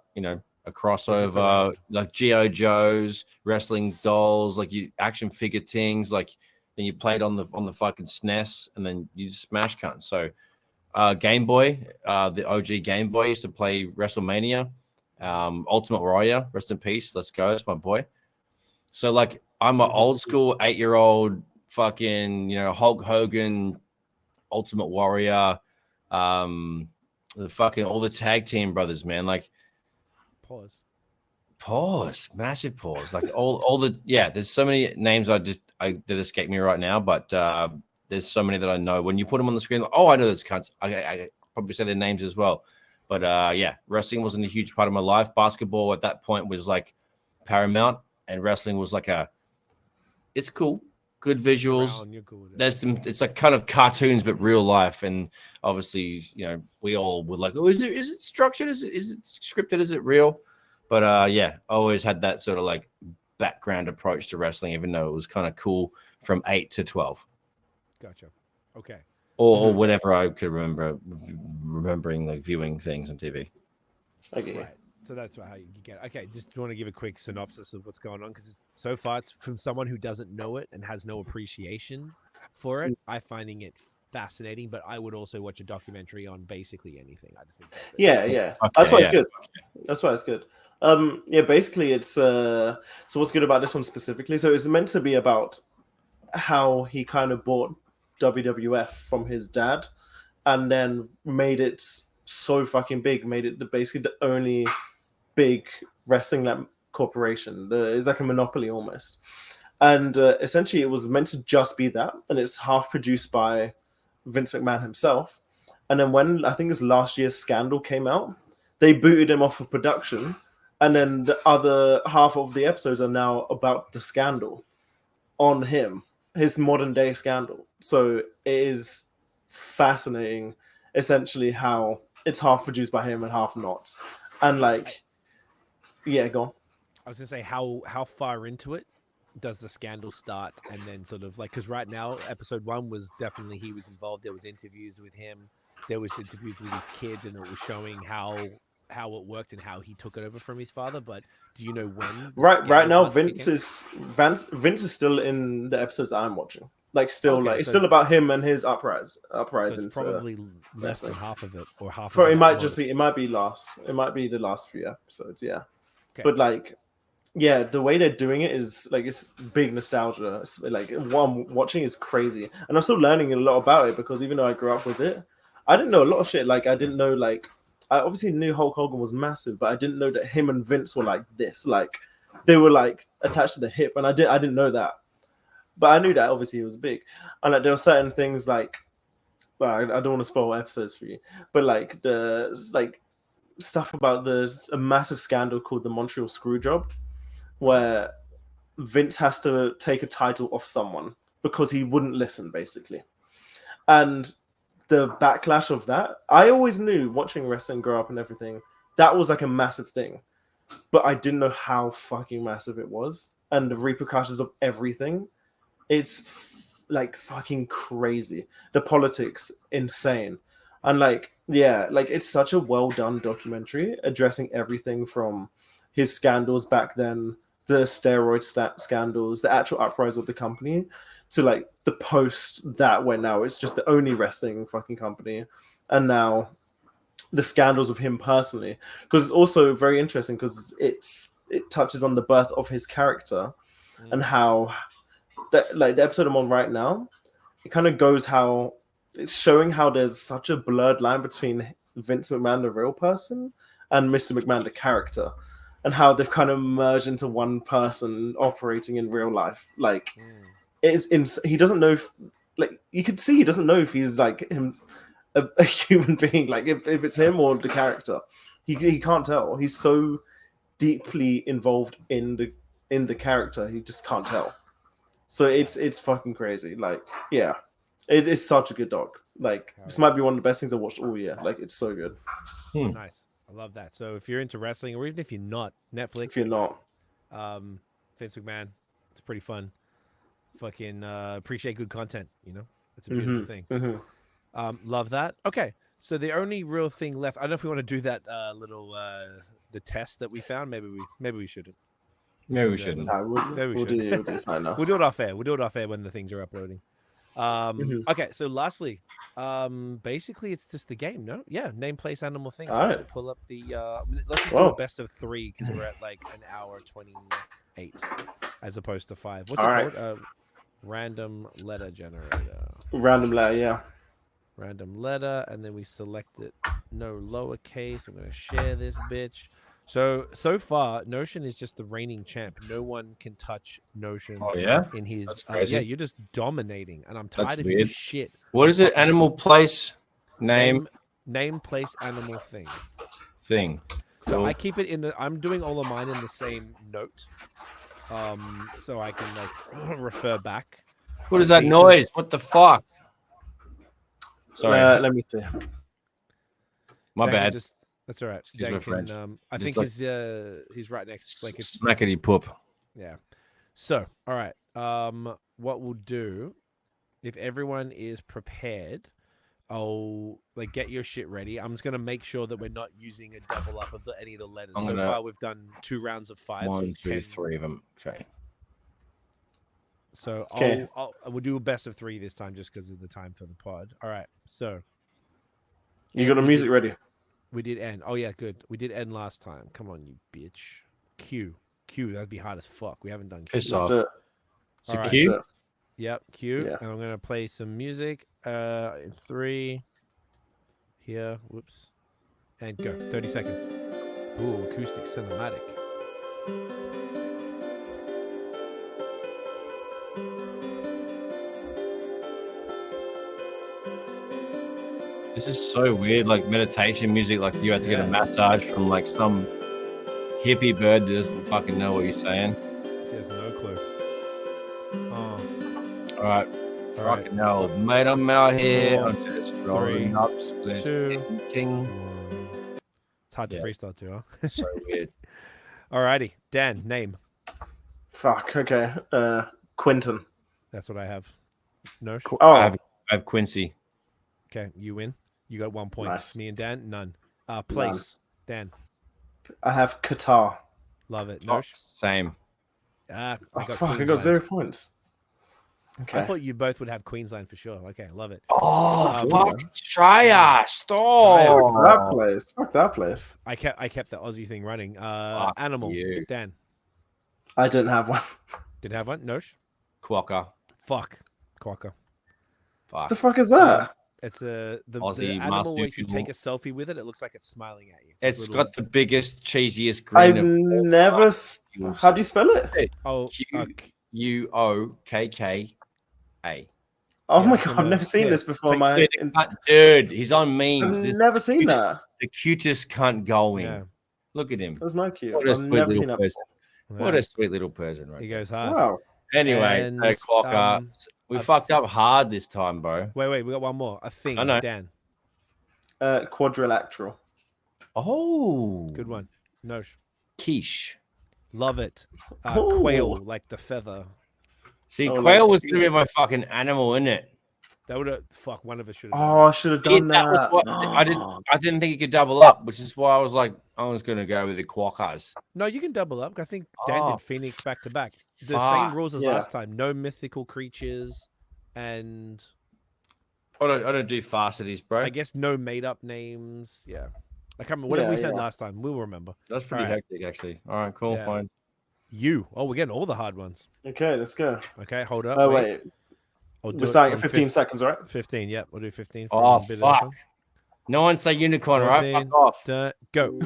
[SPEAKER 3] crossover, like G.I. Joes, wrestling dolls, like action figure things, like then you played on the fucking SNES, and then you just smash cunts. So Game Boy, the OG Game Boy used to play WrestleMania, Ultimate Warrior, rest in peace, let's go, it's my boy. So like I'm an old school 8-year-old fucking, Hulk Hogan, Ultimate Warrior, the fucking all the tag team brothers, man, like Pause, massive pause. Like all the there's so many names that escape me right now, but there's so many that I know. When you put them on the screen, I know those cunts. I probably say their names as well. But wrestling wasn't a huge part of my life. Basketball at that point was like paramount, and wrestling was like it's cool, good visuals. There's some, it's like kind of cartoons but real life, and obviously we all were like, is it structured? Is it scripted? Is it real? But I always had that sort of like background approach to wrestling, even though it was kind of cool from 8 to 12.
[SPEAKER 1] Gotcha. Okay.
[SPEAKER 3] or whenever I could remembering like viewing things on TV.
[SPEAKER 2] Okay.
[SPEAKER 1] Right. So that's how you get it. Okay, just want to give a quick synopsis of what's going on, because so far it's from someone who doesn't know it and has no appreciation for it. I'm finding it fascinating, but I would also watch a documentary on basically anything. I just think
[SPEAKER 2] Yeah. That's why it's good. That's why it's good. Basically it's so what's good about this one specifically? So it's meant to be about how he kind of bought WWF from his dad and then made it so fucking big, made it basically the only big wrestling corporation. It's like a monopoly almost. And essentially it was meant to just be that, and it's half produced by Vince McMahon himself. And then when I think it was last year's Scandal came out, they booted him off of production, and then the other half of the episodes are now about the scandal on him, his modern day scandal. So it is fascinating essentially how it's half produced by him and half not. And like, yeah, go on.
[SPEAKER 1] I was gonna say, how far into it does the scandal start, and then sort of like, because right now episode 1 was definitely he was involved. There was interviews with him, there was interviews with his kids, and it was showing how it worked and how he took it over from his father. But do you know when?
[SPEAKER 2] Right now, Vince is still in the episodes I'm watching. Like still, it's still about him and his uprising.
[SPEAKER 1] So probably less than half of it, or half.
[SPEAKER 2] It might just be. It might be last. It might be the last 3 episodes. Yeah, but like, yeah, the way they're doing it is like it's big nostalgia. It's like what I'm watching is crazy, and I'm still learning a lot about it because even though I grew up with it, I didn't know a lot of shit. Like I didn't know I obviously knew Hulk Hogan was massive, but I didn't know that him and Vince were like this. Like they were like attached to the hip, and I didn't know that. But I knew that obviously he was big, and like there were certain things like, well, I don't want to spoil episodes for you, but like the stuff about a massive scandal called the Montreal Screwjob, where Vince has to take a title off someone because he wouldn't listen, basically, and the backlash of that. I always knew, watching wrestling grow up and everything, that was like a massive thing, but I didn't know how fucking massive it was and the repercussions of everything. It's like fucking crazy. The politics, insane. And like, yeah, like it's such a well done documentary addressing everything from his scandals back then, the steroid scandals, the actual uprising of the company, to like the post that, where now it's just the only wrestling fucking company, and now the scandals of him personally. Because it's also very interesting because it touches on the birth of his character and how that, like the episode I'm on right now, it kind of goes how it's showing how there's such a blurred line between Vince McMahon, the real person, and Mr. McMahon, the character, and how they've kind of merged into one person operating in real life. Like, he doesn't know if, like, you could see he doesn't know if he's like him, a human being, like if it's him or the character. He can't tell. He's so deeply involved in the character, he just can't tell. So it's fucking crazy. Like, yeah, it is such a good doc. Like, this might be one of the best things I watched all year. Like, it's so good.
[SPEAKER 1] Nice. I love that. So if you're into wrestling, or even if you're not, Netflix.
[SPEAKER 2] If you're not,
[SPEAKER 1] Vince McMahon, it's pretty fun. Fucking appreciate good content. You know, it's a beautiful thing. Love that. Okay, so the only real thing left. I don't know if we want to do that little the test that we found. Maybe we shouldn't.
[SPEAKER 3] Maybe we shouldn't.
[SPEAKER 2] We'll do it
[SPEAKER 1] off air. We'll do it off air when the things are uploading. Okay, so lastly, basically it's just the game, no? Yeah, name, place, animal, thing. So
[SPEAKER 2] All right.
[SPEAKER 1] Pull up the let's just do a best of 3 because we're at like an hour 28 as opposed to 5. What's it called? Random letter generator.
[SPEAKER 2] Random letter, yeah.
[SPEAKER 1] Random letter, and then we select it. No lowercase. I'm gonna share this bitch. So far, Notion is just the reigning champ. No one can touch Notion.
[SPEAKER 3] Oh yeah,
[SPEAKER 1] in his
[SPEAKER 3] yeah,
[SPEAKER 1] you're just dominating, and I'm tired of your shit.
[SPEAKER 3] What is it? Animal, place, name,
[SPEAKER 1] place, animal, thing.
[SPEAKER 3] Cool.
[SPEAKER 1] So I keep it in the. I'm doing all of mine in the same note, so I can like refer back.
[SPEAKER 3] What is that noise? What the fuck? Sorry,
[SPEAKER 2] let me see.
[SPEAKER 3] My bad.
[SPEAKER 1] That's all right.
[SPEAKER 3] Excuse my French.
[SPEAKER 1] I think like, he's right next. Like it's
[SPEAKER 3] smackety poop.
[SPEAKER 1] Yeah. So, all right. What we'll do, if everyone is prepared, I'll like get your shit ready. I'm just gonna make sure that we're not using a double up of any of the letters. So far, we've done 2 rounds of 5.
[SPEAKER 3] 1, 2, 3 of them. Okay.
[SPEAKER 1] So we'll do a best of 3 this time, just because of the time for the pod. All right. So
[SPEAKER 2] you got the music ready?
[SPEAKER 1] We did N. Oh yeah, good. We did N last time. Come on, you bitch. Q. That'd be hard as fuck. We haven't done Q.
[SPEAKER 3] Piss off.
[SPEAKER 2] So
[SPEAKER 1] right.
[SPEAKER 3] Q.
[SPEAKER 1] Yep, Q.
[SPEAKER 2] Yeah.
[SPEAKER 1] And I'm gonna play some music. In 3. Here. Whoops. And go. 30 seconds. Ooh, acoustic cinematic.
[SPEAKER 3] This is so weird, like meditation music, like you have to get a massage from like some hippie bird that doesn't fucking know what you're saying.
[SPEAKER 1] She has no clue.
[SPEAKER 3] All right. Fucking hell. Mate, I'm out here. I'm just rolling
[SPEAKER 1] 3,
[SPEAKER 3] up, split,
[SPEAKER 1] 2,
[SPEAKER 3] ting.
[SPEAKER 1] 1. It's hard to freestyle too, huh?
[SPEAKER 3] So weird.
[SPEAKER 1] Alrighty. Dan, name.
[SPEAKER 2] Fuck. Okay. Quentin.
[SPEAKER 1] That's what I have. No.
[SPEAKER 2] Oh,
[SPEAKER 3] I have Quincy.
[SPEAKER 1] Okay, you win. You got 1 point.
[SPEAKER 2] Nice.
[SPEAKER 1] Me and Dan, none. Place. Dan.
[SPEAKER 2] I have Qatar.
[SPEAKER 1] Love it. No.
[SPEAKER 3] Same.
[SPEAKER 1] I got
[SPEAKER 2] Fuck, I got
[SPEAKER 1] Queensland.
[SPEAKER 2] 0 points. Okay.
[SPEAKER 1] I thought you both would have Queensland for sure. Okay, love it.
[SPEAKER 3] Oh, fuck. Australia. Stop.
[SPEAKER 2] Fuck that place.
[SPEAKER 1] I kept the Aussie thing running. Animal.
[SPEAKER 3] you.
[SPEAKER 1] Dan.
[SPEAKER 2] I didn't have one.
[SPEAKER 1] Did have one? Nosh?
[SPEAKER 3] Quokka.
[SPEAKER 1] Fuck. Quokka.
[SPEAKER 3] Fuck.
[SPEAKER 2] The fuck is that?
[SPEAKER 1] It's the
[SPEAKER 3] Aussie
[SPEAKER 1] animal where if you
[SPEAKER 3] marsupial.
[SPEAKER 1] take a selfie with it, it looks like it's smiling at you.
[SPEAKER 3] It's
[SPEAKER 1] little...
[SPEAKER 3] got the biggest, cheesiest
[SPEAKER 2] I've
[SPEAKER 3] grin.
[SPEAKER 2] never. How do you spell it?
[SPEAKER 1] Oh,
[SPEAKER 3] Quokka.
[SPEAKER 2] Oh
[SPEAKER 1] Yeah,
[SPEAKER 2] my
[SPEAKER 1] I'm
[SPEAKER 2] god, I've
[SPEAKER 1] gonna-
[SPEAKER 2] never seen
[SPEAKER 1] yeah.
[SPEAKER 2] this before.
[SPEAKER 3] Dude, he's on memes.
[SPEAKER 2] I've
[SPEAKER 3] This
[SPEAKER 2] never seen that.
[SPEAKER 3] the cutest cunt going.
[SPEAKER 1] Yeah.
[SPEAKER 3] Look at him.
[SPEAKER 2] That's my cute.
[SPEAKER 3] What a
[SPEAKER 2] I've
[SPEAKER 3] sweet
[SPEAKER 2] never
[SPEAKER 3] little
[SPEAKER 2] seen that
[SPEAKER 3] person.
[SPEAKER 2] before.
[SPEAKER 3] What a sweet little person, right?
[SPEAKER 1] He
[SPEAKER 3] there.
[SPEAKER 1] goes hard.
[SPEAKER 2] Wow.
[SPEAKER 3] Anyway,
[SPEAKER 1] And,
[SPEAKER 3] so Quokka. We fucked up hard this time, bro.
[SPEAKER 1] Wait, we got one more. A thing.
[SPEAKER 3] I know.
[SPEAKER 1] Dan.
[SPEAKER 2] Quadrilateral.
[SPEAKER 3] Oh,
[SPEAKER 1] Good one. Nosh.
[SPEAKER 3] quiche.
[SPEAKER 1] Love it.
[SPEAKER 2] Ooh.
[SPEAKER 1] Quail, like the feather.
[SPEAKER 3] See,
[SPEAKER 2] Oh,
[SPEAKER 3] quail
[SPEAKER 2] like-
[SPEAKER 3] was gonna be my fucking animal, isn't it?
[SPEAKER 1] That would have one of us should have.
[SPEAKER 2] Oh, I should have done
[SPEAKER 3] That was
[SPEAKER 2] that.
[SPEAKER 3] what I didn't think you could double up, which is why I was like, I was gonna go with the quokkas.
[SPEAKER 1] No, you can double up. I think Dan
[SPEAKER 3] Oh,
[SPEAKER 1] did Phoenix back to back. The
[SPEAKER 3] fuck.
[SPEAKER 1] same rules as
[SPEAKER 2] Yeah.
[SPEAKER 1] last time. No mythical creatures, and
[SPEAKER 3] I don't do farcities, bro.
[SPEAKER 1] I guess no made up names. Yeah. I can't remember. Whatever we said last time, we'll remember.
[SPEAKER 3] That's pretty
[SPEAKER 1] Alright.
[SPEAKER 3] hectic, actually. All right, cool,
[SPEAKER 1] Yeah.
[SPEAKER 3] fine.
[SPEAKER 1] You. Oh, we're getting all the hard ones.
[SPEAKER 2] Okay, let's go.
[SPEAKER 1] Okay, hold up.
[SPEAKER 2] Oh, wait.
[SPEAKER 1] I'll do
[SPEAKER 2] We're
[SPEAKER 1] it
[SPEAKER 2] starting at
[SPEAKER 1] from
[SPEAKER 2] 15 seconds, right?
[SPEAKER 1] 15, yep. We'll do 15.
[SPEAKER 3] Oh,
[SPEAKER 1] a bit of this
[SPEAKER 3] fuck.
[SPEAKER 1] one.
[SPEAKER 3] No one say unicorn, right?
[SPEAKER 1] 14,
[SPEAKER 3] Fuck off.
[SPEAKER 1] Go.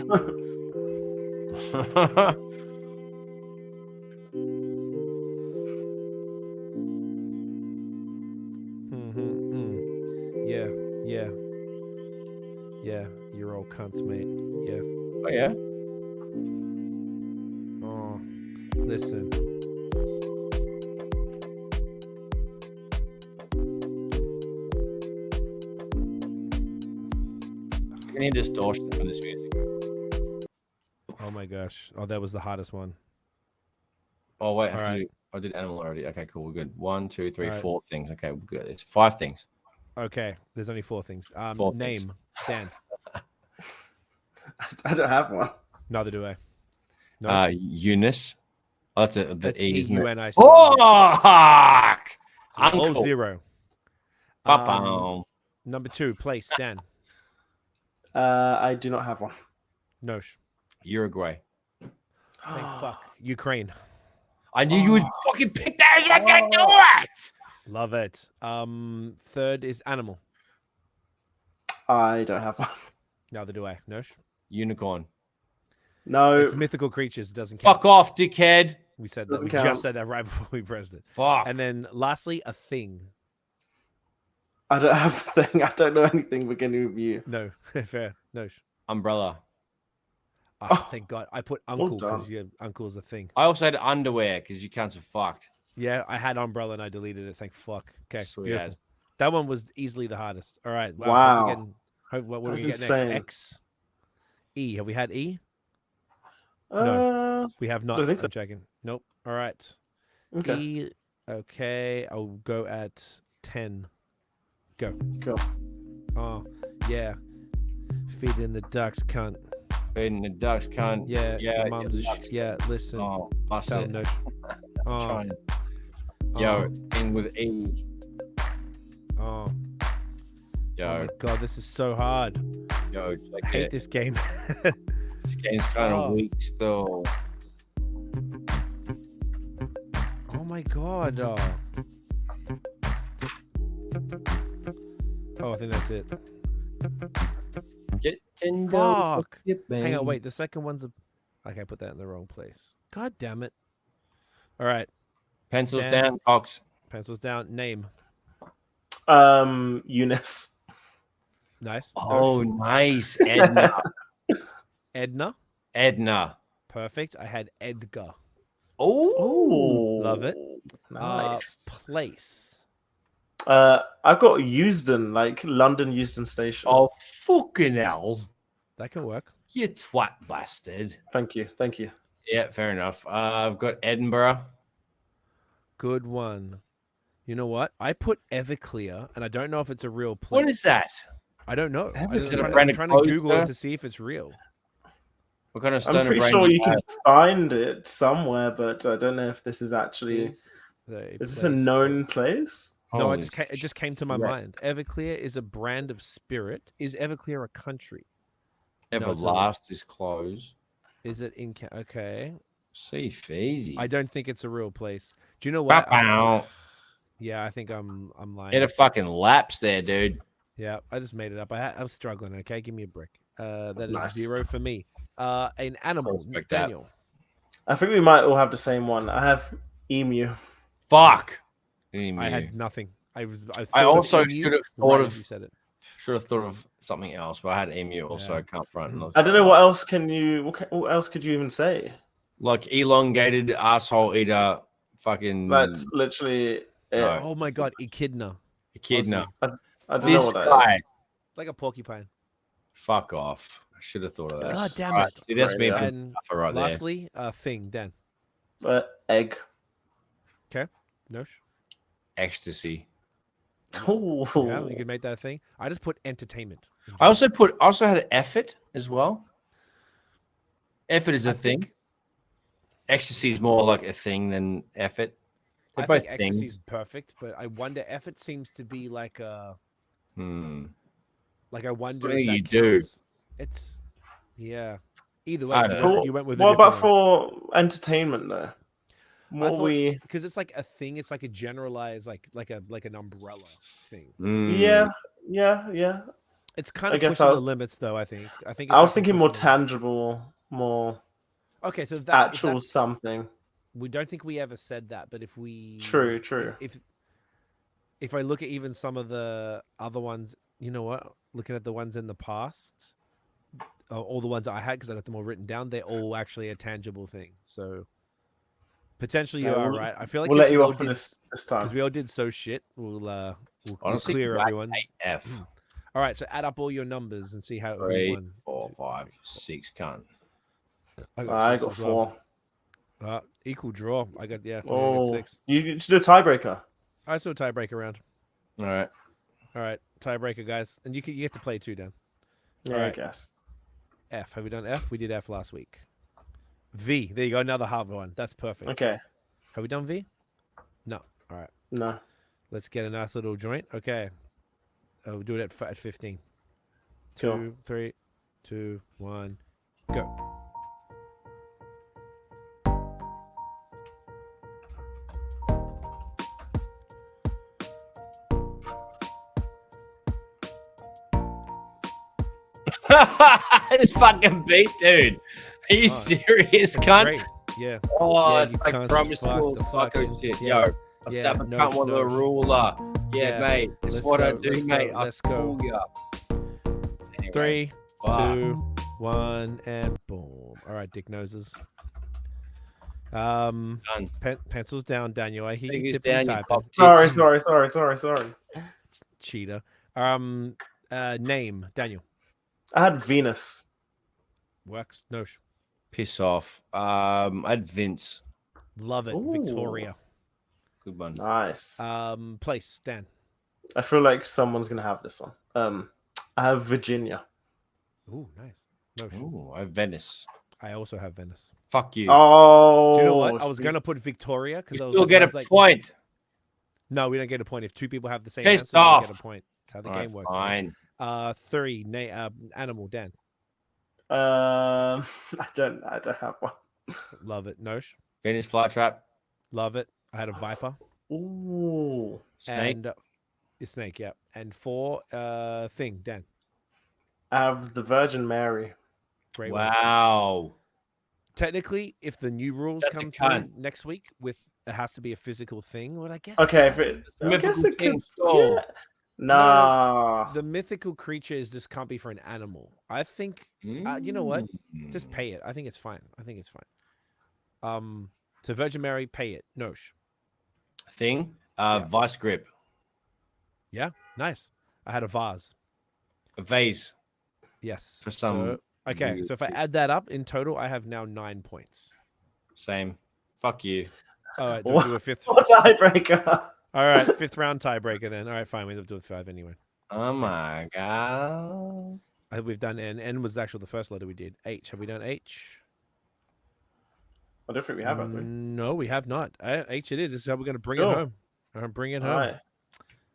[SPEAKER 1] Yeah. Yeah, you're all cunts, mate. Yeah.
[SPEAKER 3] Oh yeah.
[SPEAKER 1] Oh, listen.
[SPEAKER 3] I need distortion from this music.
[SPEAKER 1] Oh my gosh. Oh, that was the hardest one.
[SPEAKER 3] Oh wait,
[SPEAKER 1] All right.
[SPEAKER 3] I did animal already. Okay, cool. We're good. 1, 2, 3,
[SPEAKER 1] All right.
[SPEAKER 3] 4 things. Okay, we're good. It's 5 things.
[SPEAKER 1] Okay, there's only 4 things.
[SPEAKER 3] 4 things.
[SPEAKER 1] Name. Dan.
[SPEAKER 2] I don't have one.
[SPEAKER 1] Neither do I. No.
[SPEAKER 3] Eunice. Oh, that's the
[SPEAKER 1] That's
[SPEAKER 3] E, isn't it?
[SPEAKER 1] E-U-N-I-C.
[SPEAKER 3] Oh, fuck!
[SPEAKER 1] All
[SPEAKER 3] Uncle.
[SPEAKER 1] 0.
[SPEAKER 3] Ba-bam.
[SPEAKER 1] Number 2, place. Dan.
[SPEAKER 2] I do not have one.
[SPEAKER 1] Nosh.
[SPEAKER 3] Uruguay.
[SPEAKER 1] Thank fuck. Ukraine.
[SPEAKER 3] I knew you would fucking pick that. I was gonna do it.
[SPEAKER 1] Love it. Third is animal.
[SPEAKER 2] I don't have one.
[SPEAKER 1] Neither do I. Nosh.
[SPEAKER 3] Unicorn.
[SPEAKER 2] No.
[SPEAKER 1] It's mythical creatures. It doesn't count.
[SPEAKER 3] Fuck off, dickhead.
[SPEAKER 1] We said that.
[SPEAKER 2] Doesn't
[SPEAKER 1] We
[SPEAKER 2] count.
[SPEAKER 1] just said that right before we pressed it.
[SPEAKER 3] Fuck.
[SPEAKER 1] And then lastly, a thing.
[SPEAKER 2] I don't have a thing. I don't know anything beginning with you.
[SPEAKER 1] No. Fair. Nosh.
[SPEAKER 3] Umbrella.
[SPEAKER 1] Oh, thank God. I put
[SPEAKER 2] Well
[SPEAKER 1] uncle
[SPEAKER 2] done.
[SPEAKER 1] because your uncle's a thing.
[SPEAKER 3] I also had underwear because you cunts are fucked.
[SPEAKER 1] Yeah, I had umbrella and I deleted it. Thank fuck. Okay,
[SPEAKER 3] Sweet
[SPEAKER 1] beautiful.
[SPEAKER 3] as.
[SPEAKER 1] That one was easily the hardest. All right.
[SPEAKER 2] Wow.
[SPEAKER 1] What do we
[SPEAKER 2] That's
[SPEAKER 1] get
[SPEAKER 2] insane.
[SPEAKER 1] next? X. E. Have we had E?
[SPEAKER 2] No.
[SPEAKER 1] We have not.
[SPEAKER 2] Don't think so.
[SPEAKER 1] I'm checking. Nope. All right.
[SPEAKER 2] Okay.
[SPEAKER 1] E. Okay. I'll go at 10. Go.
[SPEAKER 2] Cool.
[SPEAKER 1] Oh, yeah. Feeding the ducks, cunt.
[SPEAKER 3] Feeding the ducks, cunt.
[SPEAKER 1] Yeah,
[SPEAKER 3] yeah.
[SPEAKER 1] your mom's listen.
[SPEAKER 3] Oh, bust
[SPEAKER 1] Tell
[SPEAKER 3] it.
[SPEAKER 1] no. Oh,
[SPEAKER 3] Trying. Yo, in with E.
[SPEAKER 1] oh.
[SPEAKER 3] Yo.
[SPEAKER 1] Oh my god, this is so hard.
[SPEAKER 3] Yo,
[SPEAKER 1] I hate this game.
[SPEAKER 3] This game's kind of weak still.
[SPEAKER 1] Oh my god. Oh, I think that's it.
[SPEAKER 3] Get
[SPEAKER 1] Fuck. Hang on, wait. The second one's okay, I put that in the wrong place. God damn it. All right.
[SPEAKER 3] Pencils
[SPEAKER 1] Dan.
[SPEAKER 3] down, Cox.
[SPEAKER 1] Pencils down. Name.
[SPEAKER 2] Eunice.
[SPEAKER 1] Nice.
[SPEAKER 3] Oh, nice. Edna.
[SPEAKER 1] Edna.
[SPEAKER 3] Edna.
[SPEAKER 1] Perfect. I had Edgar.
[SPEAKER 3] Oh,
[SPEAKER 1] Love it.
[SPEAKER 2] Nice.
[SPEAKER 1] Place.
[SPEAKER 2] I've got Euston, like London Euston Station.
[SPEAKER 3] Oh, fucking hell.
[SPEAKER 1] That can work.
[SPEAKER 3] You twat bastard.
[SPEAKER 2] Thank you.
[SPEAKER 3] Yeah, fair enough. I've got Edinburgh.
[SPEAKER 1] Good one. You know what? I put Everclear, and I don't know if it's a real place.
[SPEAKER 3] What is that?
[SPEAKER 1] I don't know. I'm
[SPEAKER 3] Is it a
[SPEAKER 1] trying
[SPEAKER 3] brand
[SPEAKER 1] to
[SPEAKER 3] of
[SPEAKER 1] Google
[SPEAKER 3] clothes,
[SPEAKER 1] it to see if it's real.
[SPEAKER 3] What kind of
[SPEAKER 2] I'm
[SPEAKER 3] stone
[SPEAKER 2] pretty
[SPEAKER 3] brand
[SPEAKER 2] sure
[SPEAKER 3] do
[SPEAKER 2] you can
[SPEAKER 3] have?
[SPEAKER 2] find it somewhere, but I don't know if this is actually. Is this a known place?
[SPEAKER 1] No,
[SPEAKER 3] Holy
[SPEAKER 1] it just came to my
[SPEAKER 3] shit.
[SPEAKER 1] mind. Everclear is a brand of spirit. Is Everclear a country?
[SPEAKER 3] Everlast is closed.
[SPEAKER 1] Is it in? Okay.
[SPEAKER 3] See, Fousey.
[SPEAKER 1] I don't think it's a real place. Do you know what?
[SPEAKER 3] Bow.
[SPEAKER 1] Yeah, I think I'm lying.
[SPEAKER 3] Hit a fucking lapse there, dude.
[SPEAKER 1] Yeah, I just made it up. I was struggling. Okay, give me a brick. That is
[SPEAKER 2] Nice.
[SPEAKER 1] 0 for me. An animal,
[SPEAKER 3] Respect that.
[SPEAKER 1] Daniel.
[SPEAKER 2] I think we might all have the same one. I have emu.
[SPEAKER 3] Fuck.
[SPEAKER 1] I had nothing. I
[SPEAKER 3] I also should have thought
[SPEAKER 1] You
[SPEAKER 3] of
[SPEAKER 1] said it.
[SPEAKER 3] something else, but I had emu also. I can't front.
[SPEAKER 2] I don't know what else can you. What else could you even say?
[SPEAKER 3] Like elongated asshole eater. Fucking.
[SPEAKER 2] That's literally it.
[SPEAKER 3] No.
[SPEAKER 1] Oh my god, echidna.
[SPEAKER 3] Echidna.
[SPEAKER 2] I don't know
[SPEAKER 3] This
[SPEAKER 2] what that is.
[SPEAKER 3] guy.
[SPEAKER 1] Like a porcupine.
[SPEAKER 3] Fuck off. I should have thought of that.
[SPEAKER 1] God damn
[SPEAKER 3] Right,
[SPEAKER 1] it.
[SPEAKER 3] see, that's me
[SPEAKER 2] Right,
[SPEAKER 1] And
[SPEAKER 3] right there.
[SPEAKER 1] lastly, thing, Dan.
[SPEAKER 2] Egg.
[SPEAKER 1] Okay. Nosh.
[SPEAKER 3] Ecstasy.
[SPEAKER 2] Ooh.
[SPEAKER 1] Yeah, you can make that a thing. I just put entertainment.
[SPEAKER 3] I also had effort as well. Effort is a thing. Ecstasy is more like a thing than effort. They're
[SPEAKER 1] I
[SPEAKER 3] both
[SPEAKER 1] think
[SPEAKER 3] things.
[SPEAKER 1] ecstasy is perfect, but I wonder effort seems to be like a like I wonder
[SPEAKER 3] What
[SPEAKER 1] if
[SPEAKER 3] do
[SPEAKER 1] that
[SPEAKER 3] you do?
[SPEAKER 1] counts. It's either way
[SPEAKER 3] I don't
[SPEAKER 1] you went with
[SPEAKER 2] What
[SPEAKER 1] a
[SPEAKER 2] about
[SPEAKER 1] different one.
[SPEAKER 2] for entertainment though?
[SPEAKER 1] Because it's like a thing, it's like a generalized like an umbrella thing.
[SPEAKER 2] Yeah.
[SPEAKER 1] It's kind
[SPEAKER 2] I
[SPEAKER 1] of
[SPEAKER 2] guess
[SPEAKER 1] pushing
[SPEAKER 2] I
[SPEAKER 1] the
[SPEAKER 2] was-
[SPEAKER 1] limits though, I think. I
[SPEAKER 2] I was
[SPEAKER 1] like
[SPEAKER 2] thinking more
[SPEAKER 1] pushing the-
[SPEAKER 2] tangible, more
[SPEAKER 1] Okay, so if
[SPEAKER 2] actual
[SPEAKER 1] that's-
[SPEAKER 2] something.
[SPEAKER 1] We don't think we ever said that, but if we
[SPEAKER 2] True.
[SPEAKER 1] If I look at even some of the other ones, you know what? Looking at the ones in the past, all the ones I had because I got them all written down, they're all actually a tangible thing. So potentially you are right. I feel like
[SPEAKER 2] we'll
[SPEAKER 1] since
[SPEAKER 2] let
[SPEAKER 1] we
[SPEAKER 2] you
[SPEAKER 1] all
[SPEAKER 2] off for
[SPEAKER 1] did-
[SPEAKER 2] this time.
[SPEAKER 1] because we all did so shit. We'll
[SPEAKER 3] Honestly,
[SPEAKER 1] clear
[SPEAKER 3] like
[SPEAKER 1] everyone.
[SPEAKER 3] F.
[SPEAKER 1] All right, so add up all your numbers and see how
[SPEAKER 3] 3,
[SPEAKER 1] won.
[SPEAKER 3] 4, 5, 6. Cunt.
[SPEAKER 2] I
[SPEAKER 1] six
[SPEAKER 2] got
[SPEAKER 1] as well.
[SPEAKER 2] 4.
[SPEAKER 1] Equal draw. I got I got
[SPEAKER 2] Oh,
[SPEAKER 1] 6.
[SPEAKER 2] you should do a tiebreaker.
[SPEAKER 1] I saw a tiebreaker round.
[SPEAKER 3] All right.
[SPEAKER 1] All right, tiebreaker guys, and you get to play too, Dan.
[SPEAKER 2] Yeah,
[SPEAKER 1] Alright.
[SPEAKER 2] I guess.
[SPEAKER 1] F. Have we done F? We did F last week. V. There you go. Another hard one. That's perfect.
[SPEAKER 2] Okay.
[SPEAKER 1] Have we done V? No. All right.
[SPEAKER 2] No.
[SPEAKER 1] Let's get a nice little joint. Okay. We'll do it at 15.
[SPEAKER 2] Cool.
[SPEAKER 1] 2, 3, 2, 1, go.
[SPEAKER 3] This fucking beat, dude. Are you serious, cunt?
[SPEAKER 1] Great. Yeah.
[SPEAKER 3] Oh,
[SPEAKER 1] Yeah,
[SPEAKER 3] it's
[SPEAKER 1] you
[SPEAKER 3] like
[SPEAKER 1] cunts
[SPEAKER 3] promise
[SPEAKER 1] fuck
[SPEAKER 3] rules,
[SPEAKER 1] the
[SPEAKER 3] fucking
[SPEAKER 1] fucking-
[SPEAKER 3] shit.
[SPEAKER 1] yeah.
[SPEAKER 3] Yo, I
[SPEAKER 1] Yeah,
[SPEAKER 3] stab a
[SPEAKER 1] no,
[SPEAKER 3] cunt with
[SPEAKER 1] no.
[SPEAKER 3] a ruler. Yeah,
[SPEAKER 1] Yeah,
[SPEAKER 3] mate. That's
[SPEAKER 1] let's
[SPEAKER 3] what I
[SPEAKER 1] go,
[SPEAKER 3] do,
[SPEAKER 1] let's
[SPEAKER 3] mate.
[SPEAKER 1] go,
[SPEAKER 3] I
[SPEAKER 1] let's go.
[SPEAKER 3] fool ya. Anyway,
[SPEAKER 1] 3,
[SPEAKER 3] fuck.
[SPEAKER 1] 2, 1, and boom. All right, dick noses.
[SPEAKER 3] Done.
[SPEAKER 1] Pencils down, Daniel. I hear you
[SPEAKER 3] Fingers
[SPEAKER 1] tipping and
[SPEAKER 3] down, you
[SPEAKER 1] typing.
[SPEAKER 3] pop
[SPEAKER 2] Sorry.
[SPEAKER 1] Cheater. Name, Daniel.
[SPEAKER 2] I had Venus.
[SPEAKER 1] Works. No.
[SPEAKER 3] Piss off. I had Vince.
[SPEAKER 1] Love it.
[SPEAKER 2] Ooh.
[SPEAKER 1] Victoria.
[SPEAKER 3] Good one.
[SPEAKER 2] Nice.
[SPEAKER 1] Place, Dan.
[SPEAKER 2] I feel like someone's gonna have this one. I have Virginia.
[SPEAKER 1] Ooh, nice. No,
[SPEAKER 3] Ooh, I have Venice.
[SPEAKER 1] I also have Venice.
[SPEAKER 3] Fuck you.
[SPEAKER 2] Oh,
[SPEAKER 1] do you know what? I was gonna put Victoria because I was
[SPEAKER 3] You'll get a point.
[SPEAKER 1] No, we don't get a point. If two people have the same
[SPEAKER 3] Pissed
[SPEAKER 1] answer, we
[SPEAKER 3] off.
[SPEAKER 1] get a point. That's how the
[SPEAKER 3] All right,
[SPEAKER 1] game works.
[SPEAKER 3] fine.
[SPEAKER 1] 3. Animal. Dan.
[SPEAKER 2] I don't have one.
[SPEAKER 1] Love it. Nosh.
[SPEAKER 3] Venice flytrap.
[SPEAKER 1] Love it. I had a viper.
[SPEAKER 2] Ooh.
[SPEAKER 3] Snake.
[SPEAKER 1] And a snake. Yeah. And 4. Thing. Dan.
[SPEAKER 2] I have the Virgin Mary.
[SPEAKER 1] Great one.
[SPEAKER 3] Wow.
[SPEAKER 1] Technically, if the new rules
[SPEAKER 3] That's
[SPEAKER 1] come
[SPEAKER 3] a
[SPEAKER 1] through
[SPEAKER 3] cunt.
[SPEAKER 1] next week, with it has to be a physical thing. What I guess.
[SPEAKER 2] Okay, if it, I
[SPEAKER 3] Mythical
[SPEAKER 2] guess it could.
[SPEAKER 3] thing stole.
[SPEAKER 2] Yeah. Nah.
[SPEAKER 1] The mythical creature is just can't be for an animal. I think. You know what? Just pay it. I think it's fine. So Virgin Mary, pay it. Nosh.
[SPEAKER 3] Thing. Vice grip.
[SPEAKER 1] Yeah, nice. I had a vase.
[SPEAKER 3] A vase.
[SPEAKER 1] Yes.
[SPEAKER 3] For some.
[SPEAKER 1] Okay, so if I add that up in total, I have now 9 points.
[SPEAKER 3] Same. Fuck you.
[SPEAKER 1] All right, do we do a fifth?
[SPEAKER 2] What tiebreaker?
[SPEAKER 1] All right, 5th round tiebreaker then. All right, fine. We have to do 5 anyway.
[SPEAKER 3] Oh my god.
[SPEAKER 1] I think we've done N. N was actually the first letter we did. H. Have we done H?
[SPEAKER 2] I don't think we have, have we?
[SPEAKER 1] No, we have not. H it is. This is how we're going to bring
[SPEAKER 2] Cool.
[SPEAKER 1] it home. Bring it home.
[SPEAKER 2] All right.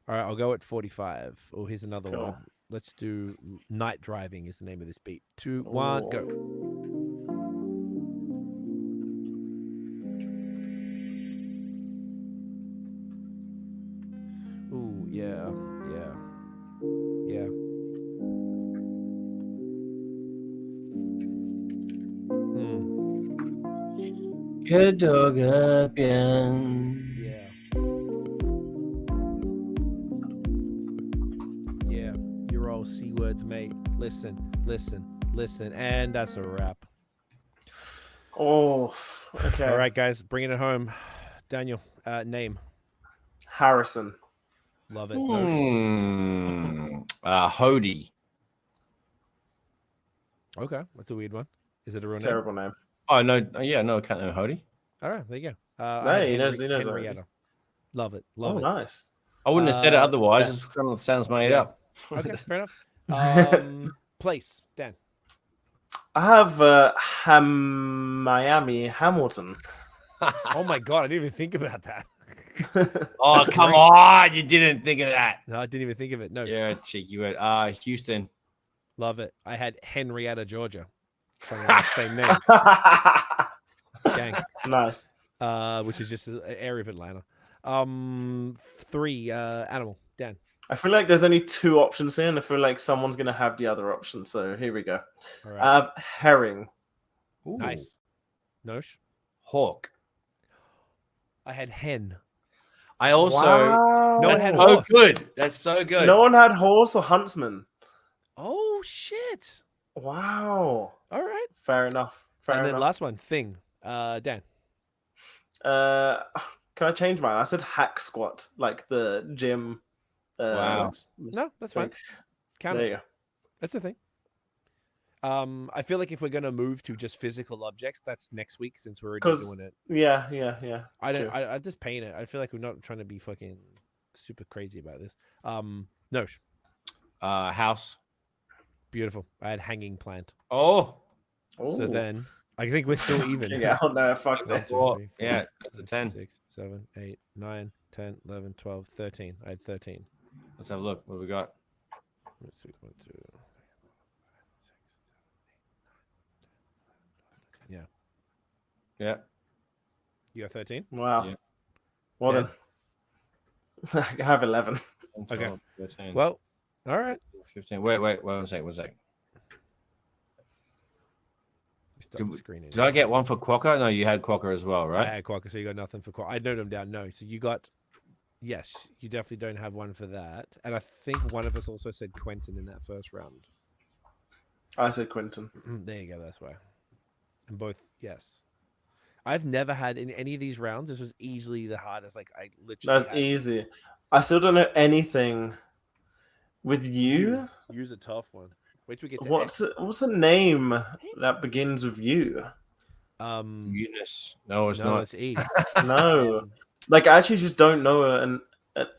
[SPEAKER 1] All right, I'll go at 45. Oh, here's another
[SPEAKER 2] Cool.
[SPEAKER 1] one. Let's do Night Driving is the name of this beat. 2, 1, go. Ooh, yeah.
[SPEAKER 3] Kedogapian.
[SPEAKER 1] Yeah, you're all C words, mate. Listen, and that's a wrap.
[SPEAKER 2] Oh, okay.
[SPEAKER 1] All right, guys, bringing it home. Daniel, name.
[SPEAKER 2] Harrison.
[SPEAKER 1] Love it.
[SPEAKER 3] Hody.
[SPEAKER 1] Okay, that's a weird one. Is it a real
[SPEAKER 2] Terrible name.
[SPEAKER 3] Oh no, yeah, no, I can't name Hody.
[SPEAKER 1] All right, there you go.
[SPEAKER 2] No, he knows
[SPEAKER 1] Henrietta. Love it. Love it.
[SPEAKER 2] Nice.
[SPEAKER 3] I wouldn't have said it otherwise.
[SPEAKER 2] yeah.
[SPEAKER 3] It just kind of sounds made up.
[SPEAKER 1] Okay, fair enough. Place, Dan.
[SPEAKER 2] I have Miami Hamilton.
[SPEAKER 3] Oh
[SPEAKER 1] my god, I didn't even think about that.
[SPEAKER 3] Oh come on, you didn't think of that.
[SPEAKER 1] No, I didn't even think of it. No.
[SPEAKER 3] Yeah, cheeky word. Houston.
[SPEAKER 1] Love it. I had Henrietta, Georgia. Same name. Gang.
[SPEAKER 2] Nice.
[SPEAKER 1] Which is just an area of Atlanta. 3, animal. Dan.
[SPEAKER 2] I feel like there's only 2 options here, and I feel like someone's gonna have the other option. So here we go.
[SPEAKER 1] All right.
[SPEAKER 2] I have herring.
[SPEAKER 3] Ooh.
[SPEAKER 1] Nice. Nosh.
[SPEAKER 3] Hawk.
[SPEAKER 1] I had hen.
[SPEAKER 3] I also.
[SPEAKER 2] Wow.
[SPEAKER 1] No one had
[SPEAKER 3] Oh,
[SPEAKER 1] horse.
[SPEAKER 3] good. That's so good.
[SPEAKER 2] No one had horse or huntsman.
[SPEAKER 1] Oh shit.
[SPEAKER 2] Wow.
[SPEAKER 1] All right.
[SPEAKER 2] Fair enough.
[SPEAKER 1] And then last one, thing. Dan.
[SPEAKER 2] Can I change mine? I said hack squat, like the gym.
[SPEAKER 3] Wow.
[SPEAKER 1] No, that's fine. Count
[SPEAKER 2] There
[SPEAKER 1] it.
[SPEAKER 2] you go.
[SPEAKER 1] That's the thing. I feel like if we're gonna move to just physical objects, that's next week since we're already doing it.
[SPEAKER 2] Yeah.
[SPEAKER 1] I just paint it. I feel like we're not trying to be fucking super crazy about this. No.
[SPEAKER 3] House.
[SPEAKER 1] Beautiful. I had hanging plant.
[SPEAKER 3] Oh.
[SPEAKER 1] So then I think we're still even.
[SPEAKER 2] Yeah, no, fuck that.
[SPEAKER 3] Yeah, that's a 10.
[SPEAKER 1] 6, 7, 8, 9, 10, 11, 12, 13. I had 13.
[SPEAKER 3] Let's have a look. What do we got?
[SPEAKER 1] 1, 2, 3, 4, 5, 6, 7, 8, 9, 10, 11, 12, 13. Yeah.
[SPEAKER 3] Yeah.
[SPEAKER 1] You got 13?
[SPEAKER 2] Wow.
[SPEAKER 3] Yeah.
[SPEAKER 2] Well then, I have 11.
[SPEAKER 3] 12,
[SPEAKER 1] Okay.
[SPEAKER 3] 13,
[SPEAKER 1] Well, all right.
[SPEAKER 3] 15. Wait, one sec. Did I get one for Quokka? No, you had Quokka as well, right?
[SPEAKER 1] I had Quokka, so you got nothing for Quokka. I noted them down. No, so you got. Yes, you definitely don't have one for that. And I think one of us also said Quentin in that first round.
[SPEAKER 2] I said Quentin.
[SPEAKER 1] There you go. That's why. And both, yes. I've never had in any of these rounds. This was easily the hardest. Like I literally.
[SPEAKER 2] That's easy. I still don't know anything with you.
[SPEAKER 1] Use a tough one. Wait till we get to
[SPEAKER 2] What's a name that begins with you?
[SPEAKER 3] Eunice. No, it's
[SPEAKER 1] no,
[SPEAKER 3] not.
[SPEAKER 1] it's E.
[SPEAKER 2] No. Like I actually just don't know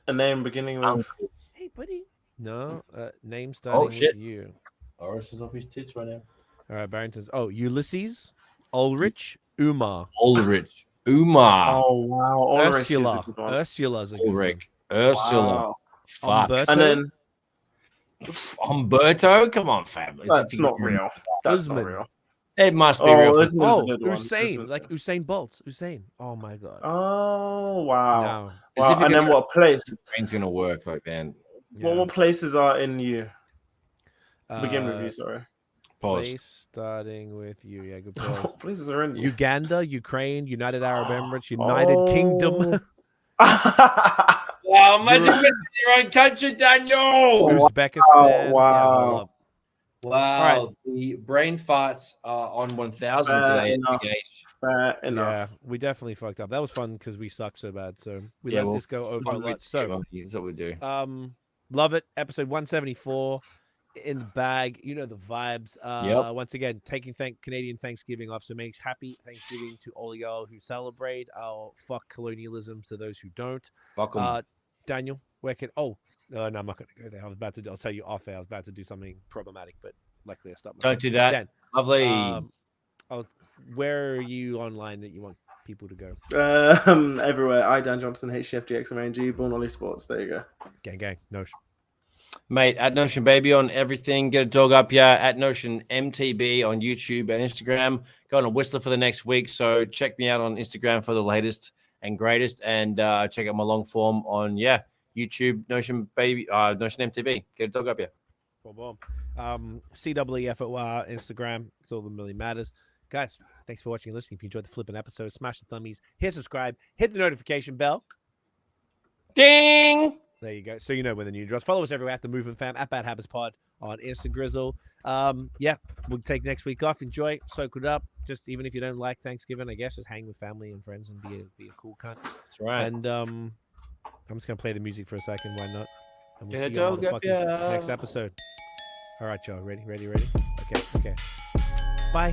[SPEAKER 2] a name beginning with.
[SPEAKER 1] Hey, buddy. No, name starting with you.
[SPEAKER 3] Oris is off his tits right now.
[SPEAKER 1] All right, Barrington's. Oh, Ulysses, Ulrich, Umar.
[SPEAKER 3] Ulrich, Umar.
[SPEAKER 2] Oh wow, Ulrich is a
[SPEAKER 1] Ursula.
[SPEAKER 2] good one.
[SPEAKER 1] Ursula's a good one.
[SPEAKER 3] Ulrich, Ursula.
[SPEAKER 2] Wow.
[SPEAKER 3] Fuck.
[SPEAKER 1] Umberto?
[SPEAKER 2] And then
[SPEAKER 3] Umberto? Come on, family.
[SPEAKER 2] that's not real. That's not
[SPEAKER 1] Usman.
[SPEAKER 2] real.
[SPEAKER 3] It must be real.
[SPEAKER 2] Usman's a
[SPEAKER 1] Oh,
[SPEAKER 2] good one.
[SPEAKER 1] Usain,
[SPEAKER 2] Usman's
[SPEAKER 1] like
[SPEAKER 2] good.
[SPEAKER 1] Usain Bolt. Usain. Oh my god.
[SPEAKER 2] Oh wow.
[SPEAKER 1] No.
[SPEAKER 2] Wow. And then what place?
[SPEAKER 3] Brain's gonna work like then.
[SPEAKER 2] What more places are in you? Begin with
[SPEAKER 1] Uh,
[SPEAKER 2] you, sorry.
[SPEAKER 3] Pause.
[SPEAKER 1] Place starting with you. Yeah, good pause.
[SPEAKER 2] What places are in you?
[SPEAKER 1] Uganda, Ukraine, United Arab Emirates, United Kingdom,
[SPEAKER 3] Wow, imagine missing your own country, Daniel.
[SPEAKER 1] Uzbekistan.
[SPEAKER 2] Wow.
[SPEAKER 1] Yeah, hold up.
[SPEAKER 3] Wow,
[SPEAKER 1] All
[SPEAKER 3] the brain farts are on 1,000
[SPEAKER 2] Fair
[SPEAKER 3] today.
[SPEAKER 2] enough. Fair
[SPEAKER 1] Yeah,
[SPEAKER 2] enough.
[SPEAKER 1] we definitely fucked up. That was fun because we suck so bad. So we
[SPEAKER 3] Yeah,
[SPEAKER 1] let
[SPEAKER 3] well,
[SPEAKER 1] this go over a lot. So
[SPEAKER 3] that's what we do.
[SPEAKER 1] love it. Episode 174 in the bag. You know the vibes.
[SPEAKER 3] Yep.
[SPEAKER 1] Once again, taking Canadian Thanksgiving off. So make happy Thanksgiving to all y'all who celebrate. I'll fuck colonialism to those who don't.
[SPEAKER 3] Fuck 'em.
[SPEAKER 1] Daniel, where can? Oh, no, I'm not going to go there. I'll tell you off air. I was about to do something problematic, but luckily I stopped myself.
[SPEAKER 3] Don't do that.
[SPEAKER 1] Dan,
[SPEAKER 3] Lovely.
[SPEAKER 1] where are you online that you want people to go?
[SPEAKER 2] Everywhere. I Dan Johnson, HCFGXMANG, Born Ollie Sports. There you go.
[SPEAKER 1] Gang, gang, Nosh.
[SPEAKER 3] Mate, at Notion Baby on everything. Get a dog up here at Notion MTB on YouTube and Instagram. Going to Whistler for the next week. So check me out on Instagram for the latest and greatest. And check out my long form on, YouTube, Notion Baby, Notion MTB. Get a dog up here.
[SPEAKER 1] Boom, boom. CWFOR, Instagram. It's all that really matters. Guys, thanks for watching and listening. If you enjoyed the flipping episode, smash the thummies, hit subscribe, hit the notification bell.
[SPEAKER 3] Ding!
[SPEAKER 1] There you go. So you know when the new drops. Follow us everywhere at The Movement Fam, at Bad Habits Pod on Instagrizzle. We'll take next week off. Enjoy, soak it up. Just even if you don't like Thanksgiving, I guess, just hang with family and friends and be a cool cunt.
[SPEAKER 3] That's right.
[SPEAKER 1] And I'm just going to play the music for a second. Why not? And we'll
[SPEAKER 3] Yeah,
[SPEAKER 1] see you all
[SPEAKER 3] dog up, yeah.
[SPEAKER 1] next episode. All right, y'all. Ready? Okay. Bye.